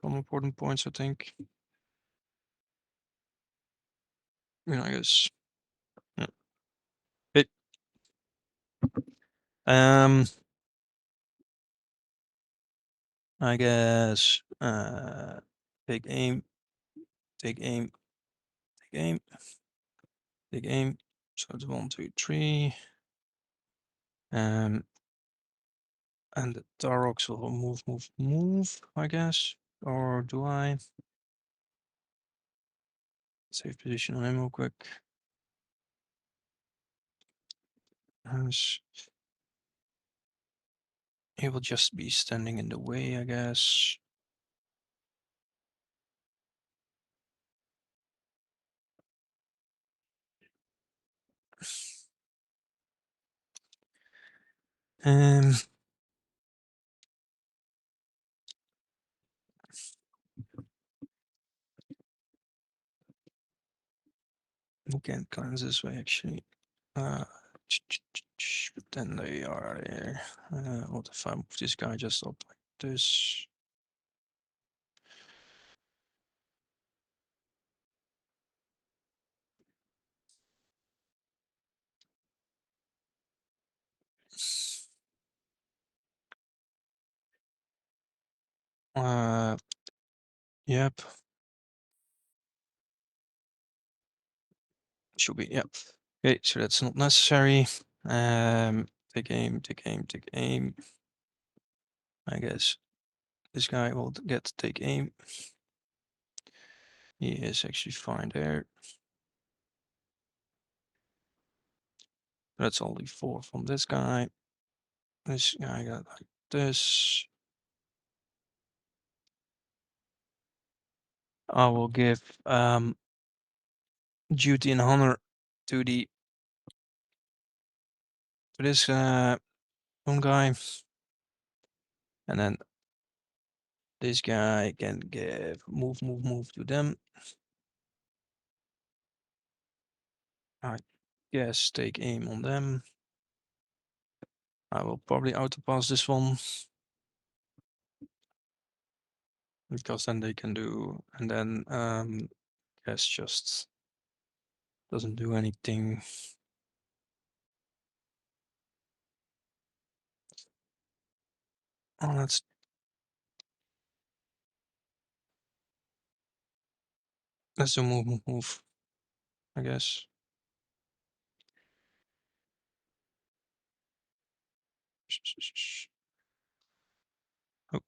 some important points, I think. Yeah, I guess. Yeah. It. I guess. Take aim. Take aim. Take aim. Take aim. So it's 1, 2, 3. And the Taurox will move, I guess. Or do I? Save position on him real quick. He will just be standing in the way, I guess. We can cleanse this way actually. But then they are there. What if I move this guy just up like this? Yep. Should be, yep. Okay, so that's not necessary. Take aim, take aim, take aim. I guess this guy will get to take aim. He is actually fine there. That's only 4 from this guy. This guy got like this. I will give duty and honor to this one guy, and then This guy can give move to them. I guess take aim on them. I will probably autopass this one. Because then they can do, and then guess just doesn't do anything. Oh, let's do move, I guess. Oh.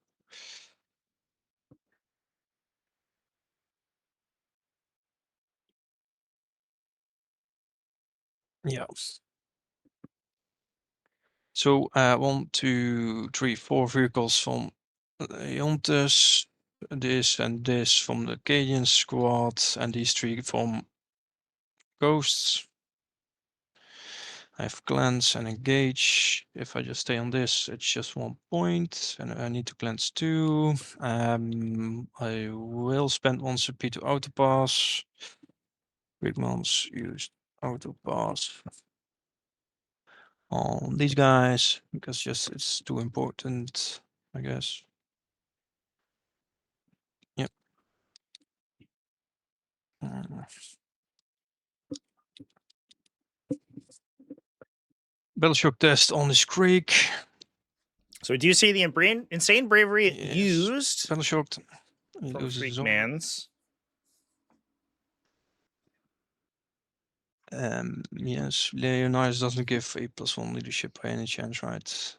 Yeah. So 1, 2, 3, 4 vehicles from Leontes, this and this from the Cajun squad, and these 3 from Ghosts. I have cleanse and engage. If I just stay on this, it's just 1 point, and I need to cleanse 2. I will spend 1 CP to autopass. Rigmons used autopass on these guys because just it's too important, I guess. Yep. Battleshock test on this creek. So we do see the insane bravery Yes. used Battleshocked. He from loses his Freakmans. yes, Leonidas doesn't give a +1 leadership by any chance, right? It's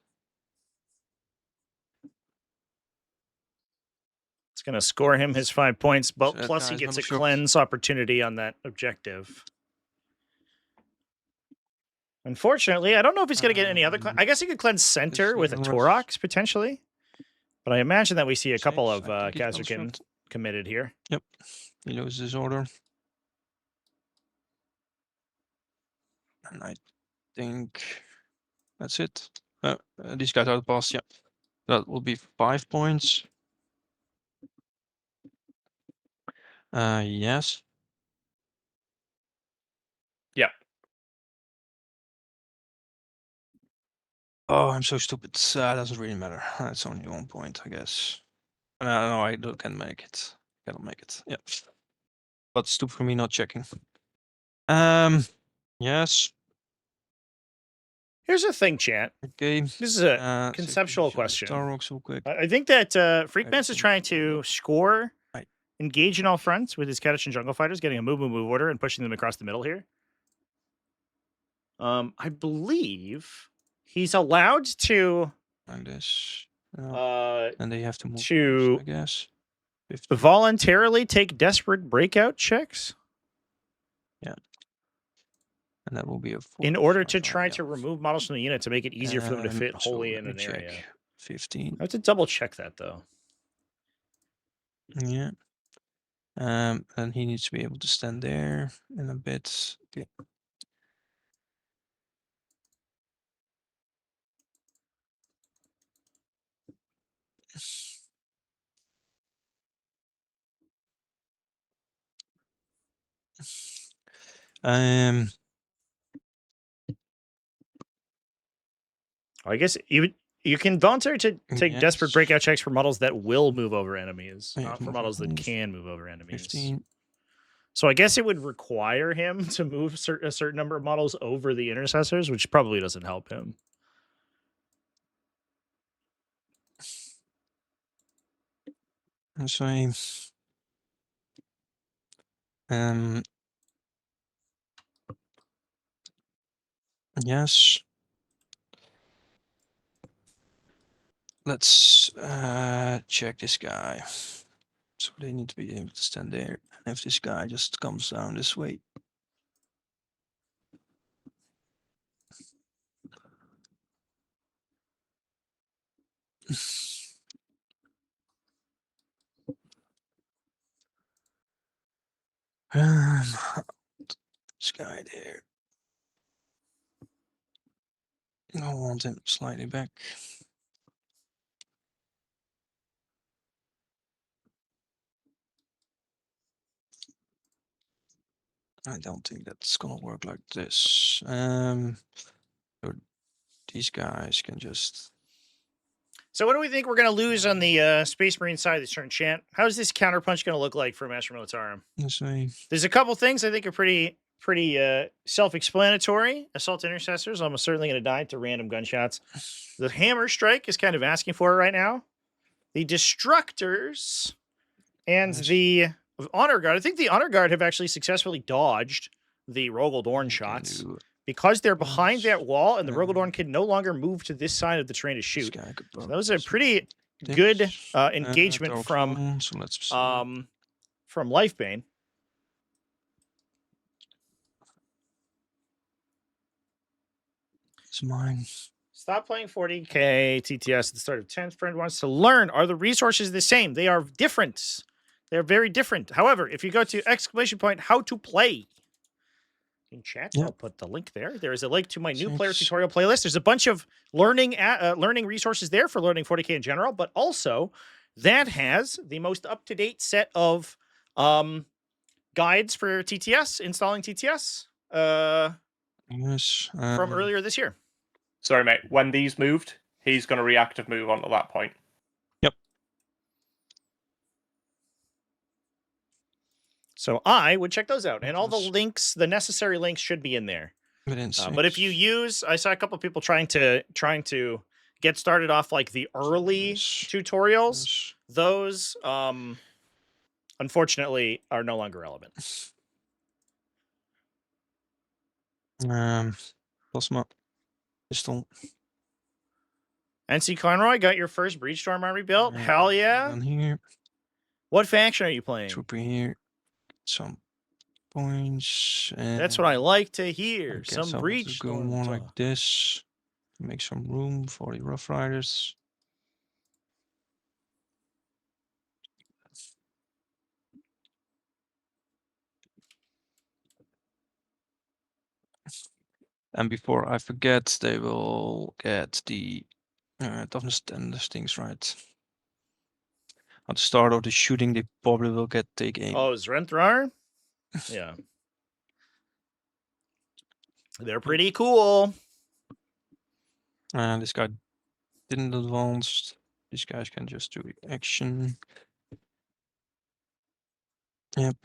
going to score him his 5 points, but that plus he guy's gets a Battleshocked. cleanse opportunity on that objective. Unfortunately, I don't know if he's going to get any other. I guess he could cleanse center with a Torox potentially, but I imagine that we see a couple of Kazrakin committed here. Yep, he loses his order, and I think that's it. These guys outpass. Yeah, that will be 5 points. Yes. Yep. Oh, I'm so stupid. Doesn't really matter. It's only 1 point, I guess. No, I can make it. Cannot make it. Yep. But stupid for me not checking. Yes. Here's the thing, chat. Okay. This is a conceptual question. Star Rocks real quick. I think that Freakmans is trying to score, engage in all fronts with his Kadachin jungle fighters, getting a move order and pushing them across the middle here. I believe he's allowed to Like this. And they have to move to first, I guess. 15. Voluntarily take desperate breakout checks. Yeah. And that will be a 4 in order to try to remove models from the unit to make it easier for them to fit wholly in an area. 15. I have to double check that though. Yeah. And he needs to be able to stand there in a bit. Okay. I guess you can volunteer to take desperate breakout checks for models that will move over enemies, not for models that can move over enemies. 15. So I guess it would require him to move a certain number of models over the intercessors, which probably doesn't help him. And so yes. Let's check this guy. So they need to be able to stand there. And if this guy just comes down this way. This guy there. I want him slightly back. I don't think that's gonna work like this. So these guys can just. So what do we think we're going to lose on the Space Marine side of this turn, Chant? How's this counterpunch going to look like for Master Militarum? Let's see. There's a couple things I think are pretty self-explanatory. Assault Intercessors almost certainly going to die to random gunshots. The Hammer Strike is kind of asking for it right now. The Destructors and Nice. the Honor Guard. I think the Honor Guard have actually successfully dodged the Rogaldorn Can shots do because they're behind that wall, and the Uh, Rogaldorn can no longer move to this side of the terrain to this shoot. guy could So probably that was a just pretty this. good Dark engagement from Throne, so let's see. Lifebane. It's mine. Stop playing 40k TTS at the start of 10th. Friend wants to learn. Are the resources the same? They are different. They're very different. However, if you go to ! how to play in chat, Yep. I'll put the link there. There is a link to my new player Thanks. tutorial playlist. There's a bunch of learning resources there for learning 40k in general, but also that has the most up-to-date set of guides for TTS, installing TTS Yes. from earlier this year. Sorry, mate. When these moved, he's going to reactive move onto that point. So I would check those out, and all the Yes. links, the necessary links, should be in there. Within But if you 6. use, I saw a couple of people trying to get started off like the early Yes. tutorials. Yes. Those, unfortunately, are no longer relevant. Plasma. Pistol. NC Conroy got your first Breachstorm army built. Hell yeah! Down here. What faction are you playing? Trooper here. Some points. And That's what I like to I hear. guess Some I want to go more Breachstorm like talk. this. Make some room for the Rough Riders. And before I forget, they will get the toughness 10 things right. At the start of the shooting, they probably will take aim. Oh, Zrenthrar? Yeah. They're pretty cool. And this guy didn't advance. These guys can just do action. Yep.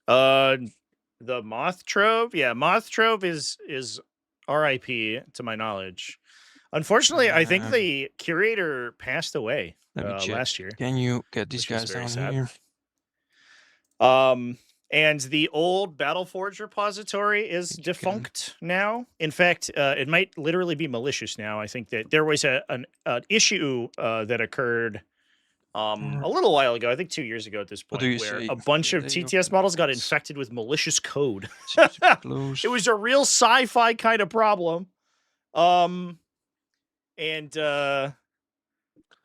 The Moth Trove? Yeah, Moth Trove is RIP to my knowledge. Unfortunately, I think the curator passed away Let me check. last year. Can you get these which is guys very down sad. here? And the old Battleforge repository is defunct now. In fact, it might literally be malicious now. I think that there was an issue that occurred a little while ago, I think 2 years ago at this What point, do you where say? a bunch of There you TTS go. models got infected with malicious code. Seems to be close. It was a real sci-fi kind of problem.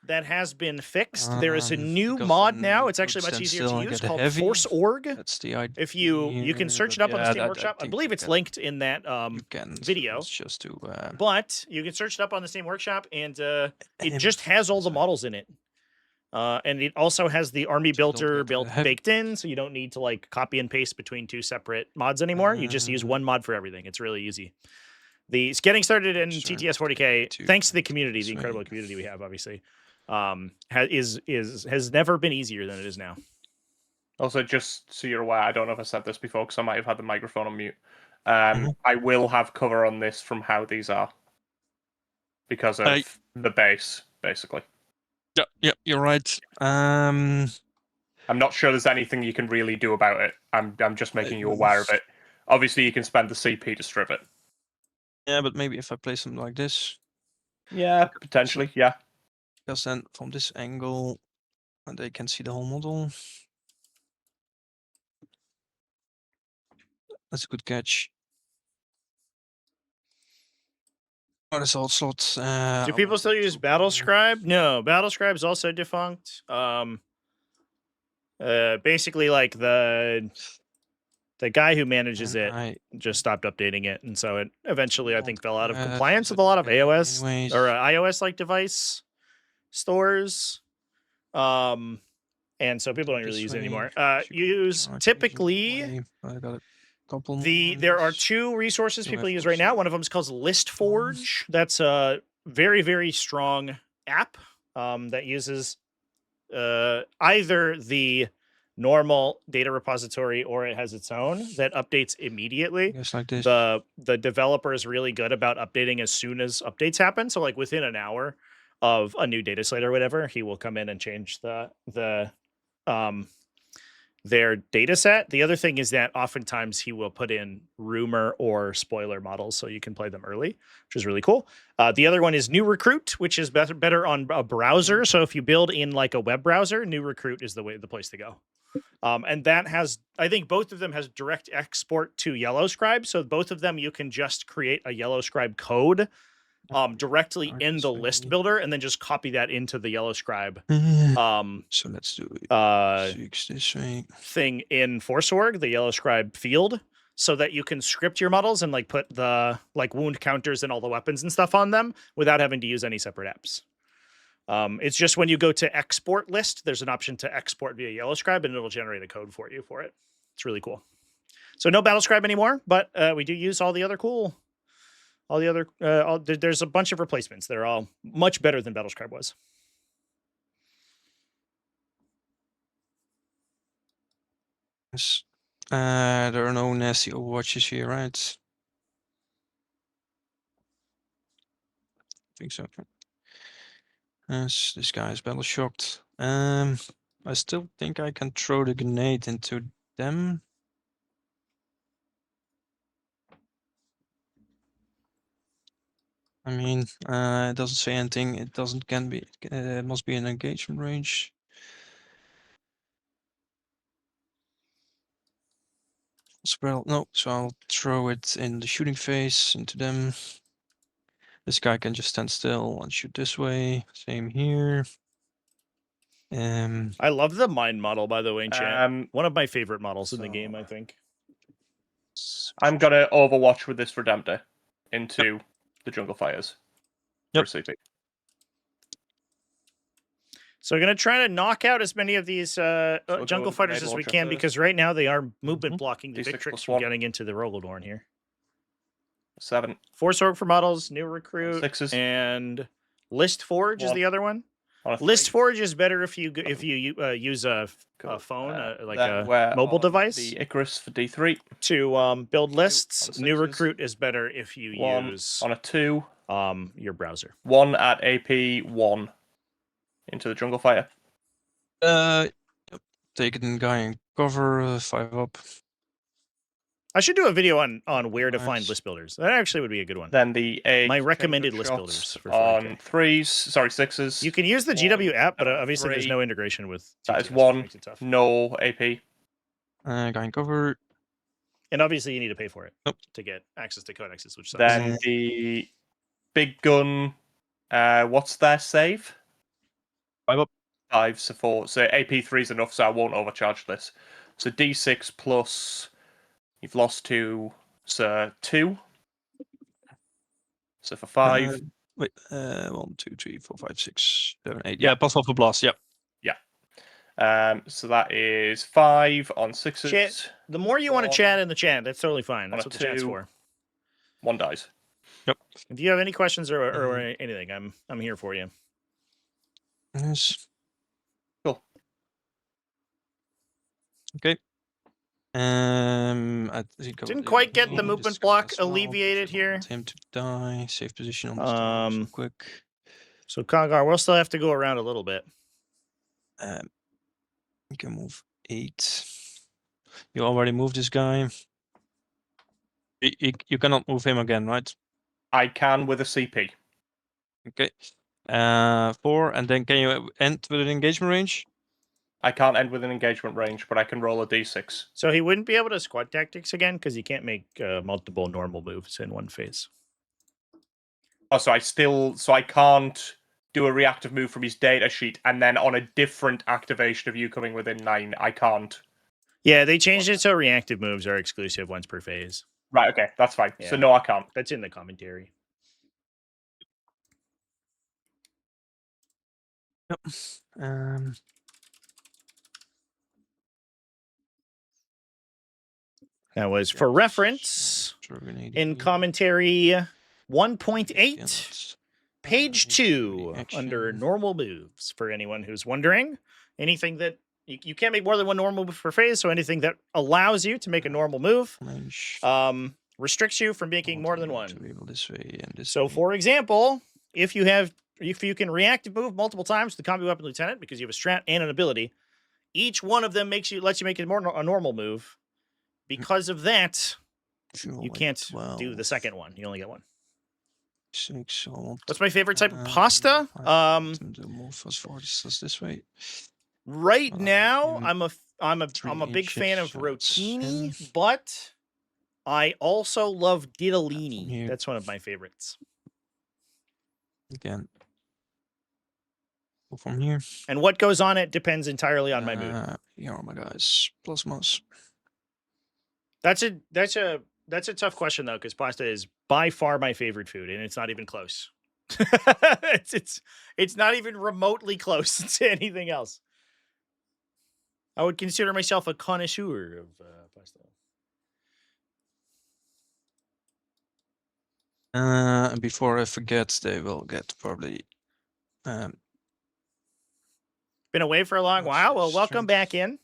That has been fixed. There is a new because mod then now. you It's actually could much stand easier still to and use get a called heavy. Force Org. That's the idea. If you can search it up on the Steam Workshop. I believe it's linked in that You can. video. It's just to. But you can search it up on the Steam Workshop, and it Aim. just has all the So- models in it. And it also has the army So don't builder get the heavy. baked in, so you don't need to like copy and paste between two separate mods anymore. You just use one mod for everything. It's really easy. It's getting started in Sure. TTS 40K, To thanks to the community, the swing. incredible community we have, obviously. Has never been easier than it is now. Also, just so you're aware, I don't know if I said this before because I might have had the microphone on mute. I will have cover on this from how these are because of the base, basically. Yeah, you're right. I'm not sure there's anything you can really do about it. I'm just making you aware of it. Obviously, you can spend the CP to strip it. Yeah, but maybe if I play something like this, Yeah, potentially. Yeah. because then from this angle, they can see the whole model. That's a good catch. Oh, that's all slot. Do people still use Battle Scribe? No, Battle Scribe is also defunct. Basically, like the guy who manages it just stopped updating it, and so it eventually, I think, fell out of compliance with a lot of AOS or iOS like device stores. And and so people don't really This use it way, anymore. should Use charge typically easily. I got a couple there are more. 2 resources Still people have use right now. also One of them is called List Forge. That's a very, very strong app that uses either the normal data repository or it has its own that updates immediately. Just like this. The developer is really good about updating as soon as updates happen. So like within an hour of a new data slate or whatever, he will come in and change their data set. The other thing is that oftentimes he will put in rumor or spoiler models so you can play them early, which is really cool. The other one is New Recruit, which is better on a browser. So if you build in like a web browser, New Recruit is the place to go. And that has, I think both of them has direct export to Yellowscribe. So both of them, you can just create a Yellowscribe code directly in the list builder and then just copy that into the Yellowscribe So let's do it. 6 this way. thing in ForceOrg, the Yellowscribe field, so that you can script your models and like put the like wound counters and all the weapons and stuff on them without having to use any separate apps. It's just when you go to export list, there's an option to export via Yellowscribe and it'll generate a code for you for it. It's really cool. So no Battlescribe anymore, but we do use all the other there's a bunch of replacements. They're all much better than Battlescribe was. Yes. There are no nasty Overwatches here, right? I think so. Yes, this guy is battle shocked. I still think I can throw the grenade into them. I mean, it doesn't say anything. It must be an engagement range. Well, no, so I'll throw it in the shooting phase into them. This guy can just stand still and shoot this way. Same here. I love the mine model, by the way, in chat. One of my favorite models in the so- game, I think. I'm gonna Overwatch with this Redemptor into the Jungle Fires. Yep. For CP. So we're going to try to knock out as many of these we'll go jungle with fighters grenade as we launcher can, first. because right now they are movement blocking the D6 Victrix plus from 1. getting into the Rogaldorn here. 7. Force Org for models, New Recruit, 6s. and List Forge is 1. the other one. On a 3. List Forge is better if you use a Cool. phone, like Then a we're mobile on device The Icarus for D3. to build lists. on New 6s. Recruit is better if you 1 use on a 2. your browser. 1 at AP 1 into the Jungle Fire. Taking guy in cover, 5 up. I should do a video on where to find Nice. list builders. That actually would be a good one. Then the My egg recommended taker list shots builders for on 40K. 3s. Sorry, 6s. You can use the 1, GW app, but and obviously there's 3. no integration with That is TTS, which 1. makes it tough. No AP. Guy in cover. And obviously you need to pay for it Nope. to get access to codexes, which sucks. Then the big gun. What's their save? 5 up. 5, so 4. So AP3 is enough, so I won't overcharge this. So D6 plus. You've lost 2. So 2. So for 5. Wait, 1, 2, 3, 4, 5, 6, 7, 8. Yeah, plus 1 for blast. Yep. So that is 5 on 6s. Chat, the more you want to 1 chat in the chat, that's totally fine. That's on what a the chat's 2. for. 1 dies. If you have any questions or anything, I'm here for you. Yes. Cool. Okay. I think Didn't quite get the this movement guy block as well, alleviated because I don't here. want him to die. Safe position on the stars real quick. So Congar, we'll still have to go around a little bit. You can move 8. You already moved this guy. You cannot move him again, right? I can with a CP. Okay. 4, and then can you end with an engagement range? I can't end with an engagement range, but I can roll a D6. So he wouldn't be able to squad tactics again because he can't make multiple normal moves in one phase. Oh, so I can't do a reactive move from his data sheet, and then on a different activation of you coming within 9, I can't. Yeah, they changed it so reactive moves are exclusive once per phase. Right, okay, that's fine. Yeah. So no, I can't. That's in the commentary. Yep. That was for reference in commentary 1.8, page 2, under normal moves, for anyone who's wondering. Anything that you can't make more than one normal move per phase, so anything that allows you to make a normal move restricts you from making more than one. So, for example, if you can reactive move multiple times with the combi weapon lieutenant because you have a strat and an ability, each one of them lets you make a normal move. Because of that, you can't do the second one. You only get one. 6. What's my favorite type of pasta? This way. Right now, I'm a big fan of rotini, but I also love ditalini. That's one of my favorites. Again. Go from here. And what goes on it depends entirely on my mood. Here are my guys. Plasmas. That's a tough question though, because pasta is by far my favorite food, and it's not even close. it's not even remotely close to anything else. I would consider myself a connoisseur of pasta. Before I forget, they will get probably. Been away for a long while. Well, welcome back in.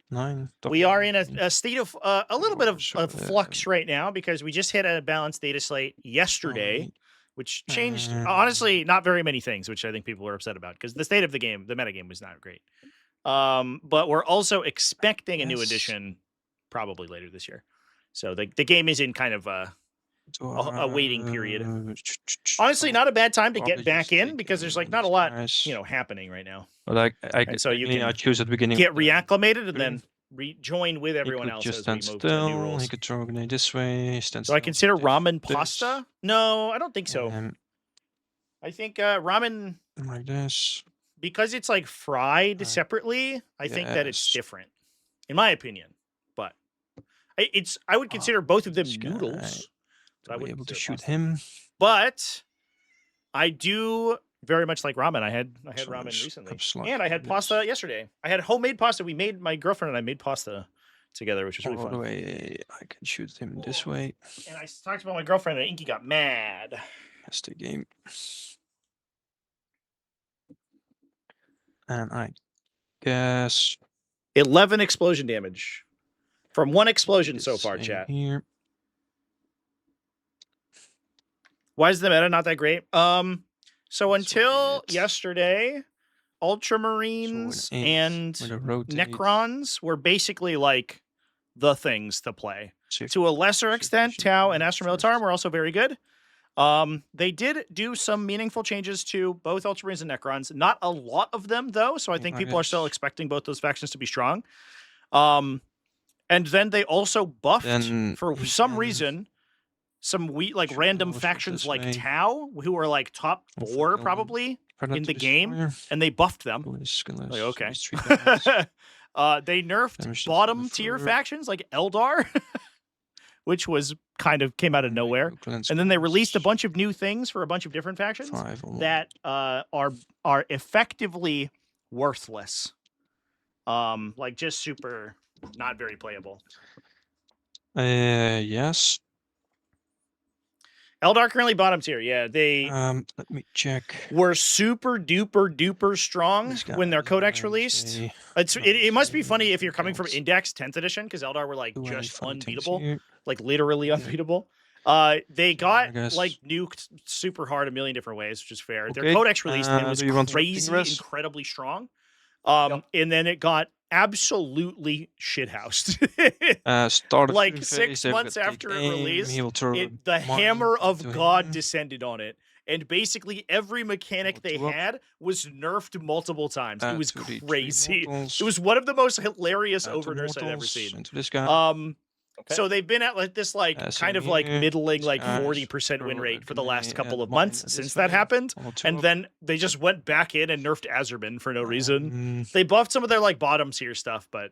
9. We are in a state of a little bit of flux right now because we just hit a balanced data slate yesterday, which changed, honestly, not very many things, which I think people are upset about because the state of the game, the metagame was not great. But we're also expecting a new edition probably later this year. So the game is in kind of a waiting period. Honestly, not a bad time to get back in because there's like not a lot, happening right now. But so you can choose at the beginning. Get reacclimated and then rejoin with everyone else as we move to new rules. He could throw a grenade this way. So I consider ramen pasta? No, I don't think so. I think ramen like this, because it's like fried separately. I think that it's different, in my opinion. But I would consider both of them noodles. I would be able to shoot him. But I do very much like ramen. I had ramen recently, and I had pasta yesterday. I had homemade pasta. My girlfriend and I made pasta together, which was really fun. Way I can shoot him this way. And I talked about my girlfriend, and Inky got mad. That's the game. And I guess 11 explosion damage from one explosion so far. Chat. Here. Why is the meta not that great? So until yesterday, Ultramarines and Necrons were basically like the things to play. To a lesser extent, Tau and Astra Militarum were also very good. They did do some meaningful changes to both Ultramarines and Necrons. Not a lot of them, though, so I think people are still expecting both those factions to be strong. And then they also buffed, for some reason, some random factions like Tau, who are like top 4 probably in the game, and they buffed them. Like, okay. They nerfed bottom tier factions like Eldar, which was came out of nowhere. And then they released a bunch of new things for a bunch of different factions that are effectively worthless. Like just super not very playable. Yes. Eldar currently bottom tier. Yeah, they let me check. Were super duper strong when their codex released. It must be funny if you're coming from Index 10th edition because Eldar were like just unbeatable, like literally unbeatable. They got like nuked super hard a million different ways, which is fair. Their codex released and it was crazy, incredibly strong. And then it got absolutely shithoused. Like 6 months after it released, the hammer of God descended on it. And basically every mechanic they had was nerfed multiple times. It was crazy. It was one of the most hilarious overnerfs I've ever seen. So they've been at like this kind of like middling 40% win rate for the last couple of months since that happened. And then they just went back in and nerfed Azurban for no reason. They buffed some of their like bottom tier stuff, but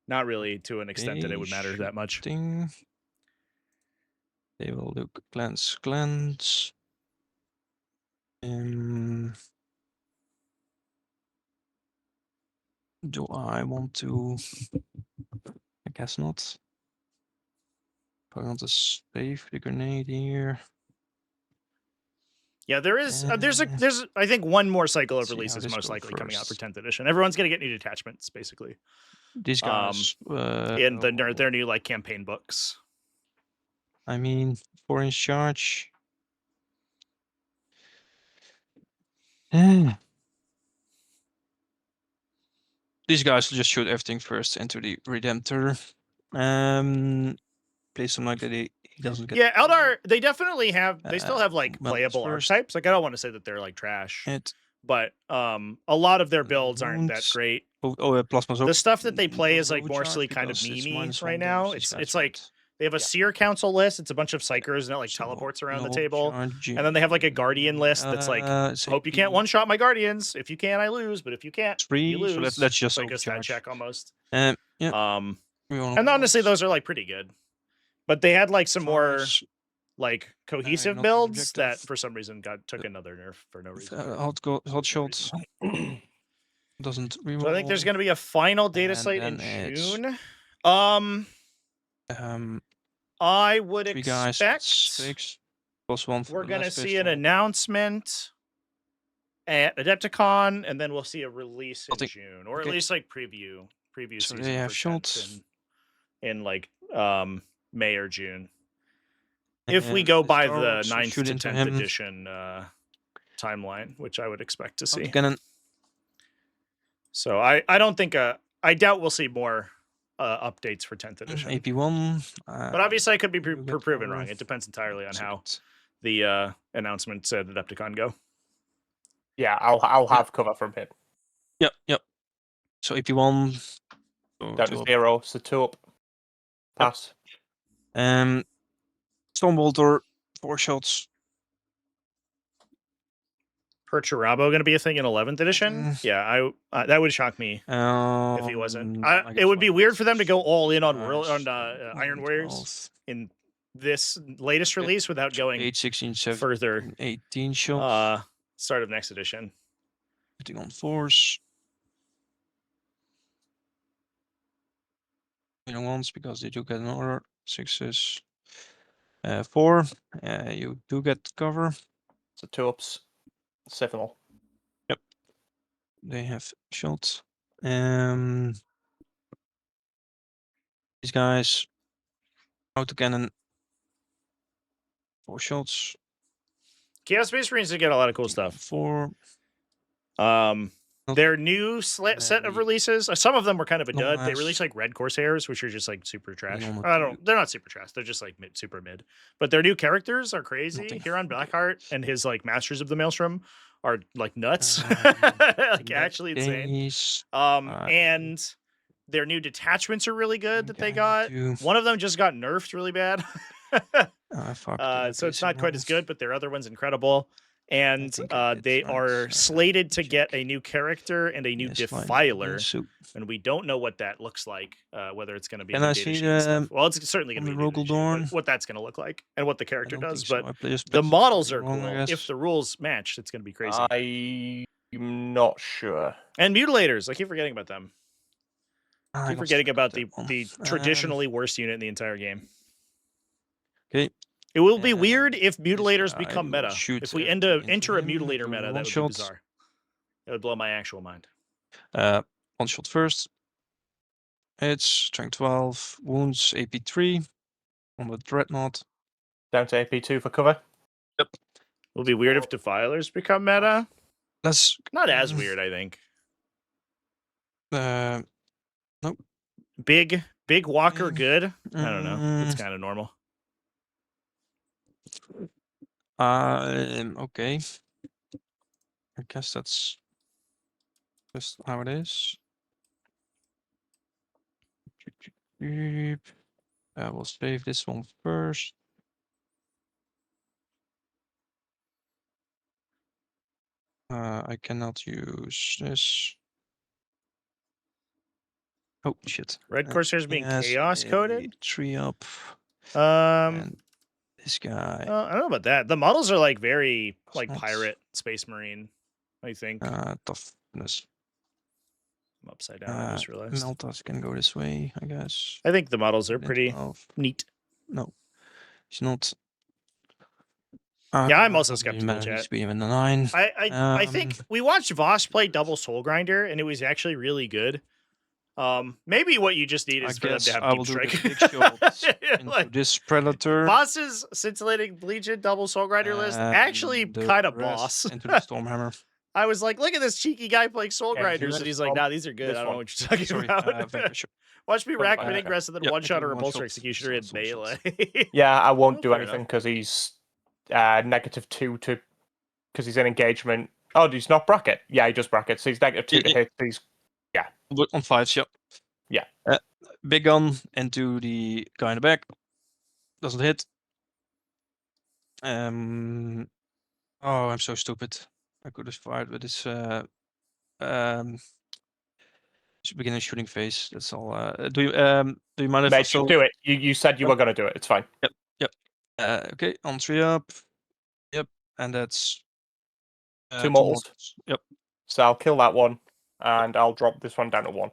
not really to an extent that it would matter that much. They will do glance. Do I want to? I guess not. I want to save the grenade here. Yeah, there is. There's I think one more cycle of releases most likely coming out for 10th edition. Everyone's gonna get new detachments, basically. These guys in their new like campaign books. I mean, 4-inch charge. These guys will just shoot everything first into the Redemptor. Place him like that he doesn't get. Yeah, Eldar, they definitely have. They still have like Melons playable first. archetypes. Like I don't want to say that they're like trash, It, but a lot of their builds aren't that wounds. great. Plasma's The stuff that they play is like overcharged mostly kind of because it's memey -1 right now. damage, these It's guys, like right? they have a Seer Council list. It's a bunch of psychers and it like So, teleports around the no table. charge, And then they have like a Guardian list that's like, hope you can't one-shot my Guardians. If you can, I lose. But if you can't, 3, you lose. so let's just it's like a stat overcharge. check almost. Yeah. And honestly, those are like pretty good. But they had like some more Fires, like cohesive not builds that objective. for some reason took another nerf for no reason. hot shots doesn't reroll. So I think there's going to be a final data And site in then it's, June. um, I would 3 guys, expect 6 +1 for we're the going to last see an pistol. announcement at Adepticon, and then we'll see a release in think- June, or okay. at least like preview So season they have for 10th shots. in like May or June. If we And go the by Star the Wars will 9th shoot to into 10th him. edition timeline, which I would expect to see. Cannon. So I don't think I doubt we'll see more updates for 10th edition. AP1. But obviously I could be you'll get proven cover. wrong. It depends entirely on how Shit. the announcements at Adepticon go. Yeah, I'll have cover from him. Yep. So AP1. Down to 0, so 2 up. Pass. Stonebolter, 4 shots. Perturabo going to be a thing in 11th edition? Yeah, I that would shock me if he wasn't. It would be weird for them to go all in on Iron Warriors in this latest release without going 8, 16, 17, further. 18 shots. Start of next edition. Hitting on 4s. Once because they do get another 6s. 4. You do get cover. So 2 ups. 7 all. Yep. They have shots. These guys. Autocannon. 4 shots. Chaos Space Marines get a lot of cool stuff. 4. Their new set of releases, some of them were kind of a dud. They Nice. released like Red Corsairs, which are just like super trash. Normal They're not super trash. They're just like super mid. But their new characters are crazy. Nothing. Huron Blackheart and his like Masters of the Maelstrom are like nuts, like actually insane. Days. And their new detachments are really good that they got. One of them just got nerfed really bad. So it's not quite as good, but their other one's incredible. And they are slated to get a new character and a new Defiler, and we don't know what that looks like. Whether it's going to be Can I data see sheet and stuff. Well, it's certainly going to be Rogel Dorn? what that's going to look like and what the character does. So. But the models are cool. If the rules match, it's going to be crazy. I'm not sure. And Mutilators, I keep forgetting about them. I keep forgetting about the traditionally worst unit in the entire game. Okay. It will be weird if Mutilators become meta. If we enter a Mutilator meta, that would be bizarre. It would blow my actual mind. 1 shot first. It's strength 12, wounds AP3 on the Dreadnought. Down to AP2 for cover. Yep. It will be weird if Defilers become meta. That's not as weird, I think. Nope. Big Walker good? I don't know. It's kind of normal. Okay. I guess that's just how it is. I will save this one first. I cannot use this. Oh shit! Red Corsairs being chaos coded. 3 up. And this guy. I don't know about that. The models are like very like pirate, space marine. I think. Toughness. I'm upside down. I just realized. Meltas can go this way, I guess. I think the models are pretty neat. No. He's not. Yeah, I'm also He skeptical, needs chat. to be even a 9. I think we watched Voss play double Soul Grinder, and it was actually really good. Maybe what you just need I is for them to guess have I deep will do the strike. big shot into Like, this Predator. Voss's scintillating Legion double Soul Grinder list actually and the kind of rest boss. into the Stormhammer. I was like, look at this cheeky guy playing Soul Yeah, Grinders, this and he's like, one- nah, these are good. this I don't know one. what you're talking Sorry, about. Vanquisher. Watch me rack Okay. Ingress and then Yeah, one I shot can or a Bolster one-shot Executioner in soul shots. melee. Yeah, I won't Oh, do fair anything enough. because he's -2 to because he's in engagement. Oh, he's not bracket. Yeah, he just brackets. So he's -2 to Yeah. hit. He's But on 5s, yep. Yeah. Big gun into the guy in the back. Doesn't hit. Oh, I'm so stupid. I could have fired with this beginning shooting phase. That's all. Do you mind if I mate. Just do it. You said you were gonna do it. It's fine. Okay, on 3 up. Yep, and that's 2 mortals. mortals. Yep. So I'll kill that one, and I'll drop this one down to 1.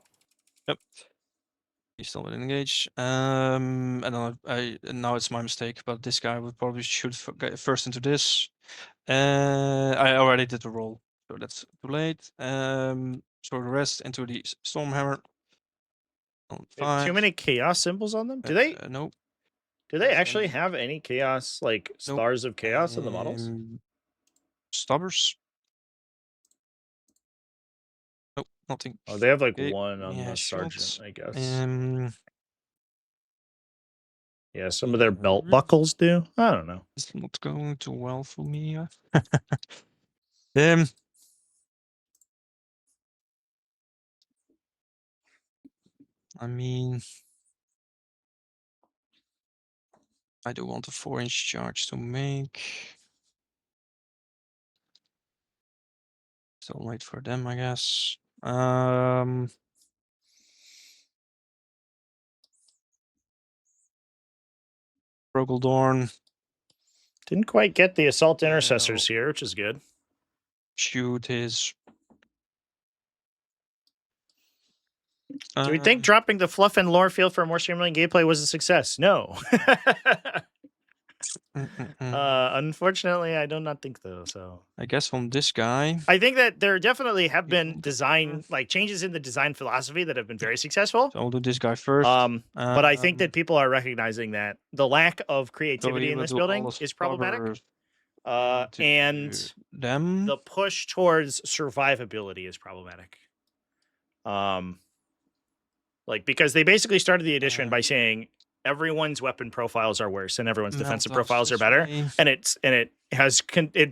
He's still within engage. And then now it's my mistake, but this guy would probably shoot first into this. I already did the roll, so that's too late. So the rest into the Stormhammer. On They have 5. too many chaos symbols on them. Do they No. actually have any chaos, like Nope. stars of chaos in the models? Stubbers. Nope, nothing. Oh, they have like Okay, one on yeah, the sergeant, shields. I guess. Yeah, some of their belt Mhm. buckles do. I don't know. It's not going too well for me. I mean, I do want a 4-inch charge to make. Still wait for them, I guess. Rogaldorn, Didn't quite get the assault intercessors here, which is good. shoot his. Do we think dropping the fluff and lore field for a more streamlined gameplay was a success? No. Unfortunately, I do not think so. So I guess from this guy. I think that there definitely have You been want design like changes in the design philosophy that have been very successful. So I'll do this guy first. But I think that people are recognizing that the lack of creativity in this building is problematic. And them. the push towards survivability is problematic. Like because they basically started the edition by saying everyone's weapon profiles are worse and everyone's defensive profiles are better, and it's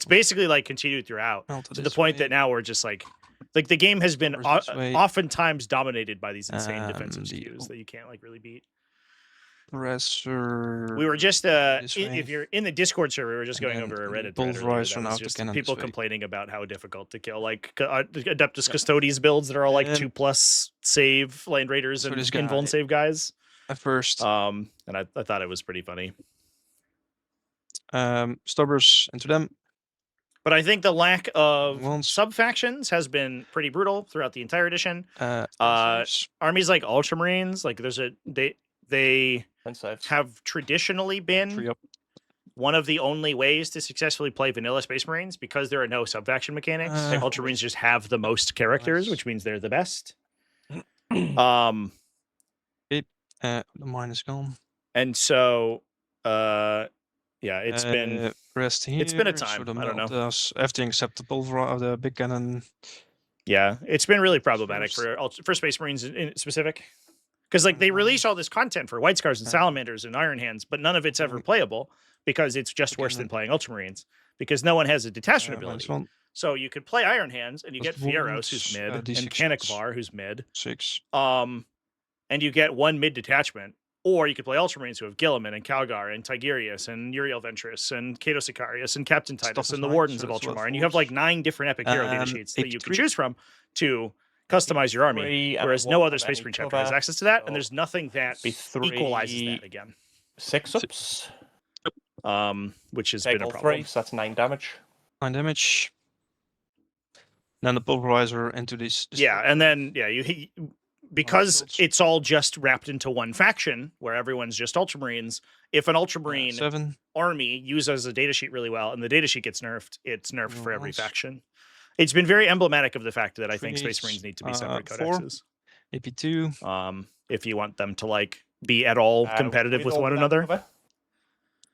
basically like continued throughout to the point that now we're just like the game has been oftentimes dominated by these insane defensive skews that you can't like really beat. Pressure. We were just if you're in the Discord server, we were just going over a Reddit thread earlier that was just people complaining about how difficult to kill, like Adeptus Custodes builds that are all like 2+ save Land Raiders and invuln save guys. At first, and I thought it was pretty funny. Stubbers into them. But I think the lack of sub factions has been pretty brutal throughout the entire edition. Armies like Ultramarines, like they have traditionally been one of the only ways to successfully play vanilla Space Marines because there are no sub-faction mechanics. Ultramarines just have the most characters, which means they're the best. The mine is gone. And so, yeah, it's been rest here. It's been a time. So I don't know. Does everything except the pulver of the big cannon. Yeah, it's been really problematic for Space Marines in specific. Because like they release all this content for White Scars and Salamanders and Iron Hands, but none of it's ever playable because it's just worse than playing Ultramarines because no one has a detachment ability. So you could play Iron Hands and you get Fieros, who's mid, and Kanikvar, who's mid. 6. And you get 1 mid detachment. Or you could play Ultramarines who have Gilliman and Calgar and Tigerius and Uriel Ventress and Cato Sicarius and Captain Titus and the Wardens of Ultramar. And you have like 9 different epic hero data sheets that you can choose from to customize your army, whereas no other Space Marine chapter has access to that, and there's nothing that equalizes that again. 6-ups. Which has been a problem. 3, so that's 9 damage. 9 damage. Then the pulverizer into this. Yeah, and then because Shields. it's all just wrapped into one faction where everyone's just Ultramarines. If an Ultramarine 7. army uses a datasheet really well and the datasheet gets nerfed, it's nerfed for every Once. faction. It's been very emblematic of the fact that I think Space Trees, Marines need to be separate 4. codexes. AP2. If you want them to like be at all competitive with one another,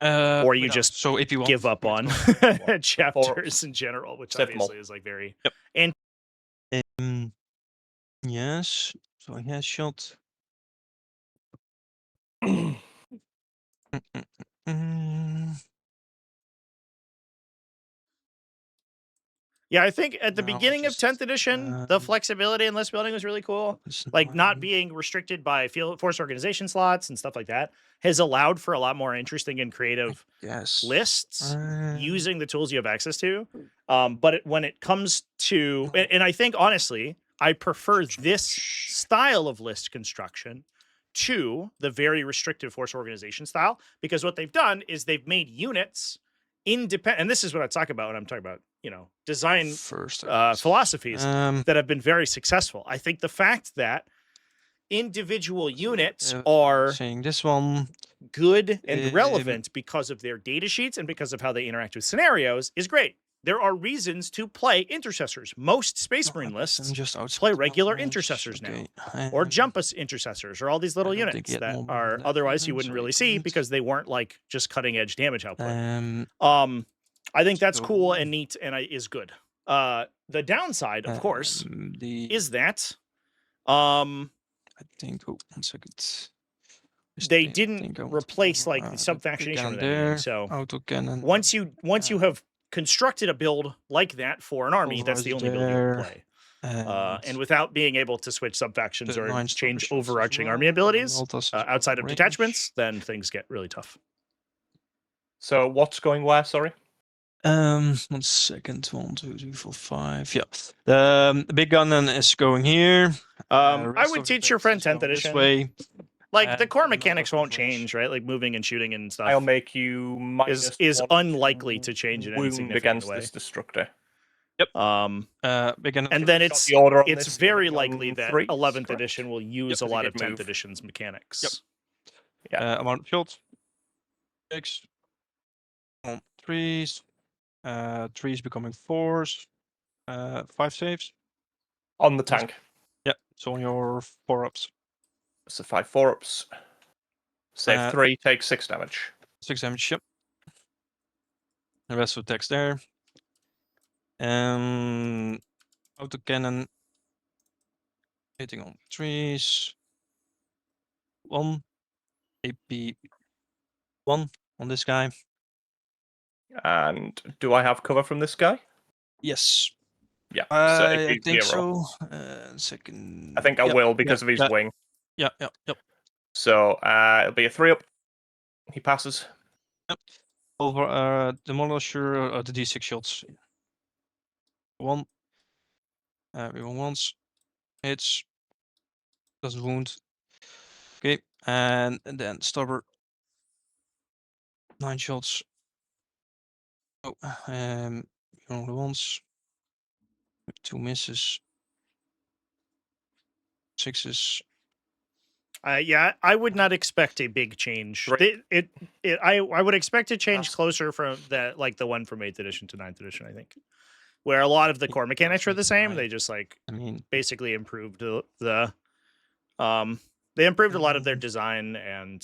or you just so if you want, give up on Four. chapters in general, which Save them all. obviously is like very. Yep. And yes. So he has shot. yeah, I think at the No, beginning of just, 10th edition, the flexibility in list building was really cool. Like not being restricted by force organization slots and stuff like that has allowed for a lot more interesting and creative lists using the tools you have access to. But when it comes to, and I think honestly, I prefer this style of list construction to the very restrictive force organization style, because what they've done is they've made units independent. And this is what I talk about when I'm talking about, design first philosophies that have been very successful. I think the fact that individual units are saying this one good and relevant because of their data sheets and because of how they interact with scenarios is great. There are reasons to play intercessors. Most Space Marine lists just play regular intercessors now, or jump us intercessors, or all these little units that are otherwise you wouldn't really see because they weren't like just cutting edge damage output. I think that's cool and neat and is good. The downside, of course, is that I think 1 second. They didn't replace like the sub-factionation with anything. So once you have constructed a build like that for an army, that's the only build you can play. And without being able to switch sub-factions or change overarching army abilities outside of detachments, then things get really tough. So what's going where, sorry? 1 second. 1, 2, 3, 4, 5. Yeah. The big gun is going here. I would teach your friend 10th edition. This way. Like the core mechanics won't change, right? Like moving and shooting and stuff. I'll make you is unlikely to change in any significant against way. this destructor. Yep. Big and then it's very likely that 11th edition will use a lot of 10th edition's mechanics. Yep. Yeah. Amount of shields. 6. On 3s. 3s becoming 4s. 5 saves. On the tank. Yeah. So on your 4-ups. So 5 4-ups. Save 3, take 6 damage. 6 damage, yep. The rest of the text there. Autocannon. Hitting on 3s. 1. AP 1 on this guy. And do I have cover from this guy? Yes. Yeah. I think so. Second. I think I will because of his wing. Yep. So it'll be a 3-up. He passes. Yep. Over Demolisher, the D6 shots. 1. Everyone once. Hits. Doesn't wound. Okay. And then Stubber. 9 shots. Oh, only once. 2 misses. 6s. Yeah, I would not expect a big change. Right. I would expect a change closer from that, like the one from 8th edition to 9th edition. I think, where a lot of the core mechanics are the same. They just basically improved they improved a lot of their design and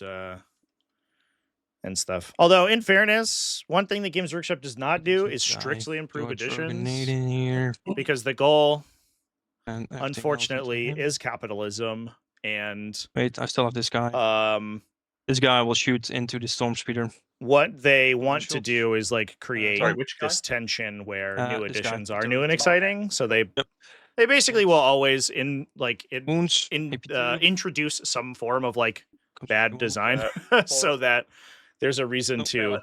stuff. Although, in fairness, one thing that Games Workshop does not do is strictly improve editions, because the goal, unfortunately, is capitalism. And wait, I still have this guy. This guy will shoot into the storm speeder. What they want to do is like create this tension where new editions are new and exciting. So they basically will always introduce some form of like bad design so that there's a reason to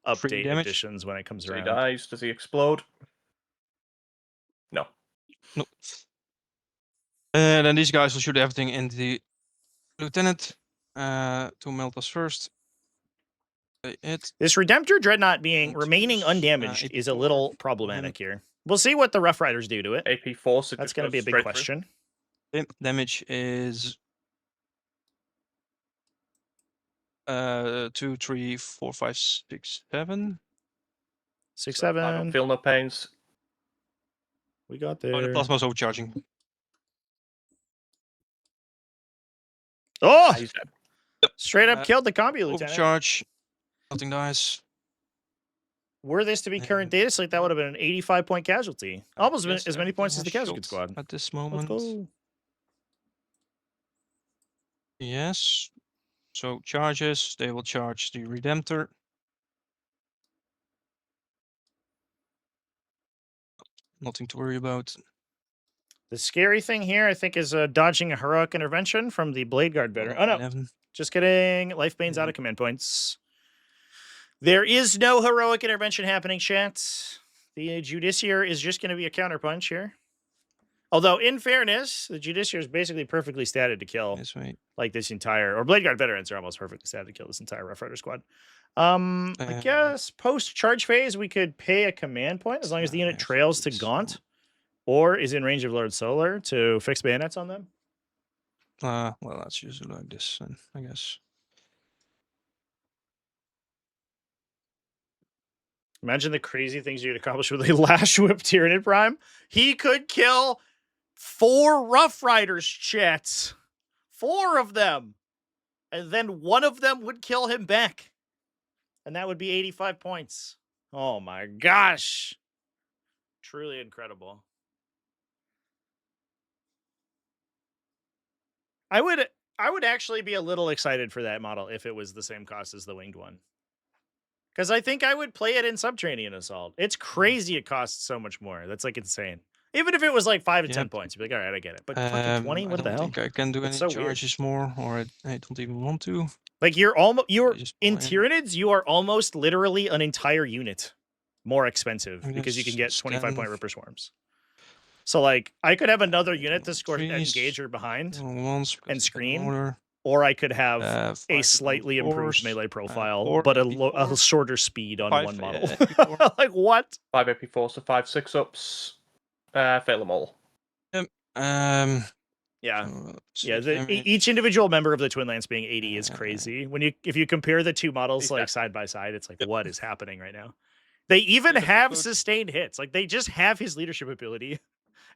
update editions when it comes around. He dies. Does he explode? No. Nope. And then these guys will shoot everything in the lieutenant to melt us first. This Redemptor Dreadnought remaining undamaged is a little problematic here. We'll see what the Rough Riders do to it. AP4. That's going to be a big question. Okay, damage is 2, 3, 4, 5, 6, 7. 6, So I 7. don't feel no pains. We got Oh, the there. plasma's overcharging. Oh! He's dead. Straight up killed the combi lieutenant. Overcharge. Nothing dies. Were this to be current data slate, that would have been an 85-point casualty. Almost Yes, as many everything points as has the casualty shot squad. at this Let's moment. go. Yes. So charges, they will charge the Redemptor. Nothing to worry about. The scary thing here, I think, is dodging a heroic intervention from the Blade Guard veteran. Oh, no. 11. Just kidding. Life Bane's out of command points. There is no heroic intervention happening, chat. The Judiciary is just going to be a counterpunch here. Although, in fairness, the Judiciary is basically perfectly statted to kill Yes, wait. like this entire... Or Blade Guard veterans are almost perfectly statted to kill this entire Rough Rider squad. I guess post-charge phase, we could pay a command point as long as the unit trails to Gaunt or is in range of Lord Solar to fix bayonets on them. Well, that's usually like this, then, I guess. Imagine the crazy things you'd accomplish with a Lash Whip Tyranid Prime. He could kill 4 Rough Riders, chat. 4 of them. And then one of them would kill him back. And that would be 85 points. Oh my gosh. Truly incredible. I would actually be a little excited for that model if it was the same cost as the winged one. Because I think I would play it in Subterranean Assault. It's crazy it costs so much more. That's like insane. Even if it was like 5 to 10 points, you'd be like, all right, I get it. But fucking 20, what the hell? I don't think I can do It's any so weird. charges more, or I don't even want to. Like you're just in plan. Tyranids, you are almost literally an entire unit more expensive I because you can get guess 25-point Ripper Swarms. So like I could have another unit to score trees, Engager behind once, and screen, order. or I could have a 5 slightly improved melee profile, or but a AP4, shorter speed on 5 one model. AP4. Like what? 5 AP4, so 5 6-ups. Fail them all. Yeah. So Yeah, each individual member of the Twin Lance being 80 is crazy. If you compare the two models like side by side, it's like what is happening right now? They even have sustained hits. Like they just have his leadership ability.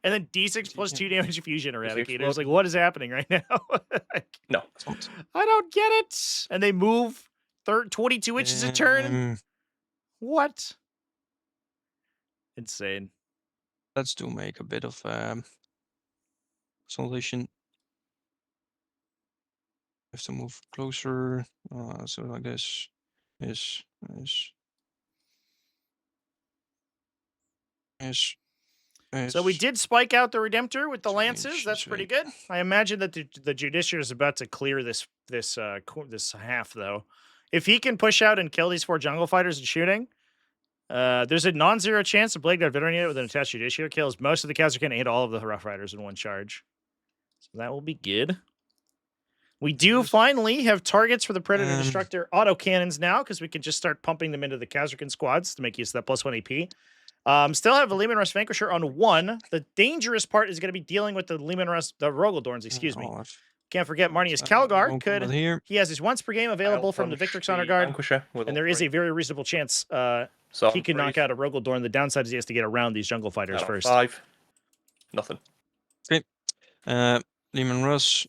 And then D6 plus 2 damage fusion eradicators. Like what is happening right now? Like, No. I don't get it. And they move 22 inches a turn. What? Insane. Let's do make a bit of consolidation. Have to move closer. So like this. Yes. So we did spike out the Redemptor with the Lances. Range, That's pretty good. I imagine that the Judiciary is about to clear this half though. If he can push out and kill these 4 jungle fighters and shooting, there's a non-zero chance the Blade Guard veteran unit with an attached Judiciary kills most of the Khazarkan and hit all of the Rough Riders in one charge. So that will be good. We do finally have targets for the Predator Destructor autocannons now because we can just start pumping them into the Khazarkan squads to make use of that +1 AP. Still have a Lehman Russ Vanquisher on 1. The dangerous part is going to be dealing with the Lehman Russ, the Rogaldorns, excuse me. Can't forget Marnius Calgar. He has his once per game available from the Victrix Honor Guard, and there is a very reasonable chance he can knock out a Rogaldorn. The downside is he has to get around these jungle fighters first. 5. Nothing. Okay. Lehman Russ.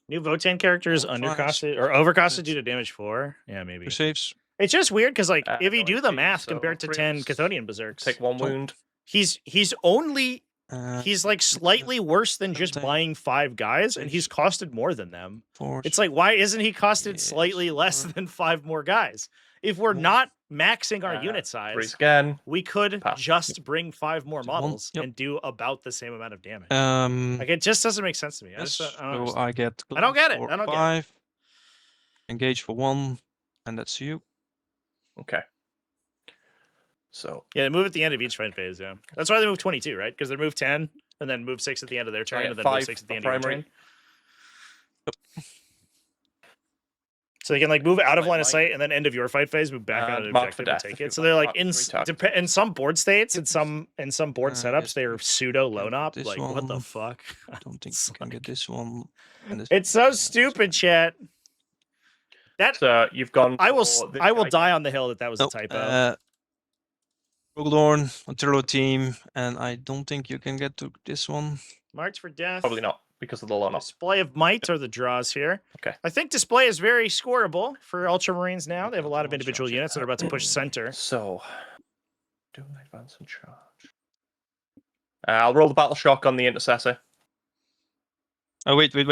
New Votan character is undercosted or overcosted due to damage 4. Yeah, maybe. Saves. It's just weird because, like, if you do the AP, math so compared to 10 Chthonian Berserks, Take 1 wound. he's like slightly worse than just buying 5 guys, and he's costed more than them. It's like, why isn't he costed slightly less than 5 more guys? If we're not maxing our unit size, we could just bring 5 more models and do about the same amount of damage. Like it just doesn't make sense to me. I don't get it. I don't get it. Engage for 1, and that's you. Okay. So yeah, they move at the end of each fight phase. Yeah, that's why they move 22, right? Because they move 10 and then move 6 at the end of their turn, and then move 6 at the end of your turn. So they can like move out of Like line of mine. sight and then end of your fight phase, move back on And an mark for objective and death take if you it. So find they're like mark in three targets. in some board states and some board setups yes, they're yes, pseudo can low get op. this Like what the one. fuck? I don't think It's you can get like- this one. And this It's one, so this stupid, guy. chat. That So you've gone. I will for this I will guy. die on the hill that was Nope, a typo. Rogaldorn, Ontario team, and I don't think you can get to this one. Marked for death. Probably not because of the low knock. Display of might are the draws here. Okay. I think display is very scoreable for Ultramarines now. They have a lot of individual units that are about to push center. So, do I advance and charge? I'll roll the battle shock on the intercessor. Oh wait. Yeah,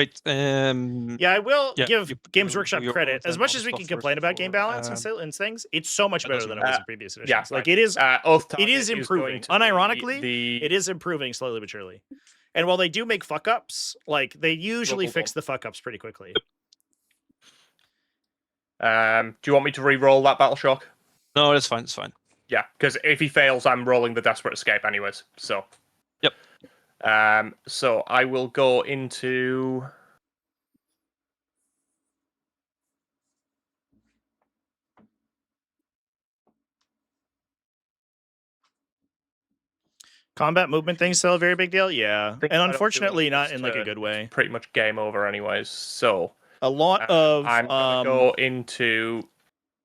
I will Yeah, give you Games do Workshop your credit. orders As and much all as the we can stuff complain first about game before, balance and things, it's so much that better doesn't than it was matter. in previous Yeah, editions. Like right. it is, Oath it is target improving. going to Unironically, be it is improving slowly but surely. And while they do make fuck ups, like they usually Local fix one. the fuck ups pretty quickly. Do you want me to re-roll that battle shock? No, that's fine. It's fine. Yeah, because if he fails, I'm rolling the desperate escape anyways. So. Yep. So I will go into. Combat movement thing's still a very big deal. Yeah, think and I don't do unfortunately, it not this in like a turn, good way. Pretty much game over anyways. So A lot of I'm gonna go into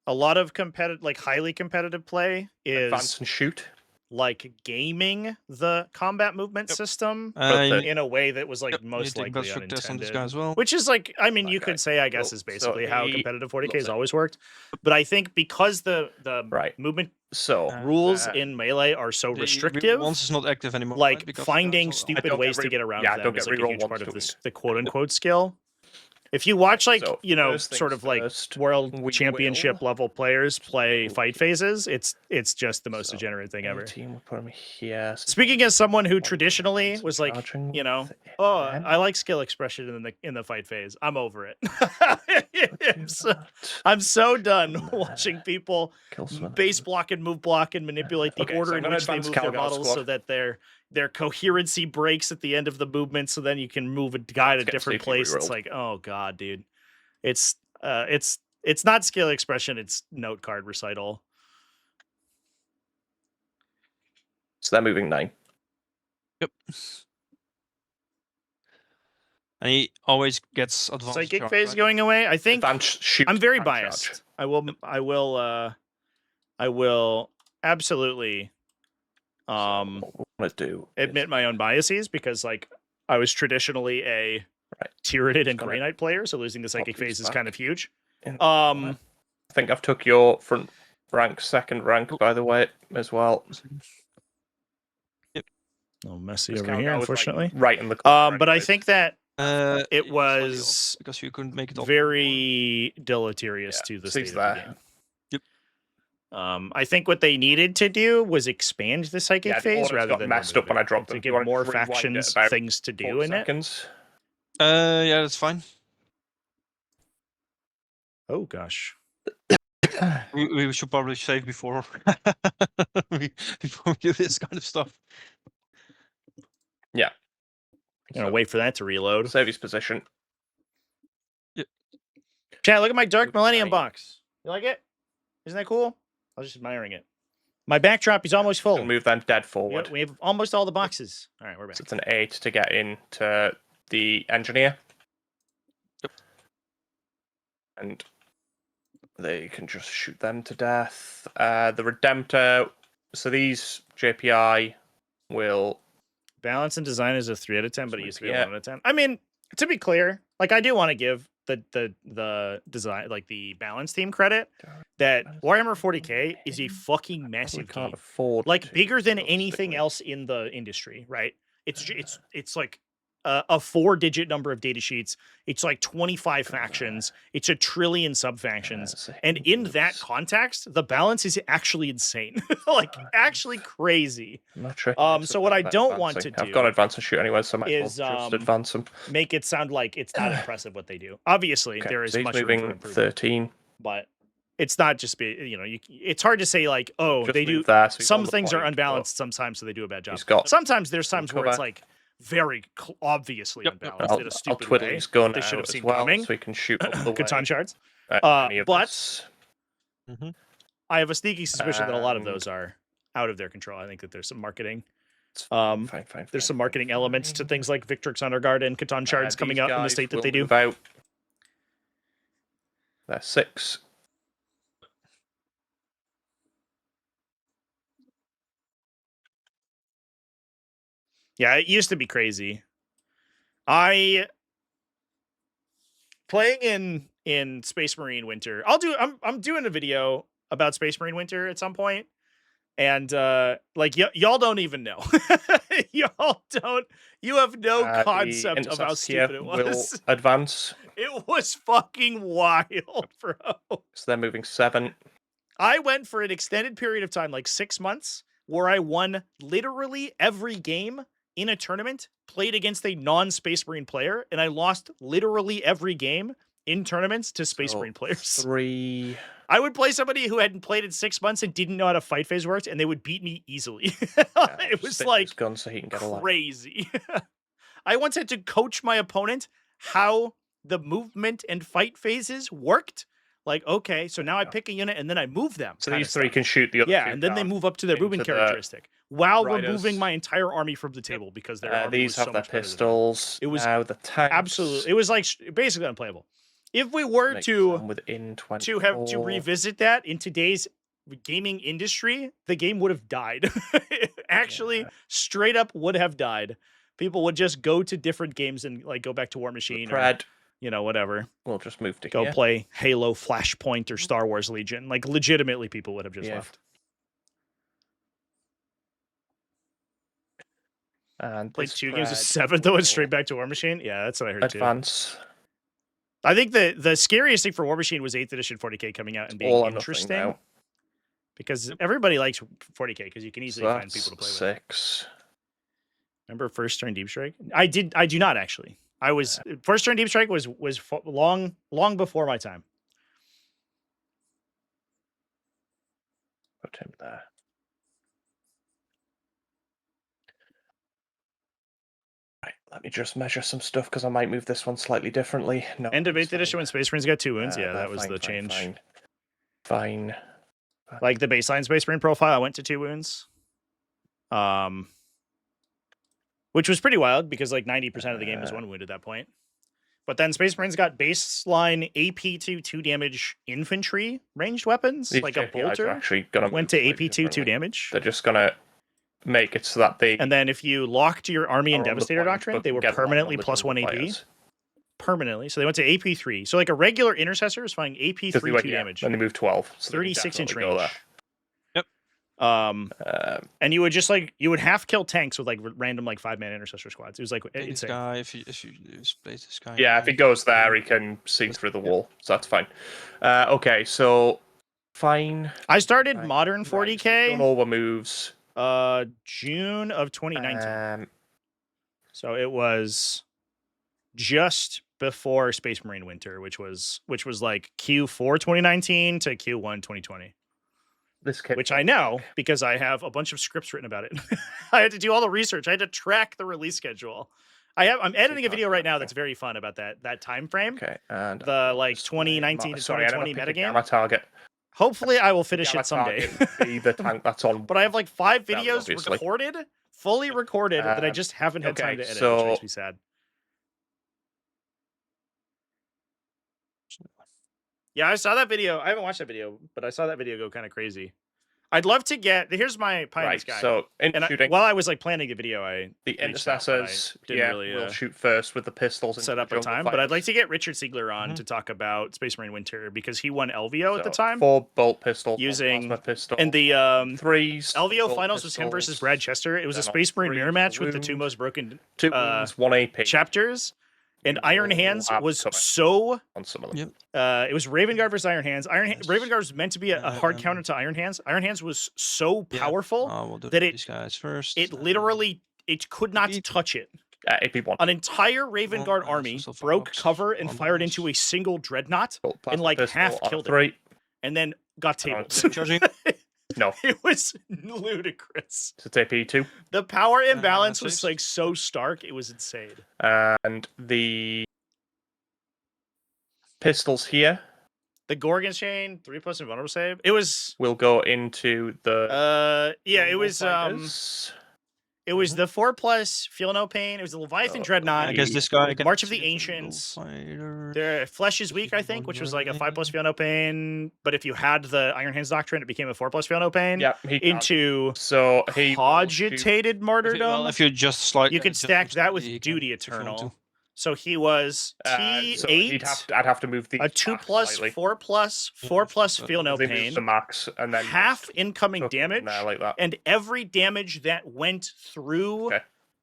a lot of competitive, like highly competitive play advance is and shoot. like gaming the combat movement Yep. system You in a way that was like Yep, most need to likely construct test on this unintended. guy as well. Which is like, I mean, That you guy. could say, I guess, Cool. is So basically how he competitive 40k looks has like- always worked. But I think because the Right. movement So rules uh, in melee are so The restrictive, once is not active anymore. like right? Because finding guys are- stupid don't ways get to re- get around yeah, them don't is get like a reroll huge once part of to this, wound. the quote unquote skill. If you watch like, So, you know, first sort things of like first, world we championship will- level players play Ooh, fight phases, it's just the most So, degenerate thing ever. 18, we'll put him here. So Speaking as someone who one traditionally advance was and like, charging you know, with oh, him. I like skill expression in the fight phase. I'm over it. We'll do I'm so that. done watching people Kill some of base them. block and move block and manipulate the Okay, order so I'm in gonna which they advance move their Calgar models so squad. that their coherency breaks at the end of the movement, so then you can move a guy to a get different safety place. It's rerolled. like, oh god, dude. It's not skill expression, it's note card recital. So they're moving 9. Yep. And he always gets advanced Psychic charge, phase right? going away. I think Advance shoot. I'm very and biased. charge. I will absolutely So what we're gonna do is- admit my own biases because like I was traditionally a Right. Tyranid and gonna Grey Knight player, so losing the psychic pop these phase is back. kind of huge. in- Um I think I've took your front rank, second rank, by the way, as well. oh, messy This over Calgar here, was, like, unfortunately. right in the corner. But I anyways. think that it It's slightly was off because you couldn't make it up very deleterious Yeah, to the sees state of the that. game. Yep. I think what they needed to do was expand the psychic Yeah, the phase orders rather got than messed remove up when it, I dropped to them. give You wanna more just rewind it factions about things to 4 do in it. seconds. Yeah, that's fine. Oh gosh. We should probably save before before we do this kind of stuff. Gonna So, wait for that to reload. save his position. Chat, look at my Dark Move Millennium 9. box. You like it? Isn't that cool? I was just admiring it. My backdrop is almost full. And move them dead We forward. have, we have almost all the boxes. All right, we're back. So it's an 8 to get into the engineer. Yep. And they can just shoot them to death. The Redemptor. So these JPI will. Balance and design is a 3 out of 10, but it used to be a Yeah. 1 out of 10. I mean, to be clear, like I do want to give the design, like the balance team credit that Warhammer 40k is a fucking We massive can't game. afford Like to bigger than realistically. anything else in the industry, right? It's like a 4-digit number of data sheets. It's like 25 factions. It's a trillion sub factions. So And he in that moves. context, the balance is actually insane. Like actually crazy. I'm not sure. So what I don't want to I've got do advance and shoot anyway, so I might is, as well just um, advance them. Make it sound like it's not impressive what they do. Obviously, Okay, there is so he's much room moving for improvement, 13. but it's not just it's hard to say like, oh, Just they do move there, so he's some on the things are point, but unbalanced sometimes, so they do a bad job. He's got. Sometimes there's times where it's cover. like very obviously Yep, unbalanced in a I'll stupid twiddle way. his gun They should out have as seen well, coming. so he can shoot up the way. Catan shards. Any of but this. Mhm. I have a sneaky suspicion that a lot of And- those are out of their control. I think that there's some marketing. It's fine, There's some marketing elements to things like Victrix Honor Guard and Catan Shards coming out in the state that they do. Out. They're 6. Yeah, it used to be crazy. I playing in Space Marine Winter. I'm doing a video about Space Marine Winter at some point. And like y'all don't even know. You have no concept of how stupid it was. Will advance. It was fucking wild, bro. So they're moving 7. I went for an extended period of time, like 6 months, where I won literally every game in a tournament, played against a non-Space Marine player, and I lost literally every game in tournaments to Space Marine players. 3. I would play somebody who hadn't played in 6 months and didn't know how to fight phase worked, and they would beat me easily. It was like gun so he can get crazy. I once had to coach my opponent how the movement and fight phases worked. Like, okay, so now I pick a unit and then I move them. So these 3 can shoot the other 2 and then they move up to their movement characteristic while removing my entire army from the table because their army these was have so their much better than pistols. it was now the tanks. absolutely. It was like basically unplayable. If we were to within 20 to revisit that in today's gaming industry, the game would have died. Actually, straight up would have died. People would just go to different games and like go back to War Machine or whatever. We'll just move to go play Halo, Flashpoint, or Star Wars Legion. Like legitimately, people would have just left. And played 2 games of 7 though, and straight back to War Machine. Yeah, that's what I heard advance. too. I think the scariest thing for War Machine was 8th edition 40k coming out and being interesting. Because everybody likes 40k because you can easily find people to play with. 6. Remember First Turn Deep Strike? I do not actually. First Turn Deep Strike was long before my time. Put him there. Right, let me just measure some stuff because I might move this one slightly differently. No, End of 8th edition when Space Marines got 2 wounds. Yeah, that was the change. Fine. Like the baseline Space Marine profile, I went to 2 wounds. Which was pretty wild because like 90% of the game was 1 wound at that point. But then Space Marines got baseline AP to 2 damage infantry ranged weapons, These like a bolter. Actually gonna went to AP 2 damage. They're just gonna make it so that they. And then if you locked your army in Devastator Doctrine, they were permanently +1 AP. Permanently. So they went to AP 3. So like a regular intercessor is fighting AP 3 2 damage. And they moved 12. So 36-inch range. Yep. And you would just like half kill tanks with like random like 5-man intercessor squads. It was like insane. This guy, if you place this guy. Yeah, if he goes there, he can see through the wall. So that's fine. Okay, so fine. I started modern 40k. Done all the moves. June of 2019. So it was just before Space Marine Winter, which was like Q4 2019 to Q1 2020. Which I know because I have a bunch of scripts written about it. I had to do all the research. I had to track the release schedule. I'm editing a video right now that's very fun about that time frame. Okay, and the like 2019 to 2020 metagame. Target. Hopefully, I will finish it someday. The tank that's on. But I have like 5 videos recorded, fully recorded, that I just haven't had time to edit, which makes me sad. Yeah, I saw that video. I haven't watched that video, but I saw that video go kind of crazy. I'd love to get. Here's my pie in the sky. So while I was like planning the video, the intercessors will shoot first with the pistols. Set up a time, but I'd like to get Richard Siegler on to talk about Space Marine Winter because he won LVO at the time. 4 bolt pistols using pistol, and the 3 LVO finals was him versus Brad Chester. It was a Space Marine mirror match with the 2 most broken 2 wounds, 1 AP chapters. And Iron Hands was so. On some of them. It was Raven Guard versus Iron Hands. Raven Guard was meant to be a hard counter to Iron Hands. Iron Hands was so powerful that these guys first. It literally could not touch it. AP1. An entire Raven Guard army broke cover and fired into a single dreadnought and like half killed it. And then got tabled. Charging. No. It was ludicrous. It's AP2. The power imbalance was like so stark, it was insane. And the pistols here The Gorgon Chain, 3+ invulnerable save. It was Will go into the. yeah, it Jungle was Fighters. it was the 4+ Feel No Pain. It was the Leviathan Oh, Dreadnought. I guess this guy can March of the see Ancients. Fighter. Their Flesh is Weak, I think, which was like a 5+ Feel No Pain. But if you had the Iron Hands Doctrine, it became a 4+ Feel No Pain. Yeah, he can't. Into So he will shoot- Cogitated Martyrdom. Well, if you just slide, You could just stack use that with he can Duty if you want Eternal. to. So he was T8, so I'd have to move these a 2+, back slightly. 4+, 4+ Feel No They move Pain, the max and then half incoming tuck it in damage, there like that. and every damage that went through Okay.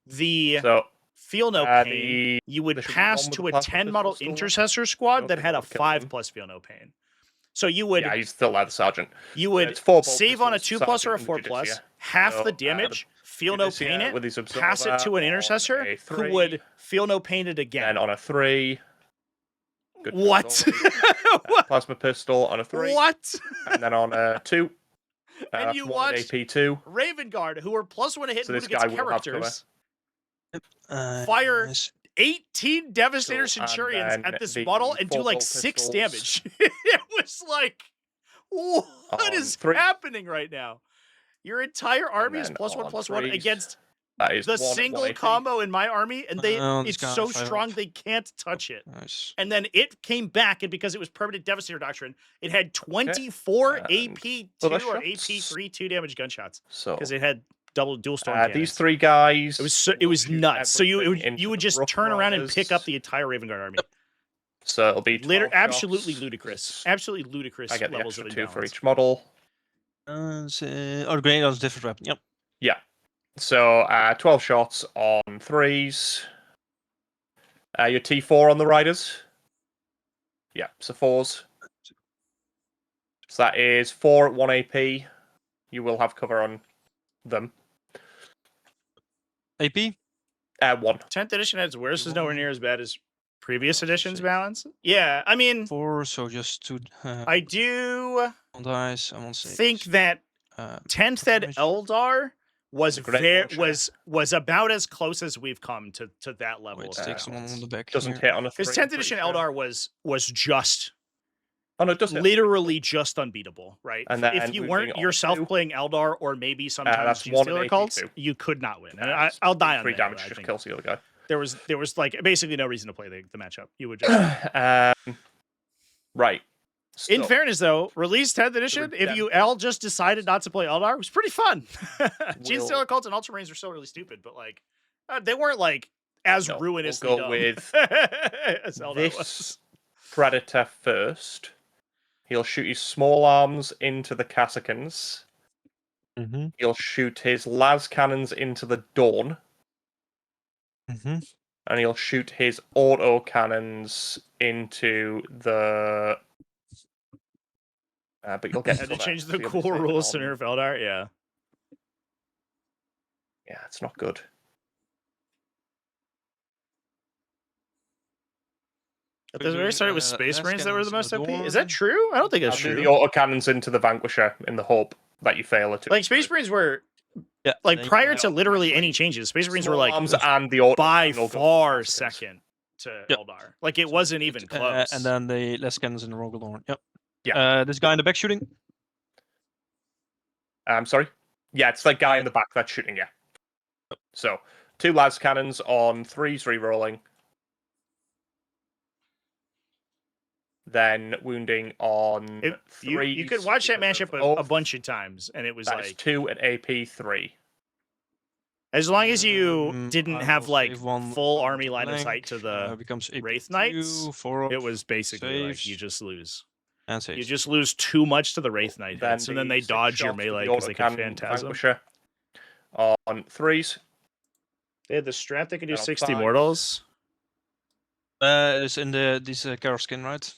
the So Feel No Pain, you would there should be pass one with to the a plasma 10 model pistol still. Intercessor squad don't that think had that a would kill him. 5+ Feel No Pain. So you would yeah, he's still there, the sergeant. you would It's 4 bolt save on a pistols, 2+ or a sergeant, and 4+, Judicia. half So, the damage, Feel No Judicia Pain it, with his pass it to an Absorber Intercessor on a who 3, would Feel No Pain it again. Then on a 3. Good What? as always. What? Plasma pistol on a 3. What? And then on a 2. And that's you 1 watched AP2. Raven Guard, who were +1 hit So and this wound against guy will have characters, Fire. Fire 18 Devastator So, and Centurions then at this the model and do 4 like bolt 6 pistols. damage. It was like, what On is 3. happening right now? Your entire army is then +1 on +1 3s, against That is the 1 at single 1 AP. combo in my army, and they this it's guy, so fire strong up. they can't touch it. Nice. And then it came back, and because it was permanent Devastator Doctrine, it had 24 And AP2 other or shots. AP3 2 damage gunshots So because it had dual storm cannons. these 3 guys. It was will shoot nuts. So you everything you into would the just Rough turn around and pick up Riders. the entire Raven Guard army. So it'll be 12 Absolutely shots. ludicrous. Absolutely ludicrous I get the levels extra of 2 for imbalance. each model. Oh, great. That was different weapon. Yep. Yeah. So 12 shots on 3s. Your T4 on the riders. Yeah, so 4s. So that is 4 at 1 AP. You will have cover on them. AP. 1. 10th edition has worse is nowhere near as bad as previous Oh, editions shit. balance. Yeah, I mean, 4, so just 2 I do dice. I won't say. think that 10th Ed damage. Eldar was The great launcher. was about as close as we've come to that level. Wait, of take someone balance. on the back. Doesn't here. hit on a 3. Because 10th edition Eldar was just Oh, no, it does hit. literally just unbeatable, right? And If then you moving weren't on yourself to- playing Eldar or maybe sometimes that's Gene 1 Stealer AP cults, too. you could not win. And That's I'll die on 3 that. damage I just think. kills the other guy. There was like basically no reason to play the matchup. You would just. Right. In So, fairness, though, release 10th edition, if you all just decided not to play Eldar, it was pretty fun. Gene We'll- Stealer cults and Ultramarines are still really stupid, but like they weren't like as No, ruinously we'll go dumb with as Eldar this was. Predator first. He'll shoot his small arms into the Cassicans. Mm-hmm. He'll shoot his las cannons into the Dawn. Mm-hmm. And he'll shoot his auto cannons into the. But you'll get Had to cover, change so the you'll be cool saving rules to on- nerf Eldar, yeah. Yeah, it's not good. At the very start, it was Space Last Marines that were the cannons most in the OP. Is that Dawn. true? I don't think that's I'll do true. the auto cannons into the Vanquisher in the hope that you fail it. Like Space Marines were Yeah. like then you prior can to have literally actually any changes. Space Marines were Small like arms and the auto by cannon will go far faster. second to Yep. Eldar. Like it wasn't even close. And then the less cannons in the Rogalorn. Yep. Yeah. This guy in the back shooting. I'm sorry? Yeah, it's the guy in the back that's shooting you. So, 2 las cannons on 3s re-rolling. Then wounding on you 3s. could watch that because of matchup a oath. bunch of times, and it was That is like 2 at AP3. as long as you didn't I have will like save one full on army to line of blank, sight to the becomes Wraith AP2, Knights, 4 it was basically like saves. you just lose. and saves. You just lose too much to the Wraith Knight hits, and then they 6 dodge your shots with melee the because they could autocannon phantasm. Vanquisher on 3s. They had the strap that could do Then on 60 5s. mortals. It's in this Carol skin, right?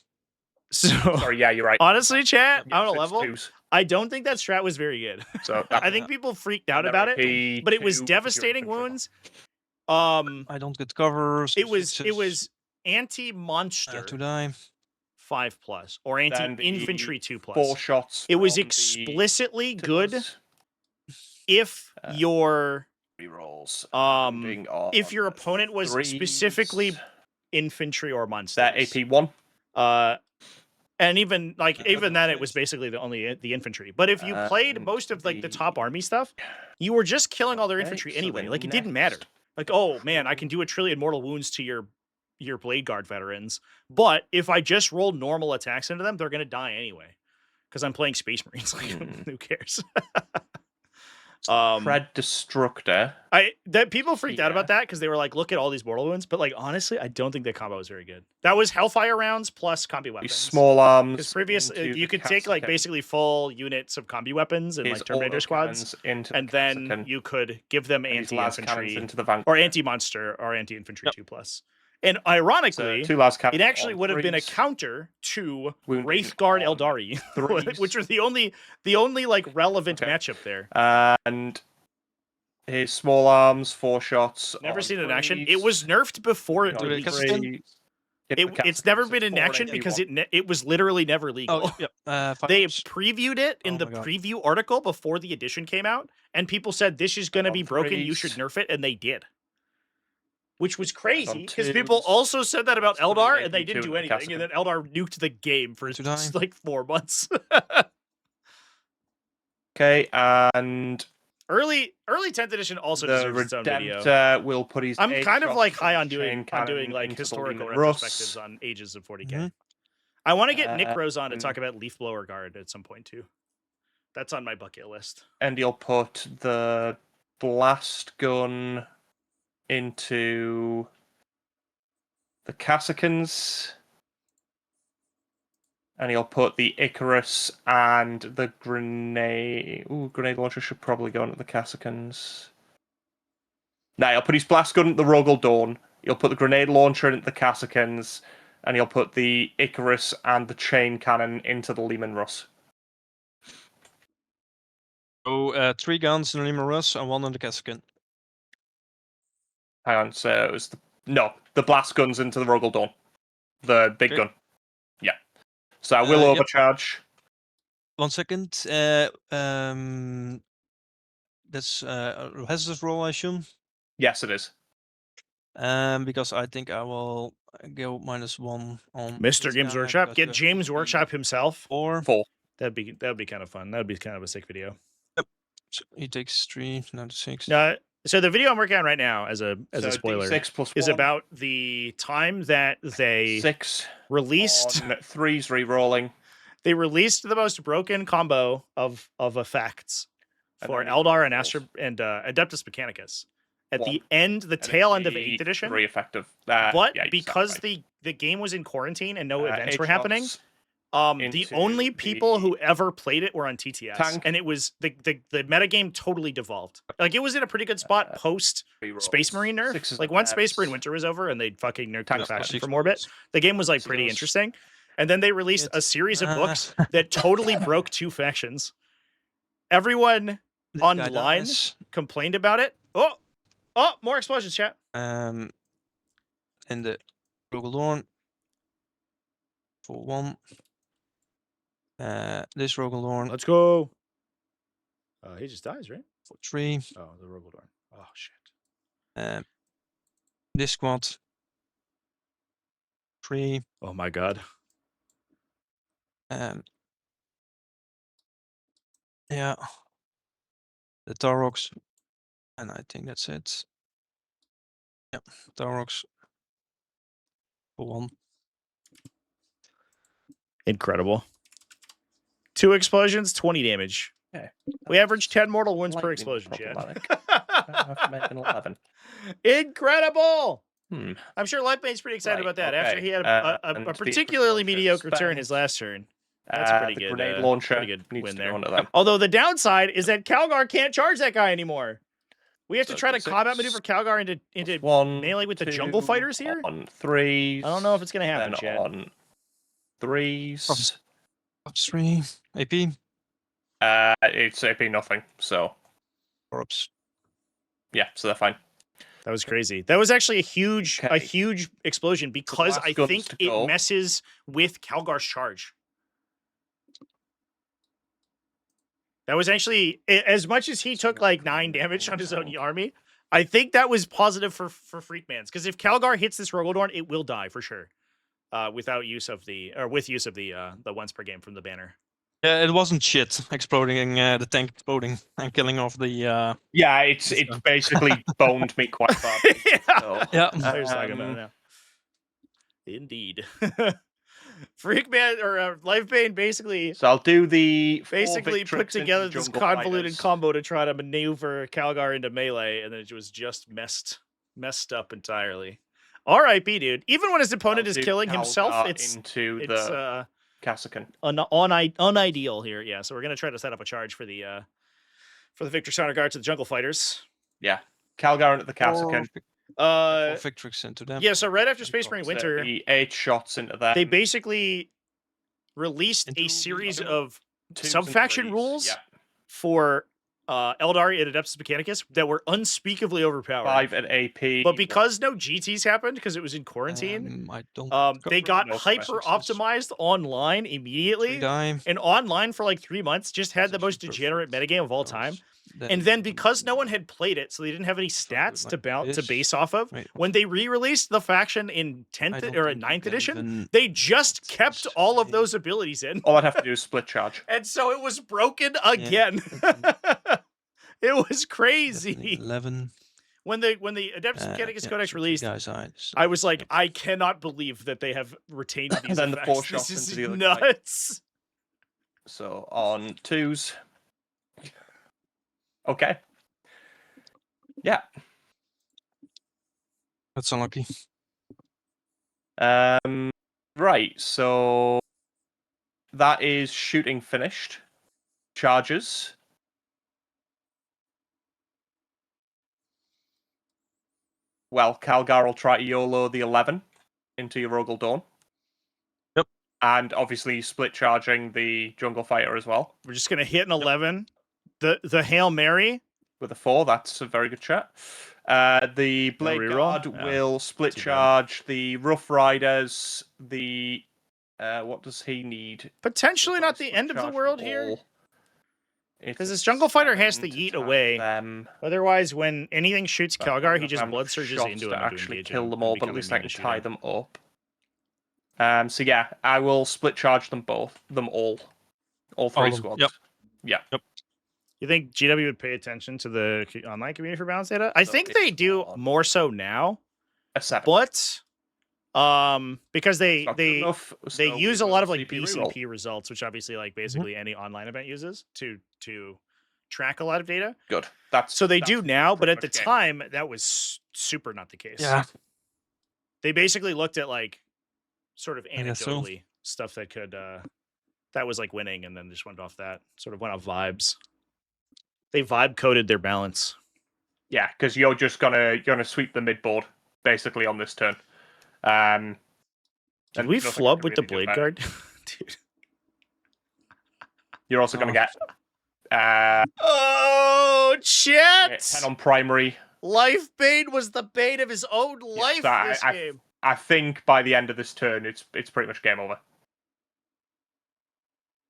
So Sorry, yeah, you're right. honestly, chat, Yeah, on a 6 level, 2s. I don't think that strat was very good. So I think people freaked out about it, but it was devastating wounds. I don't get covers. It was sixes, anti-monster to die. 5+ or Then the anti-infantry 2+. 4 shots. It was from the explicitly good tippers. if your Rerolls. if your opponent was specifically infantry or monsters. that AP1. And even like Uh, even then, it was basically the infantry. But if you played most of like the top army stuff, you were just killing all their infantry so anyway. the Like it didn't matter. next Like, oh man, I can do 1 trillion mortal wounds to your blade guard veterans. But if I just roll normal attacks into them, they're gonna die anyway. Because I'm playing Space Marines. Like, who cares? Pred Destructor. That people freaked out Yeah. about that because they were like, look at all these mortal wounds. But like honestly, I don't think that combo was very good. That was Hellfire rounds plus combi weapons. Small arms. Because previous, into you the could take like Kassakan. basically full units of combi weapons and His like Terminator squads, autocannons into and the then Kassakan, you could give them and his las cannons anti-infantry into the Vanguard. or anti-monster or anti-infantry Yep. 2+. And So ironically, 2 las cannons it actually on would have been a 3s, counter to wounding Wraithguard on Eldari, 3s. which was the only like relevant Okay. matchup there. And his small arms, 4 shots. Never on seen it in action. 3s. It was nerfed before it Do the released. Kassakan? 3s. Hit the It's Kassakan, never so been in 4 action AD1. because it was literally never legal. Oh, yep. They Firearms. previewed it in Oh the my God. preview article before the edition came out, and people said this is going to on be broken. You should 3s. nerf it, and they did. Which was on crazy because people 2s. also said that about That's Eldar, pretty and they AD2 didn't do in the anything. And then Eldar nuked the game for To die. just like 4 months. Okay, and early 10th edition also the deserves its own video. Redemptor will put his I'm 8 kind of shots like from high his on doing chain cannon like into the historical Leman retrospectives Russ. on Ages of 40k. Mhm. I want to get Nick Rose on to talk Um, about Leaf Blower Guard at some point too. That's on my bucket list. And he'll put the blast gun into the Kassakans. And he'll put the Icarus and the grenade. Ooh, grenade launcher should probably go into the Kassakans. Now he'll put his blast gun into the Rogel Dawn. He'll put the grenade launcher into the Kassakans. And he'll put the Icarus and the chain cannon into the Leman Russ. So 3 guns in the Lima Russ and 1 in the Kassakan. Hang on, so it was the blast guns into the Rogel Dawn. The big Okay. gun. Yeah. So I will Yep. overcharge. 1 second. That's a hazardous roll, I assume. Yes, it is. Because I think I will go -1 on Mr. this Games guy Workshop, because get you have James Workshop himself. 4. 4. That'd be kind of fun. That'd be kind of a sick video. So he takes 3, now 6. So the video I'm working on right now, as a So spoiler, D6 plus is 1, about the time that they 6 released. on 3's re-rolling. They released the most broken combo of effects And for then you Eldar roll and Astra and Adeptus Mechanicus at the 1. end, the And tail it'd end of be 8th edition. 3 effective. But yeah, you because sound right. the game was in quarantine and no events 8 were happening, shots the into only people the who ever played it were on TTS, tank. and it was the metagame totally devolved. Like it was in a pretty good spot post re-rolls. Space Marine nerf. 6 Like once Space Marine Winter was over and they'd fucking nerfed the Tanks faction plus from 6 orbit, the game was like So pretty those- interesting. And then they released a series of books that totally broke 2 factions. Everyone This guy online dies. complained about it. Oh, more explosions, chat. In the Rogel Dawn for 1. This Rogel Dawn Let's go. He just dies, right? for 3. Oh, the Rogaldorn. Oh shit. This squad 3. Oh my god. Yeah. The Taroks. And I think that's it. Yep, Taroks for 1. Incredible. 2 explosions, 20 damage. Yeah, We average 10 mortal wounds per slightly explosion, chat. problematic. I have to make an 11. Incredible! Hmm. I'm sure Lightbane's pretty excited Right, about that after okay. he had And a to be particularly precocious, mediocre turn spend, his last turn. That's a pretty the good grenade launcher pretty good needs win to there. go onto them. Although the downside is that Calgar can't charge that guy anymore. We have to So try to D6 combat maneuver Calgar into One, melee with the jungle 2, fighters here. On 3s. I don't know if it's gonna happen, Then chat. on 3s. Ups 3. AP. It's AP nothing. So Or ups. yeah, so they're fine. That was crazy. That was actually a Okay. huge explosion because last I guns think to it go. messes with Calgar's charge. That was actually as much as he took like 9 damage on his own army. I think that was positive for Freakmans because if Calgar hits this Rogaldorn, it will die for sure. without use of the with use of the once per game from the banner. Yeah, it wasn't shit exploding, the tank exploding and killing off the. Yeah, it's This it's one. basically boned me quite bad. Yeah. So, Yeah. I was talking about it now. Indeed. Freakman or Lifebane basically so I'll do the four put Victrix into together the this jungle convoluted fighters. combo to try to maneuver Calgar into melee, and then it was just messed up entirely. R.I.P. dude. Even when his opponent I'll is do killing himself, Calgar it's into the Cassican. unideal here. Yeah, so we're gonna try to set up a charge for the Victrix Honor Guard to the jungle fighters. Yeah, Calgar into the Cassican. Victrix into them. Yeah, so right after And Space Marine put, Winter, the 8 shots into them. they basically released Into a the series other of 2s and sub-faction 3s, rules Yeah. for Eldari and Adeptus Mechanicus that were unspeakably overpowered. 5 at AP. But because no GTs happened, because it was in quarantine, I don't. they got no hyper optimized online immediately. Die. And online for like 3 months just had the That's most actually degenerate perfect. metagame of all time. And then because no one had played it, so they didn't have any If I do it stats like to this- base off of, Wait, when they re-released the faction in I 10th don't or think you 9th can edition, even they just kept this all of way. those abilities in. All I'd have to do is split charge. And so it was broken again. It was Definitely crazy. 11. When the Adeptus Mechanicus Codex released, I was like, I cannot believe that they have retained these then the effects. 4 shots This into is the other guy. nuts. So on 2s. Okay. Yeah. That's unlucky. Right, so that is shooting finished. Charges. Well, Calgar will try to YOLO the 11 into your Rogal Dawn. Yep. And obviously split charging the Jungle Fighter as well. We're just gonna hit an 11. The Hail Mary. With a 4, that's a very good shot. The Blade reroll? Guard Oh, will split too bad. charge the Rough Riders, the... what does he need? Potentially not the Split end of the charge world from here. all. It's Because a this jungle fighter has to 7 yeet attack away. them. Otherwise, when anything shoots But I'm Calgar, he gonna just have blood surges shots into to him. actually engage kill him them and all, but become at least I immune can to tie shooting. them up. So yeah, I will split charge them all. All 3 All of them, squads. yep. Yeah. You think GW would pay attention to the online community for balance data? I So think they it's do on more so now, A 7. but because they Not good enough, they so use we a will lot of like CP reroll. BCP results, which obviously like basically any online event uses to track a lot of data. Good. That's So they that's do now, but pretty at the much game. time that was super not the case. Yeah. They basically looked at like sort of I guess so. anecdotally stuff that could that was like winning, and then just went off that, sort of went off vibes. They vibe coded their balance. Yeah, because you're gonna sweep the mid board basically on this turn. Did and we nothing flub can with the really do blade about it. guard? Dude. You're also gonna Oh. get Oh, chat! 10 on primary. Life Bane was the bane of his own life so this game. I think by the end of this turn, it's pretty much game over.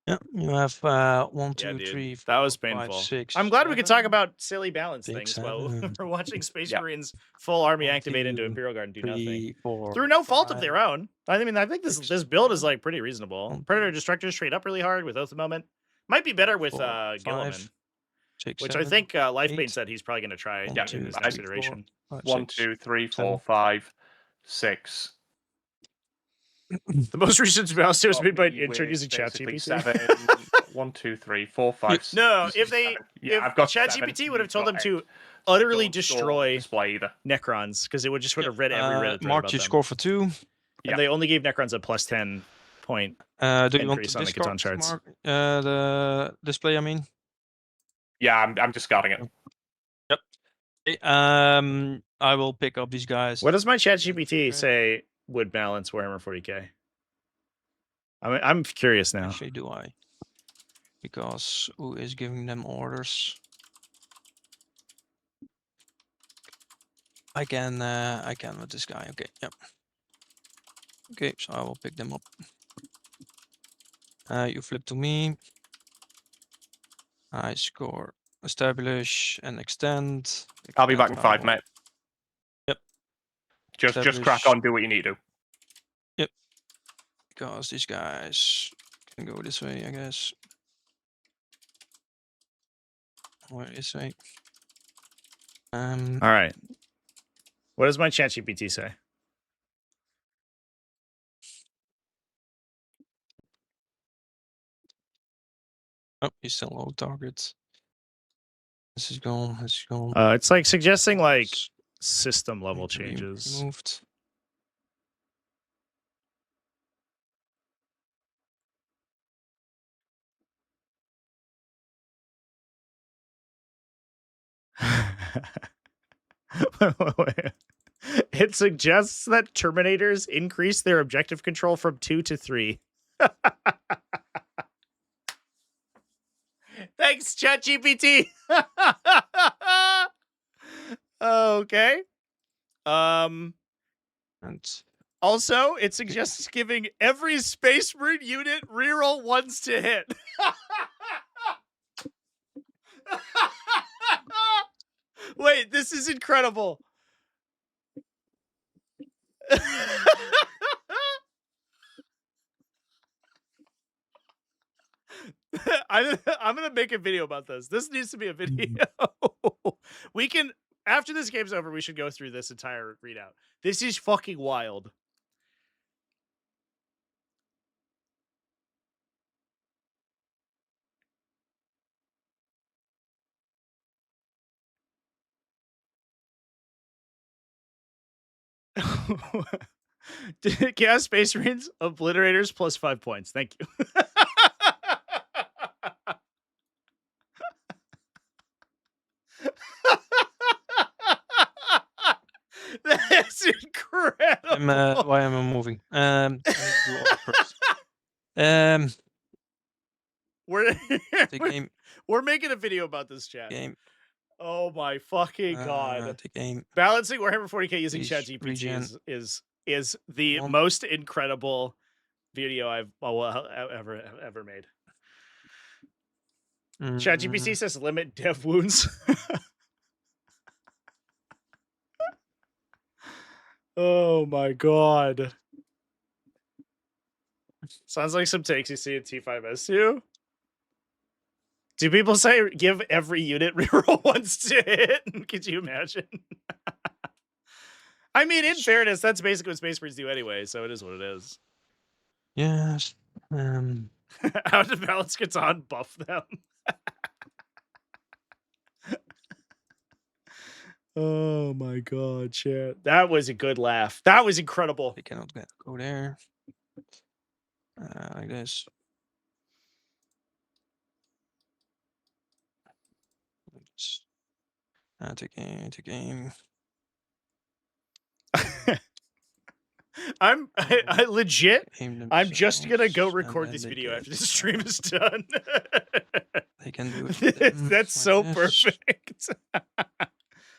Yeah, you have 1, 2, Yeah, dude. 3, That 4, was 5, painful. 6, I'm glad we could talk 7, about silly balance 6, things while 7. we're watching Space Yeah. Marines full army 1, activate into 2, Imperial Guard and do nothing. 3, 4, Through no fault of 5. their own. I mean, I think this 6, build is 7. like pretty reasonable. 1, Predator 2, Destructors trade up really hard with Oath of Moment. Might be better with 4, Gilliman, 5, 6, which 7, I think Lifebane 8. said he's probably going to try 1, Yeah, in 2, his 3, next 4, iteration. 5, 1, 6, 2, 3, 4, 7. 5, 6. The most recent balance was Got made by me with introducing basically ChatGPT. 7. 1, 2, 3, 4, 5, No, 6, if they 7. Yeah, if I've got ChatGPT 7, would have you've told got them to 8. utterly Don't store destroy display either. Necrons, because it would just would have read every Reddit thread Mark about your them. score for 2. Yeah. And they only gave Necrons a plus 10 point. Do you want to Increase on the discard Catan charts. Mark, the display? I mean. Yeah, I'm discarding it. Yep. Okay, I will pick up these guys. What does my ChatGPT Okay. say would balance Warhammer 40k? I'm curious now. Actually, do I? Because who is giving them orders? I can with this guy. Okay, yep. Okay, so I will pick them up. You flip to me. I score, establish, and extend. I'll be back in Extend, 5, I will- mate. Yep. Just crack Establish. on, do what you need to. Yep. because these guys can go this way, I guess. Or this way. All right. What does my ChatGPT say? Oh, he's still low targets. This is gone. This is gone. It's like suggesting like It's system level need to be changes. removed. It suggests that Terminators increase their objective control from 2 to 3. Thanks, ChatGPT. Okay. And Also, it suggests giving every Space Marine unit reroll 1s to hit. Wait, this is incredible. I'm gonna make a video about this. This needs to be a video. We can, after this game's over, we should go through this entire readout. This is fucking wild. Chaos Space Marines Obliterators plus 5 points. Thank you. That's incredible. why am I moving? I need to do order first. The game. We're making a video about this, chat. Game. Oh my fucking god! The game. Balancing Warhammer 40k using Please ChatGPT regen. is the One. most incredible video I've ever made. ChatGPT says limit dev wounds. Oh my god! Sounds like some takes you see in T5S2. Do people say give every unit reroll 1s to hit? Could you imagine? I mean, in fairness, that's basically what Space Marines do anyway, so it is what it is. Yes. How to balance Catan, buff them. Oh my god, chat. That was a good laugh. That was incredible. They cannot go there. Like this. Take aim. I legit. Aim I'm just gonna go themselves, record and this then they video get, after this stream is done. They can do it. For them, That's like so this. perfect.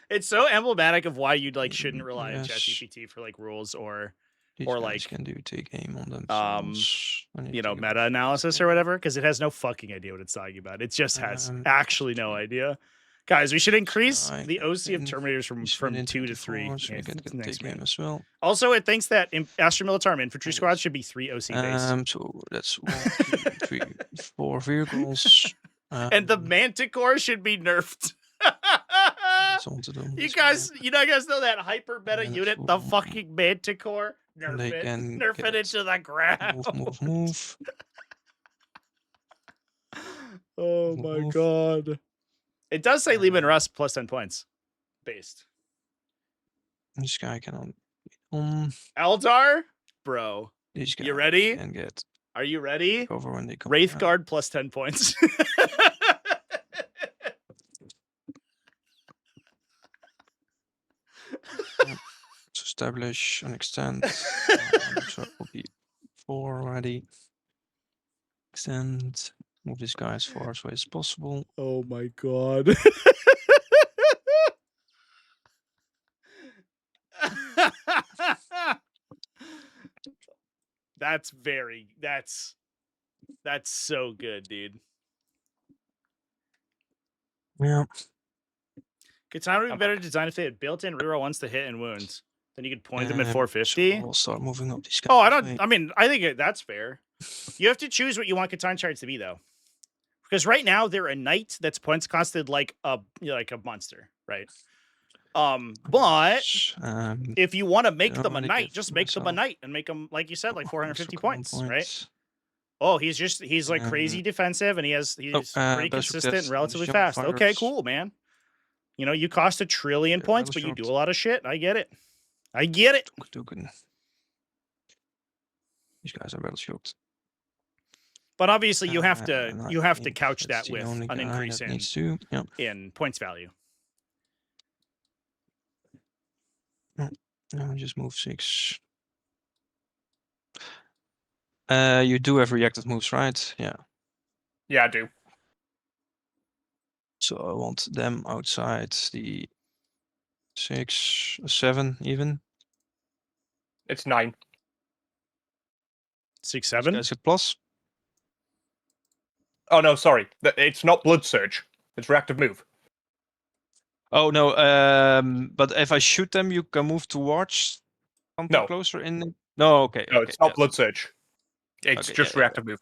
It's so emblematic of why you like shouldn't rely on Yes. ChatGPT for like rules or These or guys like can do take aim on themselves. you know, meta analysis or whatever, because it has no fucking idea what it's talking about. It just has actually no idea. Guys, we should increase the OC of Terminators from 2 to 3. So we can Next take aim man. as well. Also, it thinks that Astra Militarum infantry squads should be 3 OC based. So that's 1, 2, 3, 4 vehicles. And the Manticore should be nerfed. You guys know that hyper meta And unit, it's the all- fucking Manticore? Nerf they it. can Nerf it get into the ground. Move. Oh Move, my move. god. It does say Lehman Russ plus 10 points. Based. This guy cannot. Eldar? Bro. These guys You ready? can get Are you ready? cover when they come. Wraithguard plus 10 points. To establish and extend. So it will be 4 already. Extend. Move this guy as far away as possible. Oh my god. That's so good, dude. Yeah. Katana would be better designed if they had built-in reroll 1s to hit and wounds. Then you could point them at So 450. we'll start moving up these guys. Oh, I mean, I think that's fair. You have to choose what you want Catan charts to be, though. Because right now they're a knight that's points costed like a monster, right? But if you want to make them a knight, just make them a knight and make them, like you said, like 450 points, right? Oh, he's like crazy defensive and he's pretty consistent and relatively fast. Okay, cool, man. You know, you cost 1 trillion points, but you do a lot of shit. I get it. I get it. These guys are battle shocked. But obviously, you have to couch that with an increase in points value. No, just move 6. You do have reactive moves, right? Yeah. Yeah, I do. So I want them outside the 6, 7 even. It's 9. 6, 7. Guys get plus. Oh no, sorry. It's not Blood Surge. It's reactive move. Oh no, but if I shoot them, you can move towards something closer in. No, okay. No, it's not Blood Surge. It's just reactive move.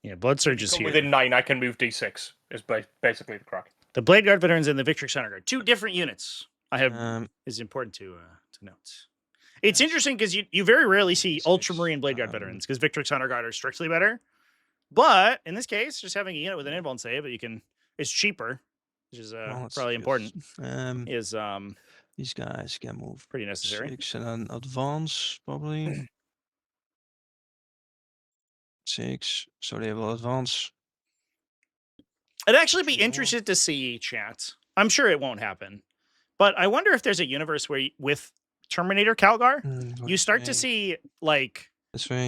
Yeah, Blood Surge is here. Within 9, I can move D6. Is basically the crack. The Blade Guard veterans and the Victory Center Guard, 2 different units. I have is important to note. It's interesting because you very rarely see Ultramarine Blade Guard veterans because Victory Center Guard are strictly better. But in this case, just having a unit with an invuln save that is cheaper, which is probably important. Is these guys can move pretty necessary. 6 and then advance probably 6, so they will advance. I'd actually be interested to see, chat. I'm sure it won't happen, but I wonder if there's a universe where with Terminator Calgar, you start to see like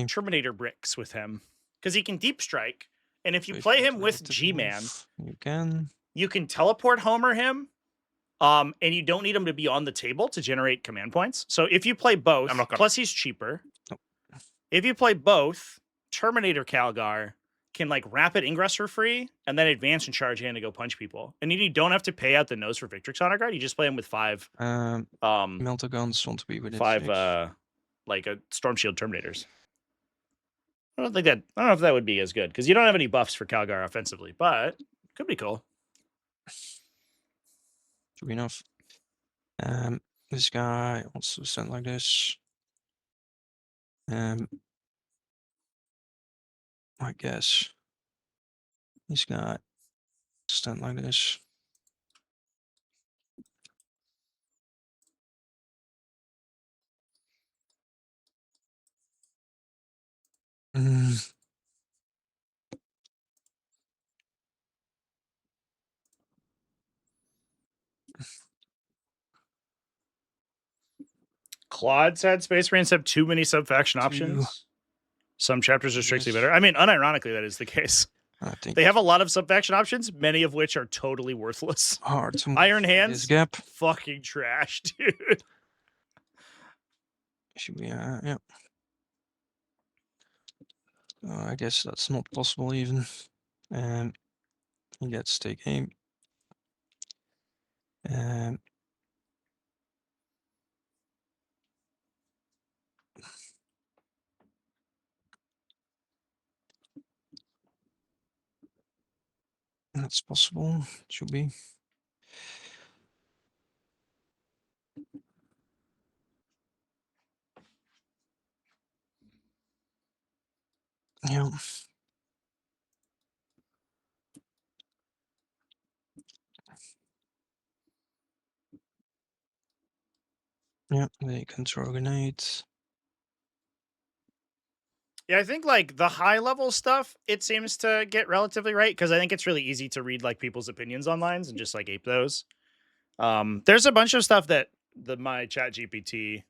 Terminator bricks with him because he can deep strike, and if you play him with G-Man, you can teleport Homer him, and you don't need him to be on the table to generate command points. So if you play both, plus he's cheaper. If you play both, Terminator Calgar can like rapid ingress for free and then advance and charge in to go punch people. And you don't have to pay out the nose for Victrix Honor Guard. You just play him with 5 melter guns want to be within 5 like a Storm Shield Terminators. I don't know if that would be as good because you don't have any buffs for Calgar offensively, but could be cool. True enough. This guy wants to stand like this. I guess this guy stand like this. Claude said Space Marines have too many sub-faction options. Some chapters are strictly better. I mean, unironically, that is the case. I think they have a lot of sub-faction options, many of which are totally worthless. Hard to Iron Hands, gap. Fucking trash, dude. Should be, yeah. I guess that's not possible even. He gets take aim. That's possible. Should be. Yeah. Yeah, they can throw grenades. Yeah, I think like the high level stuff, it seems to get relatively right because I think it's really easy to read like people's opinions on lines and just like ape those. There's a bunch of stuff that my Chat GPT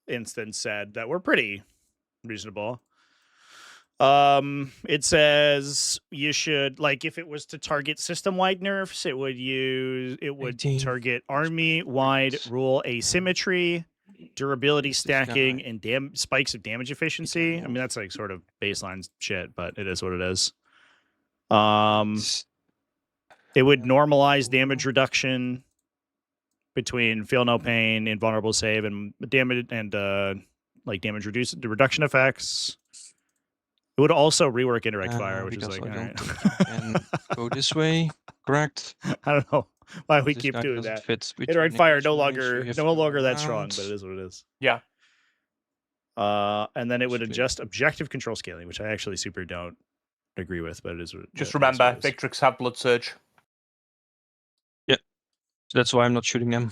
instance said that were pretty reasonable. It says you should like if it was to target system-wide nerfs, it would target army-wide rule asymmetry, durability stacking, and spikes of damage efficiency. I mean, that's like sort of baseline shit, but it is what it is. It would normalize damage reduction. between feel no pain, invulnerable save, and damage and like damage reduction effects. It would also rework indirect fire, which is because like, I all don't right. think I can go this way. Correct. I don't know why we This keep guy doing doesn't that. fit Indirect between fire no engagements, so you longer have no to go longer that strong, around. but it is what it is. Yeah. And then it would Split. adjust objective control scaling, which I actually super don't agree with, but it is what Just it is remember, what it is. Victrix have blood surge. So that's why I'm not shooting them.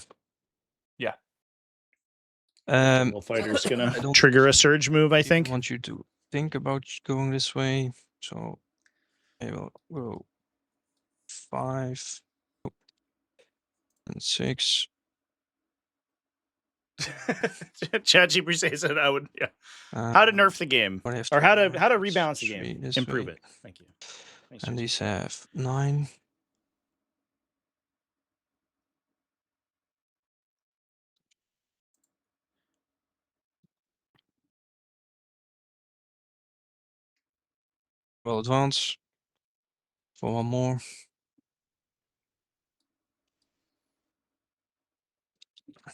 Yeah. Jungle Fighter's I gonna don't trigger a surge move, I even think. want you to think about going this way. So I will go 5 and 6. ChatGPT says that I would. Yeah. Uh, How to nerf the game, but I have or how to two rebalance the three game, this improve way. it. Thank you. Thanks, And ChatGPT. these have 9. Well, advance for one more.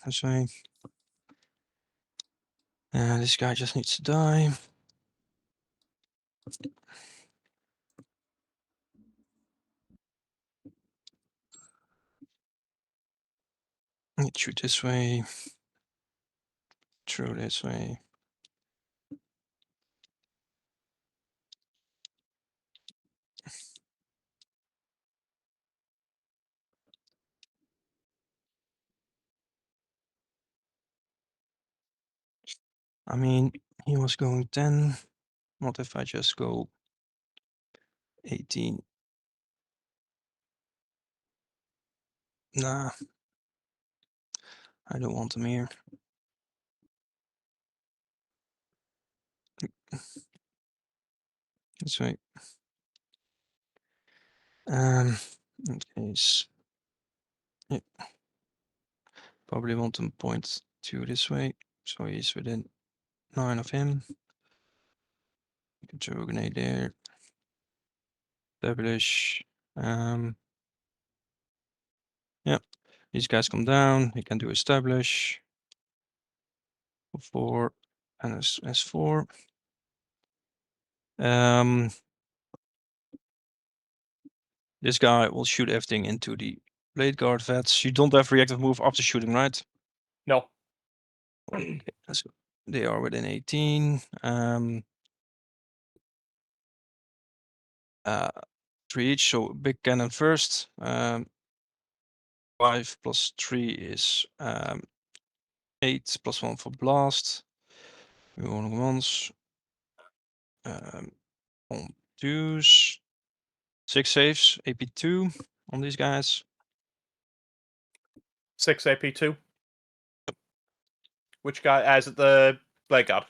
This way. And this guy just needs to die. Shoot this way. Through this way. I mean, he was going 10. What if I just go 18? Nah. I don't want him here. This way. In case. Yeah. Probably want him point 2 this way. So he's within 9 of him. You can throw a grenade there. Establish. Yeah. These guys come down. He can do establish. 4 and S4. This guy will shoot everything into the blade guard vets. You don't have reactive move after shooting, right? No. Okay, so they are within 18. 3 each, so big cannon first. 5 plus 3 is 8 plus 1 for blast. We going once. On 2s. 6 saves, AP2 on these guys. 6 AP2. Which guy? Is it the blade guard?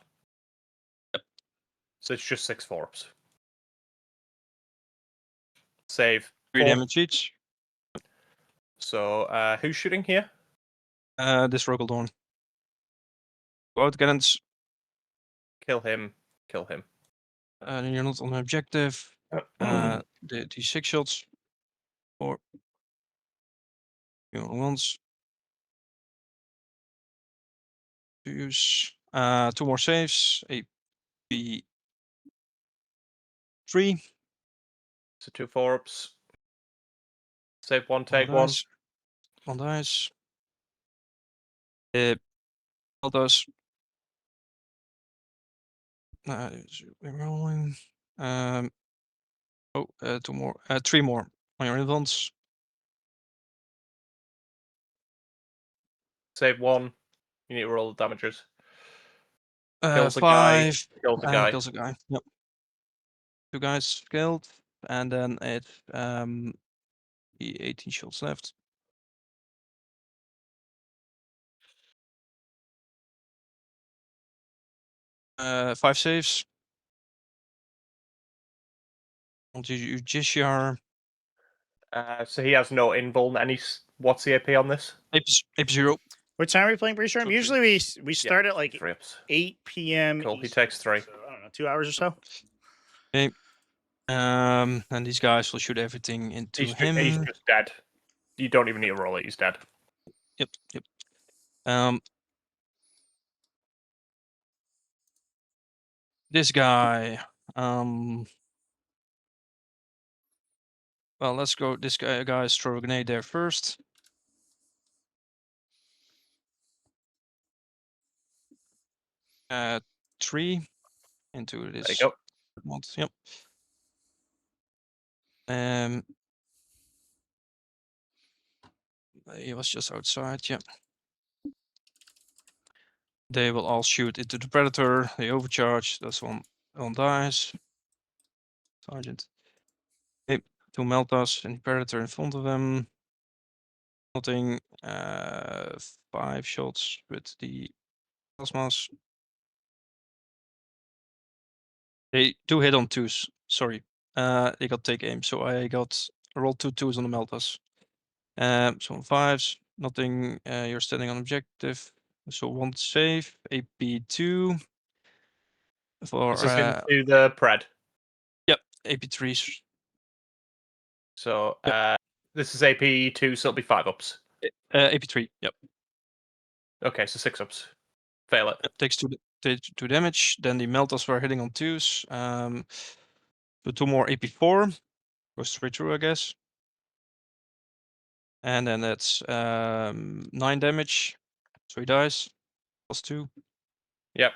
Yep. So it's just 6 4-ups. Save 3 4. damage each. So who's shooting here? This Rogaldorn. Go out cannons. Kill him. Kill him. You're not on the objective. The 6 shots. Or you know, once. To use 2 more saves. AP 3. So 2 4-ups. Save 1, take 1. Dice. 1 dice. All those. We're rolling. 2 more. 3 more on your advance. Save 1. You need to roll the damages. Kills a guy. 5. Kills a guy. Kills a guy. Yep. 2 guys killed. And then it 18 shots left. Five saves. Want you just your So he has no invul. What's the AP on this? AP 0. What time are we playing pre-stream? So Usually we start at like 3-ups. 8 p.m. Cool. He Eastern, takes 3. So, I don't know, 2 hours or so. Okay. And these guys will shoot everything into He's him. just dead. You don't even need to roll it. He's dead. Yep. Yep. This guy. Well, let's go. This guy's throw a grenade there first. Uh, 3 into There you this. go. Yep. He was just outside. Yep. They will all shoot into the predator. They overcharge. That's one dies. Sergeant. Okay, 2 meltas and the predator in front of them. Nothing. 5 shots with the plasmas. They do hit on 2s. Sorry. They got take aim, so I rolled 2 2s on the meltas. So on 5s. Nothing. You're standing on objective. So 1 save. AP2. For Is this into the pred? Yep, AP3s. So Yep. this is AP2, so it'll be 5 ups. AP3. Yep. Okay, so 6 ups. Fail it. Yep. Takes 2 damage. Then the meltas were hitting on 2s. So 2 more AP4. Goes straight through, I guess. And then that's 9 damage. So he dies. +2. Yep.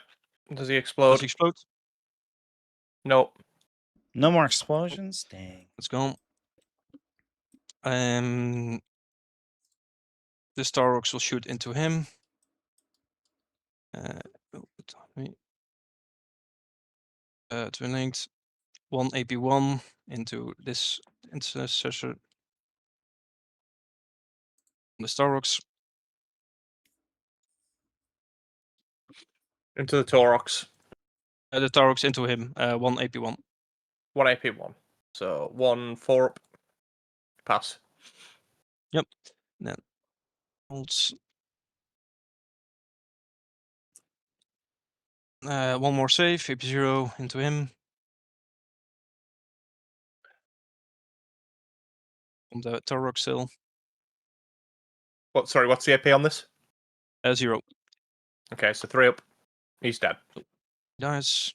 Does he explode? Does he explode? Nope. No more explosions? Dang. It's gone. The Starox will shoot into him. Twin linked. 1 AP1 into this intercessor. The Starox. Into the Taurox. The Tarox into him. 1 AP1. 1 AP1. So 1 4 up. Pass. Yep. And then holds. 1 more save. AP0 into him. On the Tarox still. Sorry, what's the AP on this? 0. Okay, so 3 up. He's dead. Dies.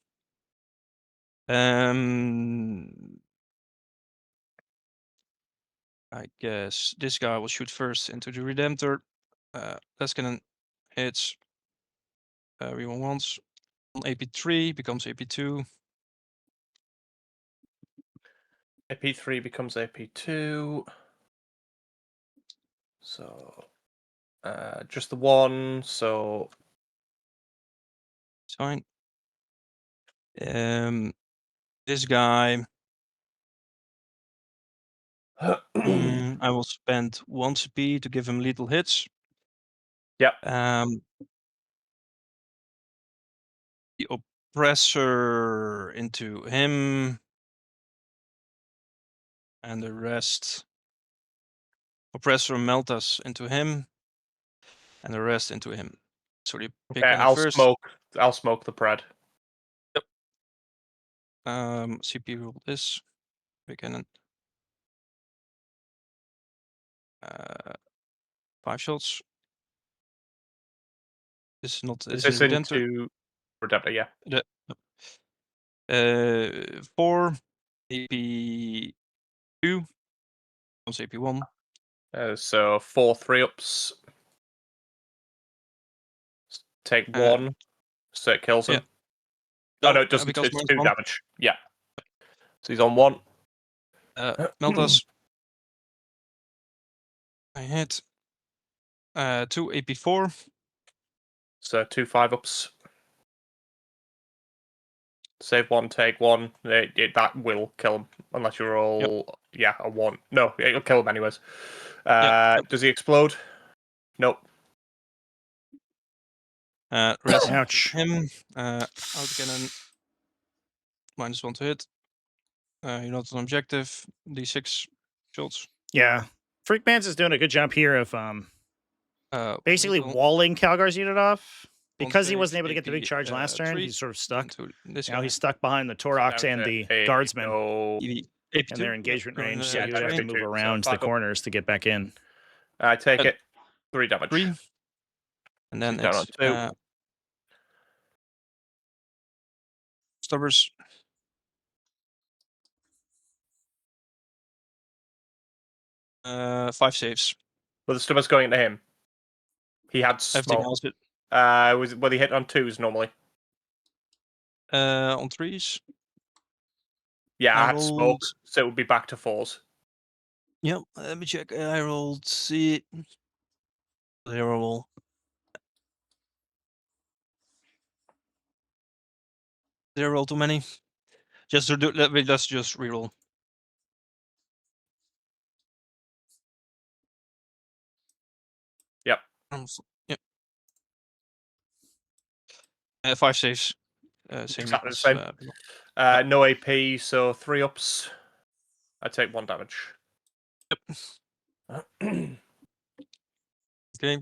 I guess this guy will shoot first into the Redemptor. That's gonna hits. Reroll once. On AP3 becomes AP2. AP3 becomes AP2. So just the 1, so It's fine. This guy. I will spend 1 CP to give him lethal hits. Yep. The oppressor into him. And the rest. Oppressor Meltas into him. And the rest into him. So they pick okay, one I'll first. smoke the pred. Yep. CP roll this. Big cannon. 5 shots. This is not. Is This is this Redemptor. into Redemptor? Yeah. 4 AP2. Comes AP1. So 4 3 ups. Take 1, so it kills him. Yeah. Oh no, it doesn't. Because It's minus 2 1. damage. Yeah. So he's on 1. Meltas. I hit. 2 AP4. So 2 5 ups. Save 1, take 1. That will kill him unless you roll. Yeah, a 1. No, it'll kill him anyways. Does he explode? Nope. Rest Ouch. him. Out cannon. -1 to hit. You're not on objective. D6 shots. Yeah. Freakmans is doing a good job here of basically lethal. walling Calgar's unit off. Because he save, wasn't able to get the big AP, charge last turn, 3 he's sort of stuck. into this Now guy. he's stuck behind the Taurox and the Guardsmen AP2. and their engagement Yep, range, going, so he would have to AP2, move so around the 5 up. corners to get back in. I take it. 3 damage. 3. And then She's down on it's 2. Stubbers. Five saves. But the Stubborn's going into him. He had Everything smoke. else, Were he hit on 2s normally? on 3s. Yeah, I had rolled... smoke, so it would be back to 4s. Yep, let me check. I rolled C. 0. 0 too many. Just to do, let's just reroll. Yep. Yep. 5 saves. Same Exactly the as, same. below. No AP, so 3 ups. I take 1 damage. Yep. Okay.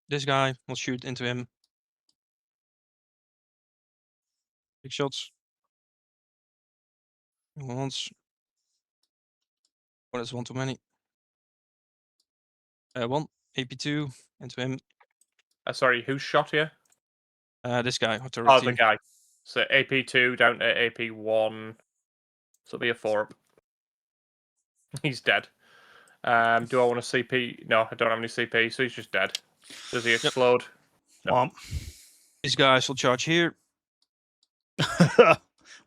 This guy will shoot into him. Big shots. Once. Oh, that's 1 too many. 1 AP2 into him. Sorry, who shot here? This guy. Oh, the guy. So AP2 down to AP1. So it'll be a 4 up. He's dead. Do I want a CP? No, I don't have any CP, so he's just dead. Does he explode? No. These guys will charge here.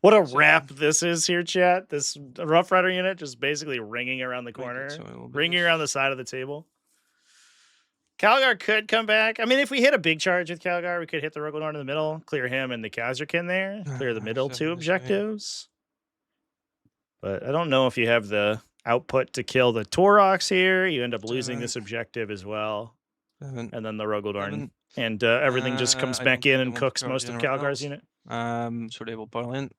What a wrap this is here, chat. This Rough Rider unit just basically ringing around the corner, ringing around the side of the table. Calgar could come back. I mean, if we hit a big charge with Calgar, we could hit the Rogodorn in the middle, clear him and the Kazerkin there, clear the middle 2 objectives. But I don't know if you have the output to kill the Taurox here. You end up losing this objective as well. 7. And then the Rogodorn. And everything just comes back in and cooks most of Calgar's unit. So they will pile in.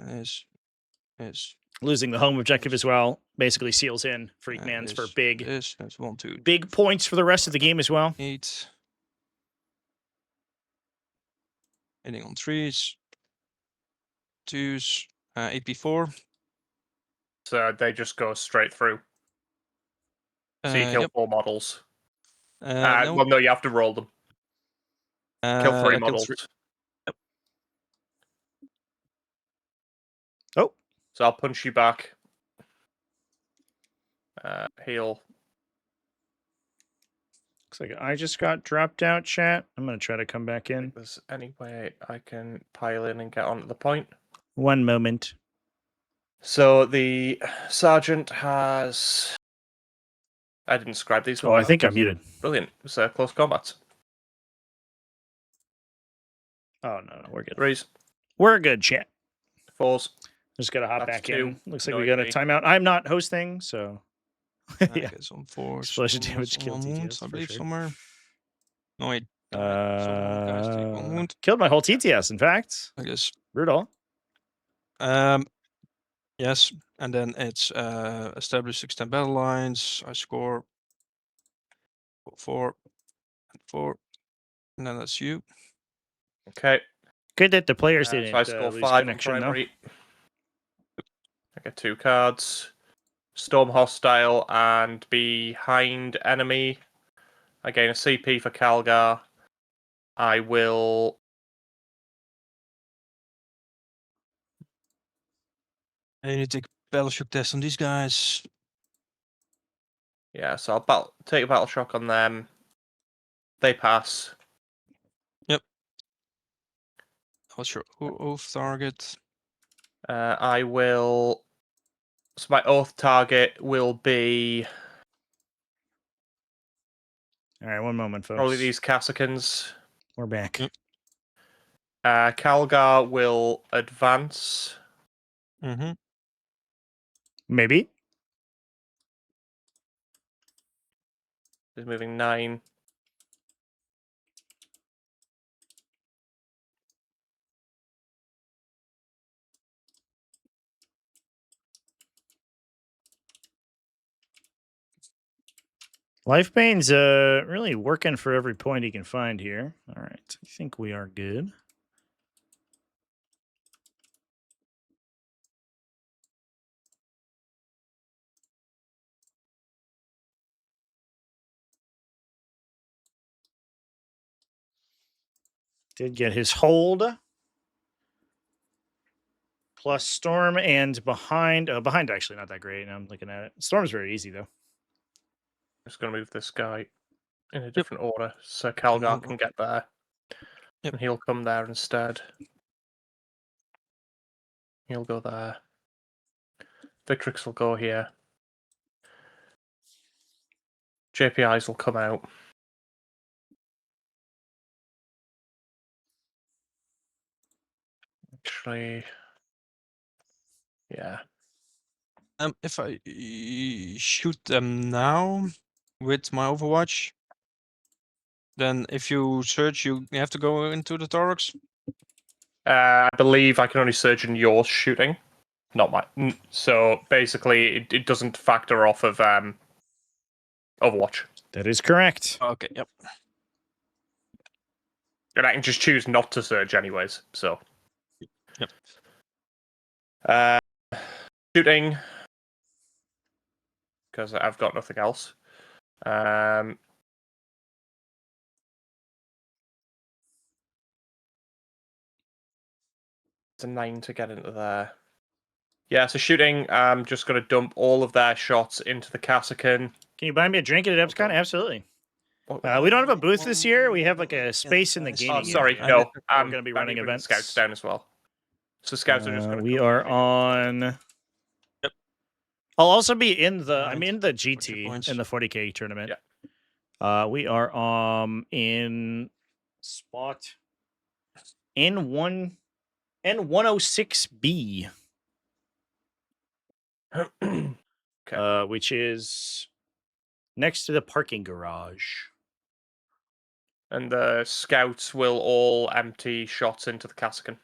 Is losing the home objective as well basically seals in Freakman's for big, that's 1, 2, big points for the rest of the game as well. 8. Hitting on 3s, 2s, AP4. So they just go straight through. So you kill Yep. 4 models. No. Well, no, you have to roll them. Kill 3 models. Yep. Oh. So I'll punch you back. Heal. Looks like I just got dropped out, chat. I'm going to try to come back in. If there's any way I can pile in and get onto the point. One moment. So the sergeant has... I didn't describe these. Oh, I think I'm muted. Brilliant. It's close combat. Oh, no, we're good. 3s. We're good, chat. 4s. Just got to hop That's back 2. in. Looks like we got a timeout. I'm not hosting, so... Yeah. Get some 4s. Splash of damage, kill TTS, I for believe sure. somewhere. No, wait. Killed my whole TTS, in fact. I guess. Brutal. Yes, and then it's establish 6-10 battle lines. I score 4 and 4, and then that's you. Okay. Good that the players didn't so I score lose 5 connection, on though. primary. I get 2 cards. Storm hostile and behind enemy. I gain a CP for Calgar. I will... I need to take a battleship test on these guys. Yeah, so I'll take a battle shock on them. They pass. Yep. What's your oath target? I will... So my oath target will be... All right, one moment, folks. Probably these Cassicans. We're back. Calgar will advance. Mm-hmm. Maybe. He's moving 9. Lifebane's really working for every point he can find here. All right, I think we are good. Did get his hold. Plus storm and behind. Behind actually not that great. Now I'm looking at it. Storm's very easy though. Just going to move this guy in a different order so Calgar can get there. Yep. And he'll come there instead. He'll go there. Victrix will go here. JPIs will come out. Actually, yeah. If I shoot them now with my Overwatch, then if you search, you have to go into the Thorax. I believe I can only surge in your shooting, not mine. So basically, it doesn't factor off of Overwatch. That is correct. Okay, yep. And I can just choose not to surge anyways, so. Yep. Shooting, because I've got nothing else. It's a 9 to get into there. Yeah, so shooting, I'm just going to dump all of their shots into the Cassican. Can you buy me a drink at EbsCon? Absolutely. We don't have a booth this year. We have like a space in the gaming. Oh, sorry, area. no. We're going to be running events. Scouts down as well. So scouts are just going to. We are on. Yep. I'll also be in the. Right. I'm in the 40 GT points. in the 40K tournament. Yeah. We are in spot N106B. Okay. Which is next to the parking garage. And the scouts will all empty shots into the Cassican.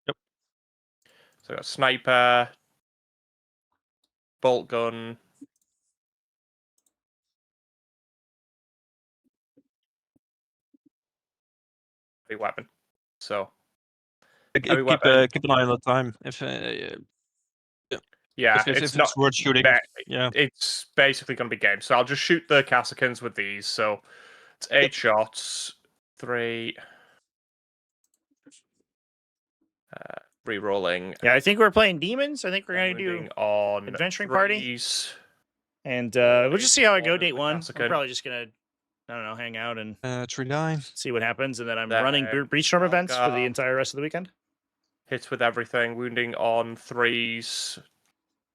Yep. So got sniper, bolt gun, heavy weapon. So Keep heavy weapon. keep an eye on the time. If Yeah, if it's not worth shooting. Yeah. It's basically going to be game. So I'll just shoot the Cassicans with these. So it's 8 shots, 3. Re-rolling. Yeah, I think we're playing demons. I think we're going to do on adventuring party. threes. And we'll just see how I go day the one. Cassican. I'm probably just going to, I don't know, hang out and 3-9. see what happens. And then I'm Then running Breachstorm events for the Calgar. entire rest of the weekend. Hits with everything. Wounding on threes.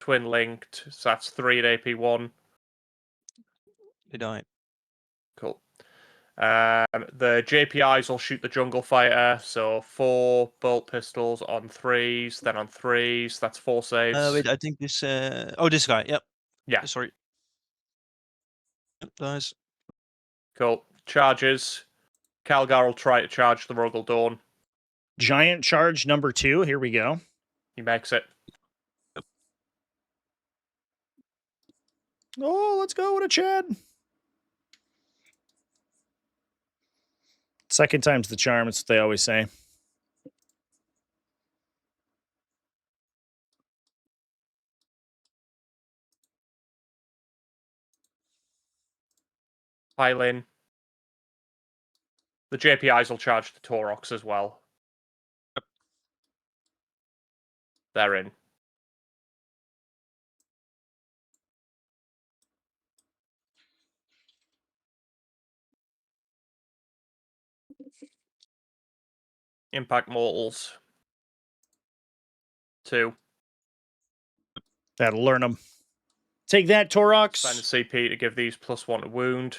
Twin linked. So that's 3 at AP1. They die. Cool. The JPIs will shoot the jungle fighter. So 4 bolt pistols on threes, then on threes. That's 4 saves. Wait, I think this. Oh, this guy. Yep. Yeah. Sorry. Yep, dies. Cool. Charges. Calgar will try to charge the Rogal Dawn. Giant charge number 2. Here we go. He makes it. Oh, let's go with a Chad. Second time's the charm. It's what they always say. Pile in. The JPIs will charge the Taurox as well. They're in. Impact Mortals. 2. That'll learn them. Take that, Taurox. Spend a CP to give these +1 to wound.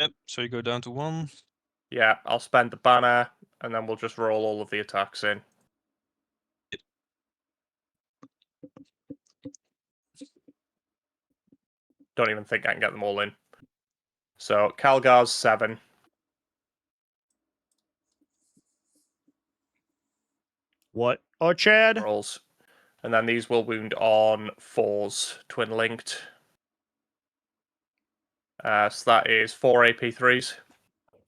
Yep. So you go down to 1. Yeah, I'll spend the banner, and then we'll just roll all of the attacks in. Don't even think I can get them all in. So, Calgar's 7. What? Oh, Chad. Rolls. And then these will wound on 4s, twin linked. So that is 4 AP3s.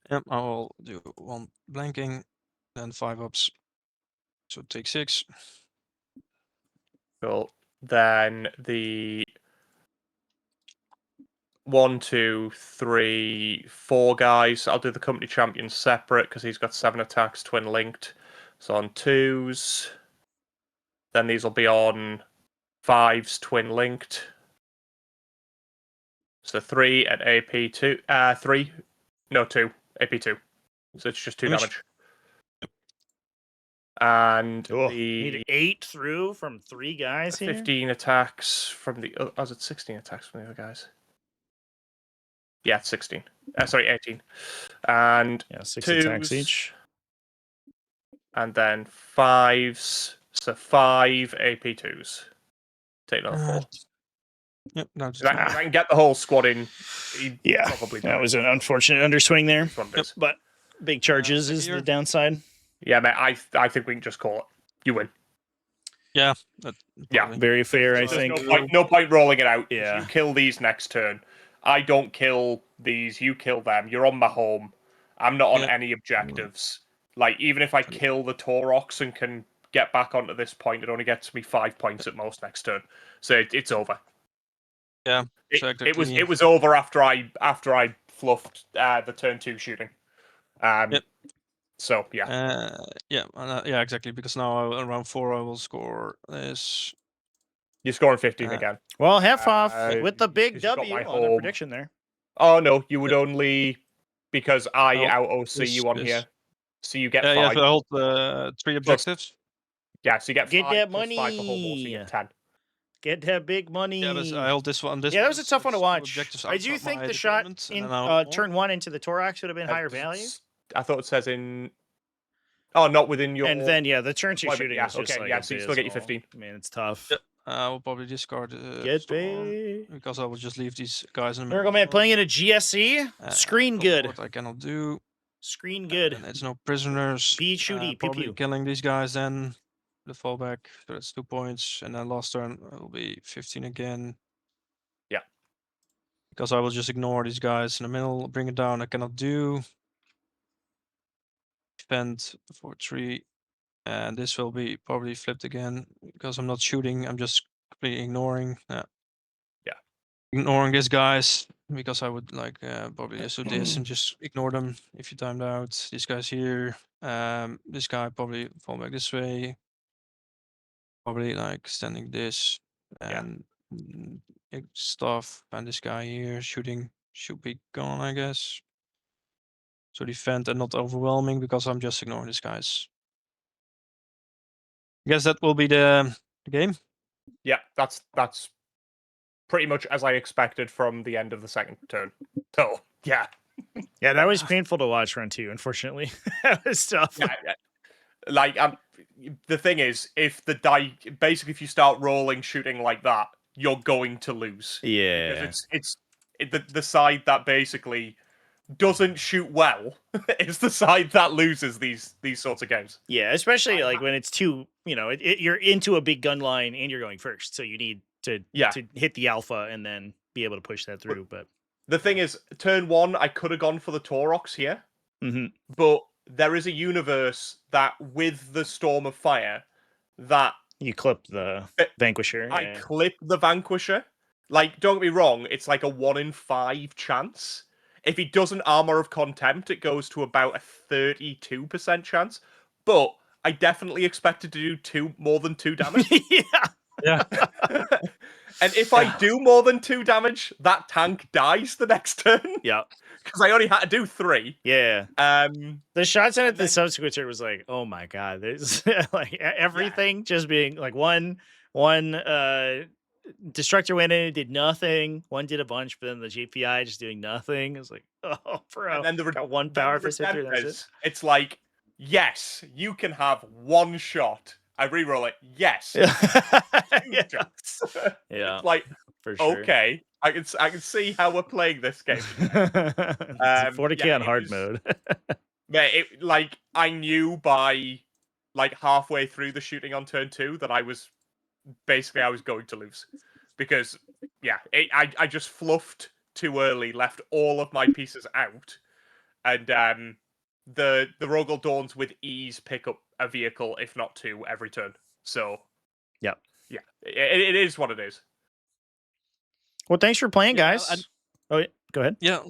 Yep. I'll do 1 blanking, then 5 ups. So take 6. Cool. Then the 1, 2, 3, 4 guys. I'll do the company champion separate because he's got 7 attacks twin linked. So on 2s. Then these will be on 5s twin linked. So 3 at AP2. 3. No, 2. AP2. So it's just 2 damage. And need 8 through from 3 guys here. 15 attacks from the. Oh, is it 16 attacks from the other guys? Yeah, it's 16. Sorry, 18. And 6 twos, attacks each. And then 5s. So 5 AP2s. Take another 4. Yep, no, just If I can get the whole squad in, probably that was an unfortunate underswing there. Yep. But big charges is the downside. Yeah, man, I think we can just call it. You win. Yeah. Very fair, I think. No point rolling it out. Yeah. You kill these next turn. I don't kill these. You kill them. You're on my home. I'm not on any objectives. Like, even if I kill the Taurox and can get back onto this point, it only gets me 5 points at most next turn. So it's over. Yeah. It was over after I fluffed the turn 2 shooting. Yep. So yeah. Yeah, exactly. Because now around 4 I will score this. You're scoring 15 again. Well, half off with the big 'cause you've got W my on the home. prediction there. Oh no, you would only because I out OC this- you on this. here. So you get 5. Yeah, so I hold 3 objectives. Yeah, so you get 5 that plus 5 for home, so money. you get 10. Get that big money. Yeah, but I hold this one. This that was a tough one to two watch. objectives I do outside think my the shot deployment, in and then I'll hold turn 1 into the Taurox would have been higher Does it value. I thought it says in. Oh, not within your. And then the turn 2 deployment, shooting yeah, is just okay, like yeah, so you still get your abysmal. 15. Man, it's tough. Yep. I will probably discard Get Storm, paid. because I will just leave these guys in the Miracle Man playing in a GSC. Screen good. What I cannot do. Screen good. And it's no prisoners. Be shooty. Pew Probably pew. killing these guys then. The fallback. So that's 2 points. And then last turn will be 15 again. Yeah. Because I will just ignore these guys in the middle. Bring it down. I cannot do. Defend for 3. And this will be probably flipped again. Because I'm not shooting. I'm just completely ignoring. Yeah. Ignoring these guys. Because I would like probably just do this and just ignore them if you timed out. These guys here. This guy probably fall back this way. Probably like standing this and stuff. And this guy here shooting should be gone, I guess. So defend and not overwhelming because I'm just ignoring these guys. I guess that will be the game. Yeah, that's pretty much as I expected from the end of the second turn. So yeah. Yeah, that was painful to watch run 2, unfortunately. That was tough. Yeah, like the thing is, if the die basically if you start rolling shooting like that, you're going to lose. Yeah. Because it's the side that basically doesn't shoot well is the side that loses these sorts of games. Yeah, especially like when it's 2, you're into a big gun line and you're going first, so you need to hit the alpha and then be able to push that through. But the thing is, turn 1, I could have gone for the Taurox here, but there is a universe that with the Storm of Fire that you clip the Vanquisher. I clip the Vanquisher. Like, don't get me wrong, it's like a 1 in 5 chance. If he doesn't Armor of Contempt, it goes to about a 32% chance. But I definitely expected to do more than 2 damage. Yeah. And if I do more than 2 damage, that tank dies the next turn. Yeah. Because I only had to do 3. Yeah. The shots in it the subsequent turn was like, oh my god, there's like everything just being like one Destructor went in and did nothing. One did a bunch, but then the GPI just doing nothing. It was like, oh, bro. And then the got 1 power for center. That's it. It's like, yes, you can have 1 shot. I reroll it. Yes. Yeah. Like, for sure. Okay, I can see how we're playing this game. 40k on hard mode. Like I knew by like halfway through the shooting on turn 2 that I was going to lose because I just fluffed too early, left all of my pieces out, and the Rogel Dawns with ease pick up a vehicle, if not 2, every turn. So it is what it is. Well, thanks for playing, guys. Oh, yeah. Go ahead. Yeah.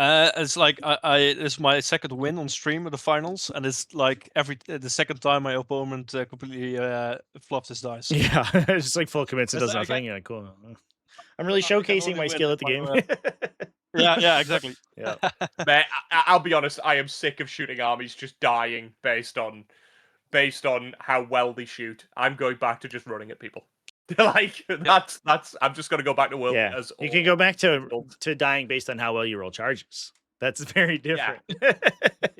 It's like it's my second win on stream of the finals, and it's like the second time my opponent completely flopped his dice. Yeah, it's just like full commits and It's does like, nothing. Yeah, cool. I'm really I can showcasing only my win skill if at the game. yeah, exactly. Yeah. Man, I'll be honest. I am sick of shooting armies just dying based on how well they shoot. I'm going back to just running at people. Like that's. I'm just gonna go back to world Yeah. as You can go back to adults. dying based on how well you roll charges. That's very different.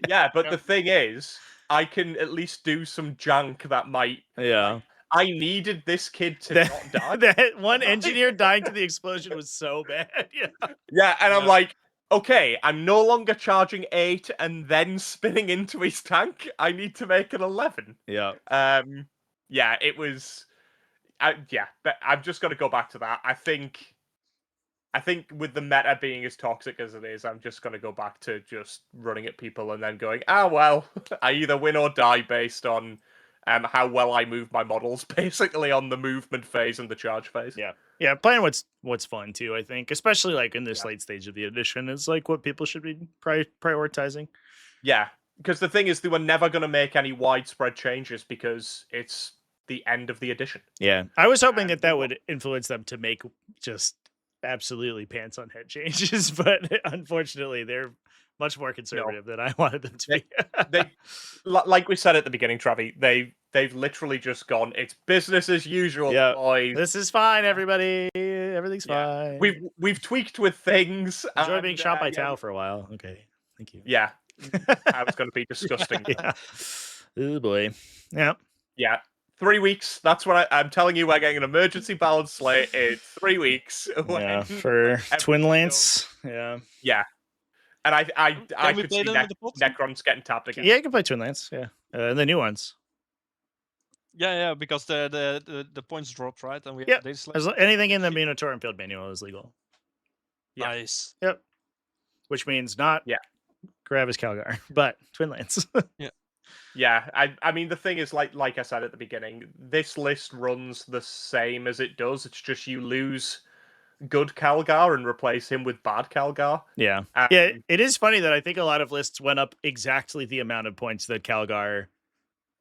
Yeah, but the thing is, I can at least do some junk that might. Yeah. I needed this kid to That, not die. that one engineer dying to the explosion was so bad. Yeah. Yeah, and I'm Yeah. like, okay, I'm no longer charging 8 and then spinning into his tank. I need to make an 11. Yeah. Yeah, it was. Yeah, but I've just got to go back to that. I think with the meta being as toxic as it is, I'm just going to go back to just running at people and then going, well, I either win or die based on how well I move my models, basically on the movement phase and the charge phase. Yeah. Yeah. Playing what's fun too, I think, especially like in this late stage of the edition, is like what people should be prioritizing. Yeah, because the thing is, they were never going to make any widespread changes because it's the end of the edition. Yeah. I was hoping that would influence them to make just absolutely pants on head changes, but unfortunately they're much more conservative than I wanted them to be. They like we said at the beginning, Travi, they've literally just gone, it's business as usual, boys. This is fine, everybody. Everything's fine. We've tweaked with things. Enjoy being shot by Tau for a while. Okay. Thank you. Yeah. That was going to be disgusting. Yeah. Oh boy. Yeah. Yeah. 3 weeks. That's what I'm telling you. We're getting an emergency balance slate in 3 weeks. Yeah, for Twin Lance. Yeah. Yeah. And I could see them with the pots? Necrons getting tapped again. Yeah, you can play Twin Lance. Yeah. And the new ones. Yeah, because the points dropped, right? And we Yeah. have Anything in the Minotaur field manual is legal. Yeah. Nice. Yep. Which means not Gravis Calgar, but Twin Lance. Yeah, I mean the thing is, like I said at the beginning, this list runs the same as it does. It's just you lose good Calgar and replace him with bad Calgar. Yeah. Yeah, it is funny that I think a lot of lists went up exactly the amount of points that Calgar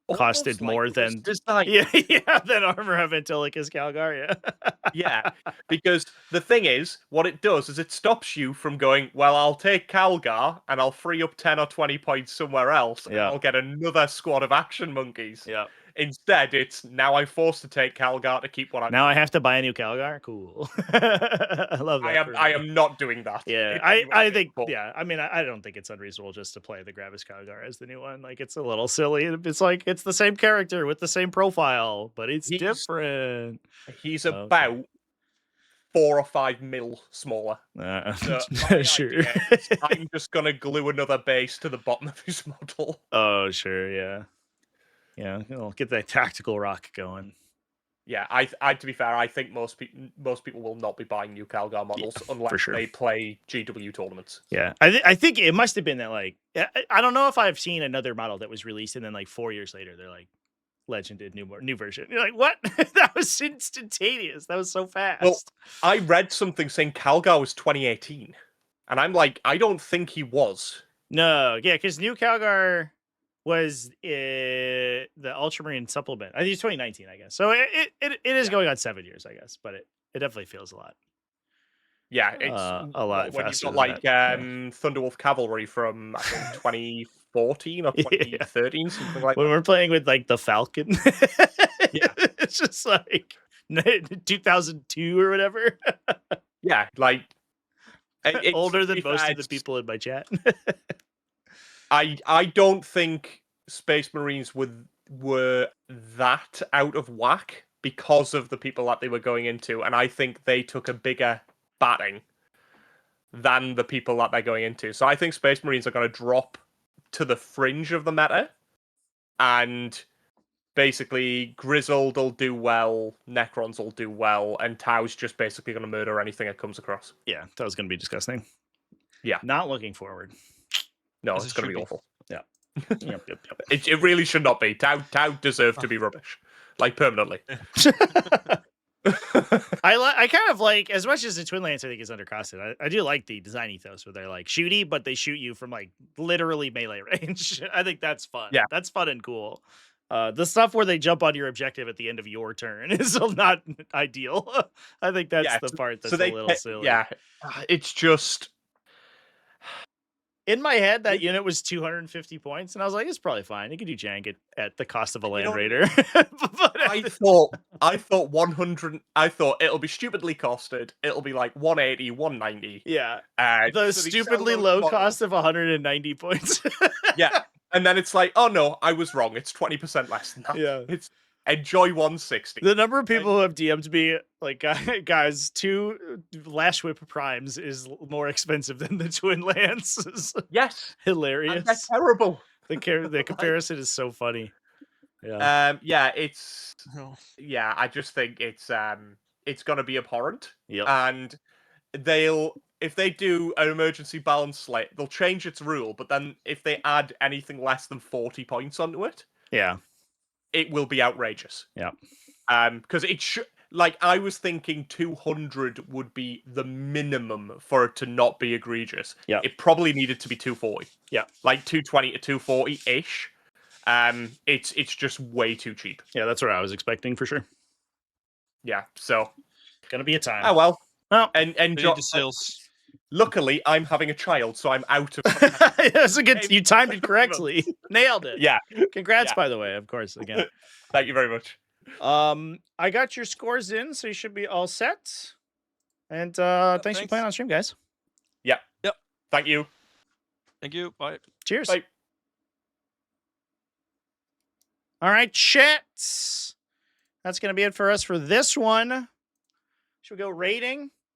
costed more than than Armor of Antilochus Calgar. Yeah. Yeah, because the thing is, what it does is it stops you from going, well, I'll take Calgar and I'll free up 10 or 20 points somewhere else and I'll get another squad of action monkeys. Yeah. Instead, it's now I'm forced to take Calgar to keep what I'm. Now I have to buy a new Calgar. Cool. I love that. I am not doing that. Yeah, I think. Yeah, I mean, I don't think it's unreasonable just to play the Gravis Calgar as the new one. Like, it's a little silly. It's like it's the same character with the same profile, but he's different. He's about 4 or 5 mil smaller. So sure. I'm just gonna glue another base to the bottom of his model. Oh, sure. Yeah. Yeah, get that tactical rock going. Yeah, I to be fair, I think most people will not be buying new Calgar models unless they play GW tournaments. Yeah, I think it must have been that, like, I don't know if I've seen another model that was released and then like 4 years later they're like, Legend did new version. You're like, what? That was instantaneous. That was so fast. Well, I read something saying Calgar was 2018, and I'm like, I don't think he was. No, yeah, because new Calgar was the Ultramarine supplement. I think it's 2019, I guess. So it is going on 7 years, I guess, but it definitely feels a lot. Yeah, it's a lot when faster you've got like that. Thunderwolf Cavalry from I think 2014 or 2013, something like when that. We're playing with like the Falcon. Yeah, it's just like 2002 or whatever. Yeah, like older than most of the people in my chat. I don't think Space Marines were that out of whack because of the people that they were going into, and I think they took a bigger batting than the people that they're going into. So I think Space Marines are going to drop to the fringe of the meta, and basically Grizzled will do well, Necrons will do well, and Tau's just basically going to murder anything it comes across. Yeah, that was going to be disgusting. Yeah. Not looking forward. No, it's going to be awful. Yeah. Yep. It really should not be. Tau deserved to be rubbish. Like, permanently. I kind of like, as much as the Twin Lance I think is undercosted, I do like the design ethos where they're like shooty, but they shoot you from like literally melee range. I think that's fun. Yeah. That's fun and cool. The stuff where they jump on your objective at the end of your turn is not ideal. I think that's the part that's a little silly. Yeah, it's just... In my head, that unit was 250 points, and I was like, it's probably fine. You can do jank at the cost of a Land Raider. But I thought 100. I thought it'll be stupidly costed. It'll be like 180, 190. Yeah. so The stupidly low cost of 190 points. Yeah. And then it's like, oh no, I was wrong. It's 20% less than that. Yeah. It's enjoy 160. The number of people who have DM'd me, like, guys, 2 Lash Whip Primes is more expensive than the Twin Lances. Yes. Hilarious. And they're terrible. The comparison is so funny. Yeah. Yeah, it's... Oh. Yeah, I just think it's gonna be abhorrent. Yep. And if they do an emergency balance slate, they'll change its rule, but then if they add anything less than 40 points onto it, Yeah. it will be outrageous. Yeah. Because it should... Like, I was thinking 200 would be the minimum for it to not be egregious. Yeah. It probably needed to be 240. Yeah. Like 220 to 240-ish. It's just way too cheap. Yeah, that's what I was expecting for sure. Yeah, so... Gonna be a time. Oh, well. Well, And Need the sales. luckily, I'm having a child, so I'm out of... that's a good... You timed it correctly. Nailed it. Yeah. Congrats, Yeah. by the way, of course, again. Thank you very much. I got your scores in, so you should be all set. And thanks for thanks. playing on stream, guys. Yeah. Yep. Thank you. Thank you. Bye. Cheers. Bye. All right, chat. That's going to be it for us for this one. Should we go rating?